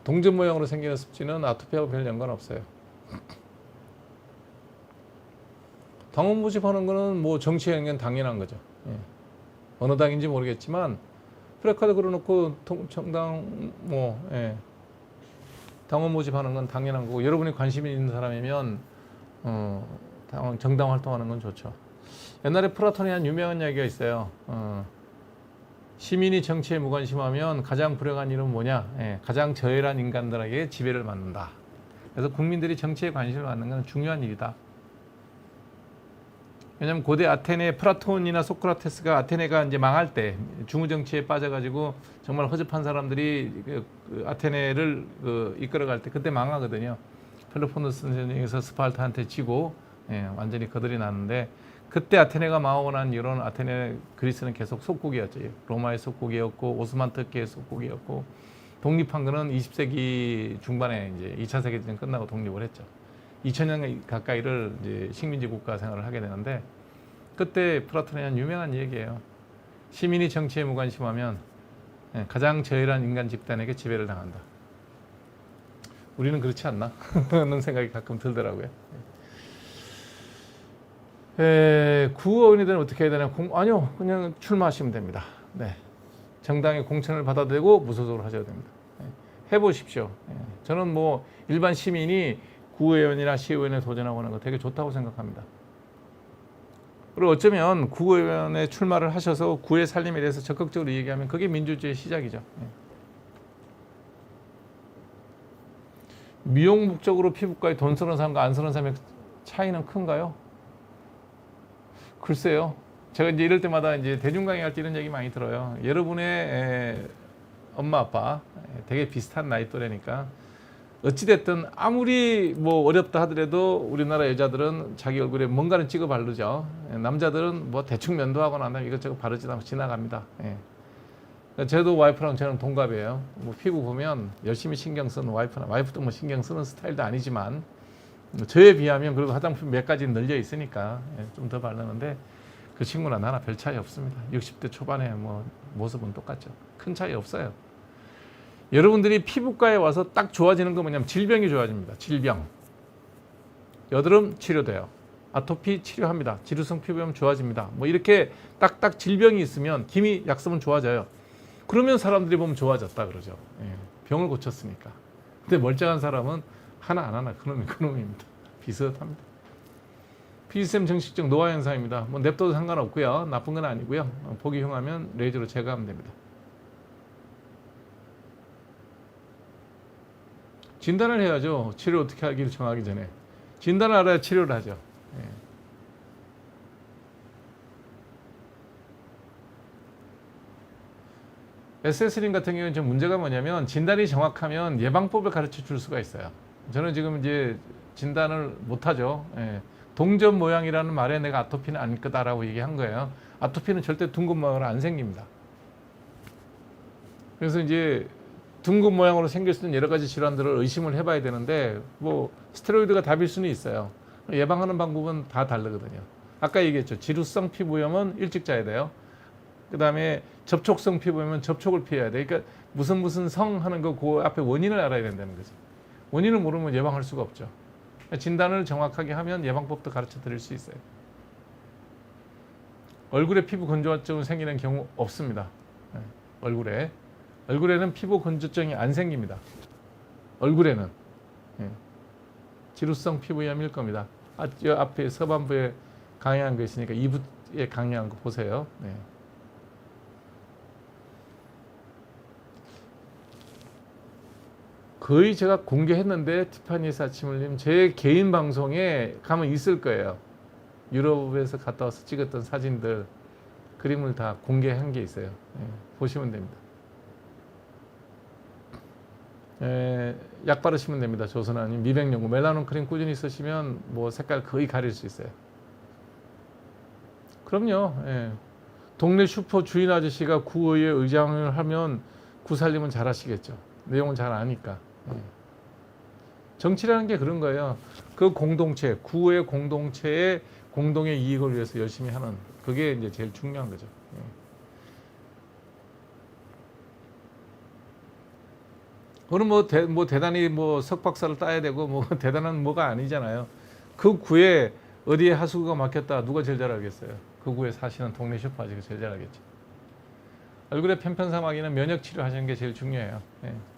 동전 모양으로 생기는 습진은 아토피하고 별 연관 없어요. 당원 모집하는 거는 뭐 정치에 연관 당연한 거죠. 예. 어느 당인지 모르겠지만 프레카드 걸어놓고 정당 당원 모집하는 건 당연한 거고 여러분이 관심이 있는 사람이면 정당 활동하는 건 좋죠. 옛날에 플라톤이 한 유명한 이야기가 있어요. 시민이 정치에 무관심하면 가장 불행한 일은 뭐냐? 예, 가장 저열한 인간들에게 지배를 받는다. 그래서 국민들이 정치에 관심을 갖는 건 중요한 일이다. 왜냐하면 고대 아테네 플라톤이나 소크라테스가 아테네가 이제 망할 때 중후 정치에 빠져가지고 정말 허접한 사람들이 그 아테네를 이끌어갈 때 그때 망하거든요. 펠로폰네소 전쟁에서 스파르타한테 지고 완전히 거들이 났는데 그때 아테네가 망하고 난 이후로는 아테네 그리스는 계속 속국이었죠. 로마의 속국이었고 오스만 터키의 속국이었고 독립한 거는 20세기 중반에 이제 2차 세계대전 끝나고 독립을 했죠. 2000년 가까이를 이제 식민지 국가 생활을 하게 되는데 그때 플라톤이 한 유명한 얘기예요. 시민이 정치에 무관심하면 가장 저열한 인간 집단에게 지배를 당한다. 우리는 그렇지 않나? 하는 생각이 가끔 들더라고요. 구의원이 되면 어떻게 해야 되나? 아니요, 그냥 출마하시면 됩니다. 네. 정당의 공천을 받아도 되고 무소속으로 하셔도 됩니다. 해보십시오. 저는 뭐 일반 시민이 구의원이나 시의원에 도전하고 하는 거 되게 좋다고 생각합니다. 그리고 어쩌면 구의원에 출마를 하셔서 구의 살림에 대해서 적극적으로 얘기하면 그게 민주주의의 시작이죠. 미용 목적으로 피부과에 돈 쓰는 사람과 안 쓰는 사람의 차이는 큰가요? 글쎄요. 제가 이제 이럴 때마다 이제 대중 강의할 때 이런 얘기 많이 들어요. 여러분의 엄마 아빠 되게 비슷한 나이 또래니까 어찌됐든 아무리 뭐 어렵다 하더라도 우리나라 여자들은 자기 얼굴에 뭔가는 찍어 바르죠. 남자들은 뭐 대충 면도하고 나면 이것저것 바르지 않고 지나갑니다. 저도 와이프랑 저는 동갑이에요. 뭐 피부 보면 열심히 신경 쓰는 와이프도 뭐 신경 쓰는 스타일도 아니지만 저에 비하면 그래도 화장품 몇 가지 늘려 있으니까 좀 더 바르는데 그 친구나 나나 별 차이 없습니다. 60대 초반에 뭐 모습은 똑같죠. 큰 차이 없어요. 여러분들이 피부과에 와서 딱 좋아지는 건 뭐냐면 질병이 좋아집니다. 질병. 여드름 치료돼요. 아토피 치료합니다. 지루성 피부염 좋아집니다. 뭐 이렇게 딱딱 질병이 있으면 기미 약 쓰면 좋아져요. 그러면 사람들이 보면 좋아졌다 그러죠. 병을 고쳤으니까. 근데 멀쩡한 사람은 하나 안 하나 그놈입니다. 비슷합니다. 피지샘 정식적 노화 현상입니다. 뭐 냅둬도 상관없고요. 나쁜 건 아니고요. 보기 흉하면 레이저로 제거하면 됩니다. 진단을 해야죠. 치료 어떻게 하기를 정하기 전에. 진단을 알아야 치료를 하죠. 예. SS림 같은 경우는 좀 문제가 뭐냐면 진단이 정확하면 예방법을 가르쳐 줄 수가 있어요. 저는 지금 이제 진단을 못하죠. 예. 동전 모양이라는 말에 내가 아토피는 아닐 거다라고 얘기한 거예요. 아토피는 절대 둥근 모양으로 안 생깁니다. 그래서 이제 둥근 모양으로 생길 수 있는 여러 가지 질환들을 의심을 해봐야 되는데 뭐 스테로이드가 답일 수는 있어요. 예방하는 방법은 다 다르거든요. 아까 얘기했죠. 지루성 피부염은 일찍 짜야 돼요. 그 다음에 접촉성 피부염은 접촉을 피해야 돼. 그러니까 무슨 성 하는 거 그 앞에 원인을 알아야 된다는 거죠. 원인을 모르면 예방할 수가 없죠. 진단을 정확하게 하면 예방법도 가르쳐 드릴 수 있어요. 얼굴에 피부 건조증이 생기는 경우 없습니다. 얼굴에는 피부 건조증이 안 생깁니다. 얼굴에는 지루성 피부염일 겁니다. 저 앞에 서반부에 강의한 거 있으니까 2부에 강의한 거 보세요. 네. 거의 제가 공개했는데 티파니 사치물님 제 개인 방송에 가면 있을 거예요. 유럽에서 갔다 와서 찍었던 사진들 그림을 다 공개한 게 있어요. 보시면 됩니다. 약 바르시면 됩니다. 조선아님 미백 연고 멜라논 크림 꾸준히 쓰시면 뭐 색깔 거의 가릴 수 있어요. 그럼요. 동네 슈퍼 주인 아저씨가 구의에 의장을 하면 구살림은 잘 하시겠죠. 내용은 잘 아니까. 정치라는 게 그런 거예요. 그 공동체, 구의 공동체의 공동의 이익을 위해서 열심히 하는 그게 이제 제일 중요한 거죠. 그럼 뭐 대단히 뭐 석박사를 따야 되고 뭐 대단한 뭐가 아니잖아요. 그 구에 어디에 하수구가 막혔다 누가 제일 잘 알겠어요. 그 구에 사시는 동네 슈퍼 아저씨가 제일 잘 알겠죠. 얼굴에 편편사마귀는 면역 치료 하시는 게 제일 중요해요.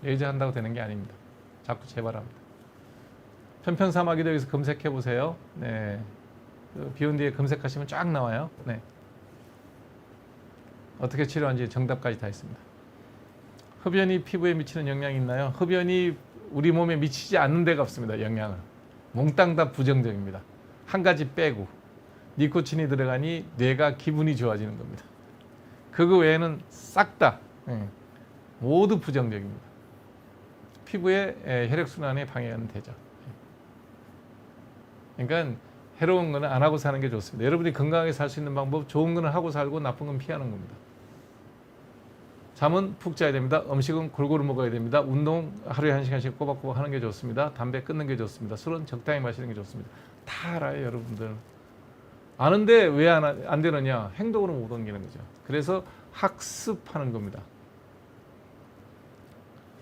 레이저 한다고 되는 게 아닙니다. 자꾸 재발합니다. 편편사마귀도 여기서 검색해 보세요. 비온 뒤에 검색하시면 쫙 나와요. 어떻게 치료하는지 정답까지 다 있습니다. 흡연이 피부에 미치는 영향이 있나요? 흡연이 우리 몸에 미치지 않는 데가 없습니다. 영향을. 몽땅 다 부정적입니다. 한 가지 빼고 니코틴이 들어가니 뇌가 기분이 좋아지는 겁니다. 그거 외에는 싹 다 모두 부정적입니다. 피부의 혈액순환에 방해가 되죠. 그러니까 해로운 거는 안 하고 사는 게 좋습니다. 여러분이 건강하게 살 수 있는 방법 좋은 거는 하고 살고 나쁜 건 피하는 겁니다. 잠은 푹 자야 됩니다. 음식은 골고루 먹어야 됩니다. 운동 하루에 1시간씩 꼬박꼬박 하는 게 좋습니다. 담배 끊는 게 좋습니다. 술은 적당히 마시는 게 좋습니다. 다 알아요, 여러분들. 아는데 왜 안 되느냐? 행동으로 못 옮기는 거죠. 그래서 학습하는 겁니다.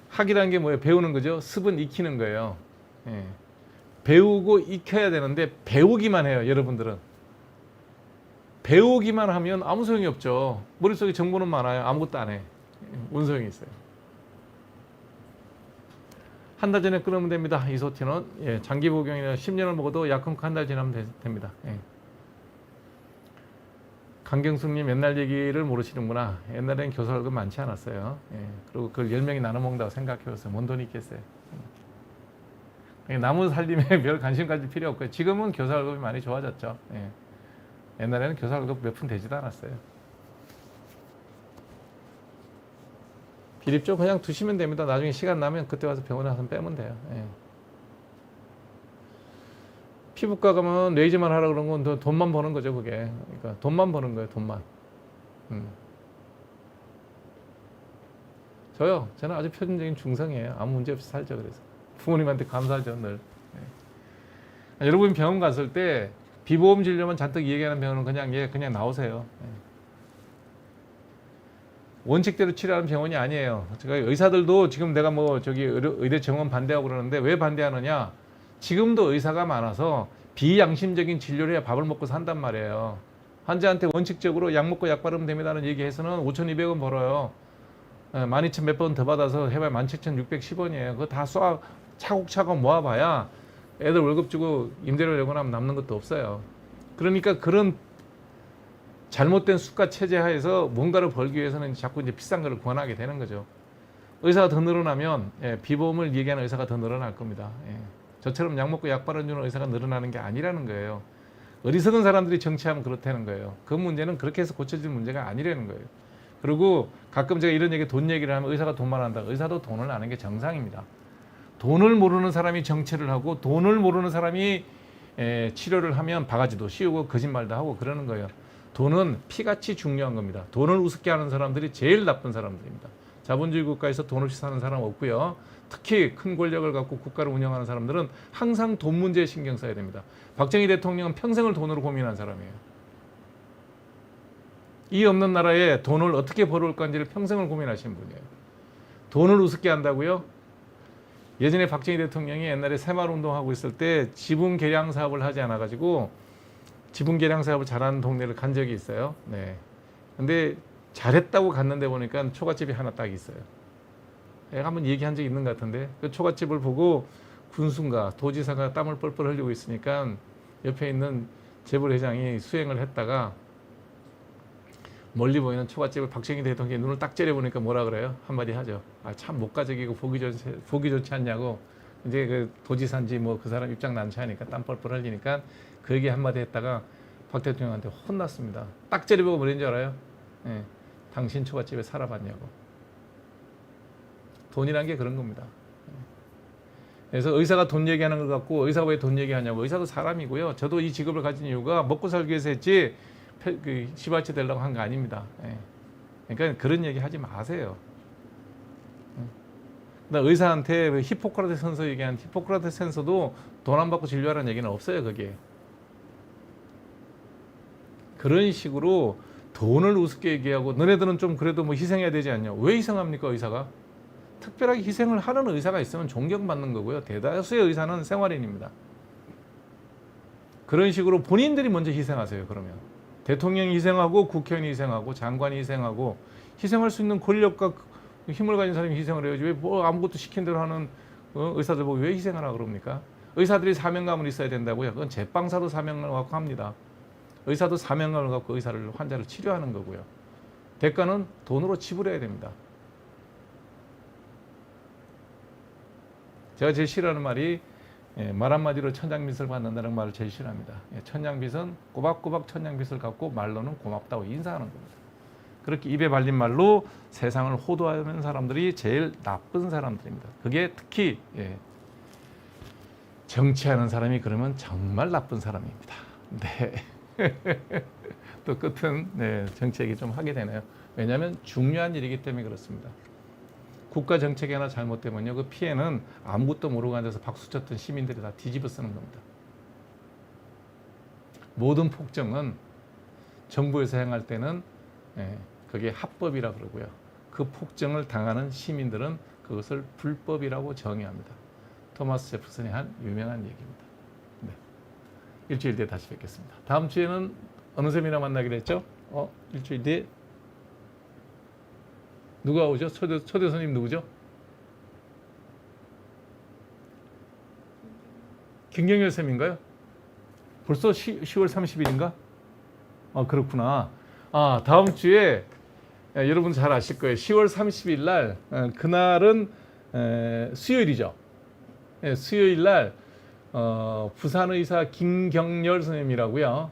학이라는 게 뭐예요? 배우는 거죠. 습은 익히는 거예요. 배우고 익혀야 되는데 배우기만 해요, 여러분들은. 배우기만 하면 아무 소용이 없죠. 머릿속에 정보는 많아요. 아무것도 안 해. 뭔 소용이 있어요. 한 달 전에 끊으면 됩니다. 이소틴은. 장기 복용이나 10년을 먹어도 약 끊고 한 달 지나면 됩니다. 강경숙님 옛날 얘기를 모르시는구나. 옛날엔 교사 월급 많지 않았어요. 그리고 그걸 10명이 나눠 먹는다고 생각해보세요. 뭔 돈이 있겠어요. 남은 살림에 별 관심 가질 필요 없고요. 지금은 교사 월급이 많이 좋아졌죠. 옛날에는 교사 월급 몇 푼 되지도 않았어요. 비립 좀 그냥 두시면 됩니다. 나중에 시간 나면 그때 와서 병원에 가서 빼면 돼요. 피부과 가면 레이저만 하라 그런 건 돈만 버는 거죠, 그게. 그러니까 돈만 버는 거예요, 돈만. 저는 아주 표준적인 중성이에요. 아무 문제 없이 살죠, 그래서. 부모님한테 감사하죠, 늘. 여러분 병원 갔을 때 비보험 진료만 잔뜩 얘기하는 병원은 그냥 나오세요. 원칙대로 치료하는 병원이 아니에요. 제가 의사들도 지금 내가 의대 정원 반대하고 그러는데 왜 반대하느냐? 지금도 의사가 많아서 비양심적인 진료를 해야 밥을 먹고 산단 말이에요. 환자한테 원칙적으로 약 먹고 약 바르면 됩니다는 얘기해서는 5,200원 벌어요. 12,000 몇 번 더 받아서 해봐야 17,610원이에요. 그거 다 차곡차곡 모아봐야 애들 월급 주고 임대료 내고 나면 남는 것도 없어요. 그러니까 그런 잘못된 수가 체제 하에서 뭔가를 벌기 위해서는 자꾸 이제 비싼 거를 권하게 되는 거죠. 의사가 더 늘어나면 비보험을 얘기하는 의사가 더 늘어날 겁니다. 저처럼 약 먹고 약 바르는 의사가 늘어나는 게 아니라는 거예요. 어리석은 사람들이 정치하면 그렇다는 거예요. 그 문제는 그렇게 해서 고쳐질 문제가 아니라는 거예요. 그리고 가끔 제가 이런 돈 얘기를 하면 의사가 돈만 한다. 의사도 돈을 아는 게 정상입니다. 돈을 모르는 사람이 정치를 하고 돈을 모르는 사람이 치료를 하면 바가지도 씌우고 거짓말도 하고 그러는 거예요. 돈은 피같이 중요한 겁니다. 돈을 우습게 하는 사람들이 제일 나쁜 사람들입니다. 자본주의 국가에서 돈 없이 사는 사람 없고요. 특히 큰 권력을 갖고 국가를 운영하는 사람들은 항상 돈 문제에 신경 써야 됩니다. 박정희 대통령은 평생을 돈으로 고민한 사람이에요. 이 없는 나라에 돈을 어떻게 벌어올 건지를 평생을 고민하신 분이에요. 돈을 우습게 한다고요? 예전에 박정희 대통령이 옛날에 새마을운동하고 있을 때 지분 개량 사업을 하지 않아가지고 지분 개량 사업을 잘하는 동네를 간 적이 있어요. 네. 근데 잘했다고 갔는데 보니까 초가집이 하나 딱 있어요. 내가 한번 얘기한 적이 있는 것 같은데 그 초가집을 보고 군수인가 도지사가 땀을 뻘뻘 흘리고 있으니까 옆에 있는 재벌회장이 수행을 했다가 멀리 보이는 초가집을 박정희 대통령이 눈을 딱 째려보니까 뭐라 그래요? 한마디 하죠. 아, 참 목가적이고 보기 좋지 않냐고. 이제 그 도지사인지 뭐 그 사람 입장 난처 하니까 땀 뻘뻘 흘리니까 그 얘기 한마디 했다가 박 대통령한테 혼났습니다. 딱 째려보고 뭐랬는 줄 알아요? 당신 초가집에 살아봤냐고. 돈이란 게 그런 겁니다. 그래서 의사가 돈 얘기하는 것 같고 의사가 왜 돈 얘기하냐고. 의사도 사람이고요. 저도 이 직업을 가진 이유가 먹고 살기 위해서 했지 시발치 되려고 한 거 아닙니다. 그러니까 그런 얘기 하지 마세요. 의사한테 히포크라테스 선서 얘기한 히포크라테스 선서도 돈 안 받고 진료하라는 얘기는 없어요. 거기에. 그런 식으로 돈을 우습게 얘기하고 너네들은 좀 그래도 뭐 희생해야 되지 않냐. 왜 희생합니까 의사가? 특별하게 희생을 하는 의사가 있으면 존경받는 거고요. 대다수의 의사는 생활인입니다. 그런 식으로 본인들이 먼저 희생하세요. 그러면 대통령이 희생하고 국회의원이 희생하고 장관이 희생하고 희생할 수 있는 권력과 힘을 가진 사람이 희생을 해야지 왜 뭐 아무것도 시킨 대로 하는 의사들 보고 왜 희생하라 그럽니까? 의사들이 사명감을 있어야 된다고요. 그건 제빵사도 사명감을 갖고 합니다. 의사도 사명감을 갖고 환자를 치료하는 거고요. 대가는 돈으로 지불해야 됩니다. 제가 제일 싫어하는 말이 말 한마디로 천냥빚을 받는다는 말을 제일 싫어합니다. 천냥빚은 꼬박꼬박 천냥빚을 갚고 말로는 고맙다고 인사하는 겁니다. 그렇게 입에 발린 말로 세상을 호도하는 사람들이 제일 나쁜 사람들입니다. 그게 특히 정치하는 사람이 그러면 정말 나쁜 사람입니다. 네. 또 끝은 정치 얘기 좀 하게 되네요. 왜냐하면 중요한 일이기 때문에 그렇습니다. 국가 정책이 하나 잘못되면요, 그 피해는 아무것도 모르고 앉아서 박수 쳤던 시민들이 다 뒤집어 쓰는 겁니다. 모든 폭정은 정부에서 행할 때는 그게 합법이라 그러고요. 그 폭정을 당하는 시민들은 그것을 불법이라고 정의합니다. 토마스 제퍼슨이 한 유명한 얘기입니다. 네. 일주일 뒤에 다시 뵙겠습니다. 다음 주에는 어느 세미나 만나기로 했죠? 일주일 뒤에 누가 오죠? 초대 손님 누구죠? 김경열 쌤인가요? 벌써 10월 30일인가? 그렇구나. 다음 주에 여러분 잘 아실 거예요. 10월 30일 날 그날은 수요일이죠. 수요일 날 부산 의사 김경열 선생님이라고요.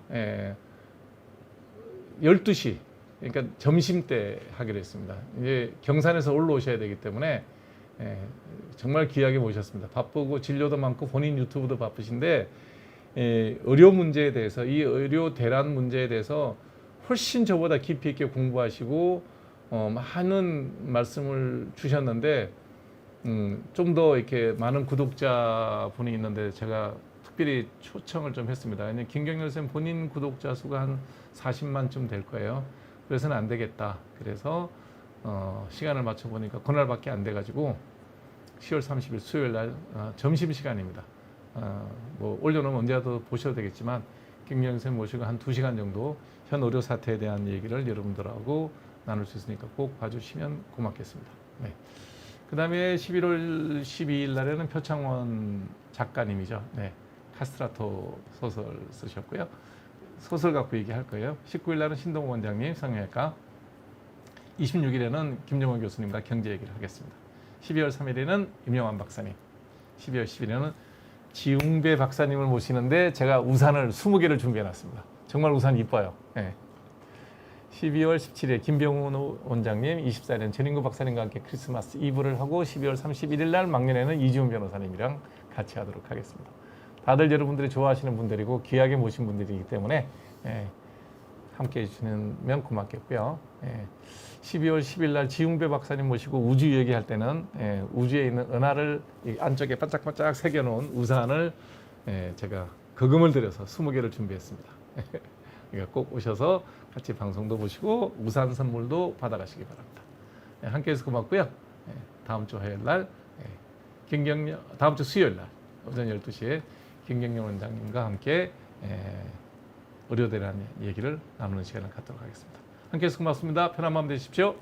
12시 그러니까 점심 때 하기로 했습니다. 이제 경산에서 올라오셔야 되기 때문에 정말 귀하게 모셨습니다. 바쁘고 진료도 많고 본인 유튜브도 바쁘신데 의료 문제에 대해서 이 의료 대란 문제에 대해서 훨씬 저보다 깊이 있게 공부하시고 많은 말씀을 주셨는데 좀 더 이렇게 많은 구독자분이 있는데 제가 특별히 초청을 좀 했습니다. 왜냐하면 김경열 쌤 본인 구독자 수가 한 40만쯤 될 거예요. 그래서는 안 되겠다. 그래서 시간을 맞춰 보니까 그날밖에 안 돼가지고 10월 30일 수요일 날 점심 시간입니다. 뭐 올려놓으면 언제라도 보셔도 되겠지만 김경열 쌤 모시고 한 2시간 정도 현 의료 사태에 대한 얘기를 여러분들하고 나눌 수 있으니까 꼭 봐주시면 고맙겠습니다. 네. 그 다음에 11월 12일 날에는 표창원 작가님이죠. 네. 카스트라토 소설 쓰셨고요. 소설 갖고 얘기할 거예요. 19일 날은 신동호 원장님 성형외과, 26일에는 김정원 교수님과 경제 얘기를 하겠습니다. 12월 3일에는 임영환 박사님, 12월 10일에는 지웅배 박사님을 모시는데 제가 우산을 20개를 준비해놨습니다. 정말 우산 이뻐요. 네. 12월 17일 김병훈 원장님, 24일엔 전인구 박사님과 함께 크리스마스 이브를 하고 12월 31일 날 막년에는 이지훈 변호사님이랑 같이 하도록 하겠습니다. 다들 여러분들이 좋아하시는 분들이고 귀하게 모신 분들이기 때문에 함께 해주시면 고맙겠고요. 12월 10일 날 지웅배 박사님 모시고 우주 얘기할 때는 우주에 있는 은하를 안쪽에 반짝반짝 새겨놓은 우산을 제가 거금을 들여서 20개를 준비했습니다. 그러니까 꼭 오셔서 같이 방송도 보시고 우산 선물도 받아가시기 바랍니다. 함께해서 고맙고요. 다음 주 화요일 날 다음 주 수요일 날 오전 12시에 김경영 원장님과 함께 의료대란 얘기를 나누는 시간을 갖도록 하겠습니다. 함께해서 고맙습니다. 편한 마음 되십시오.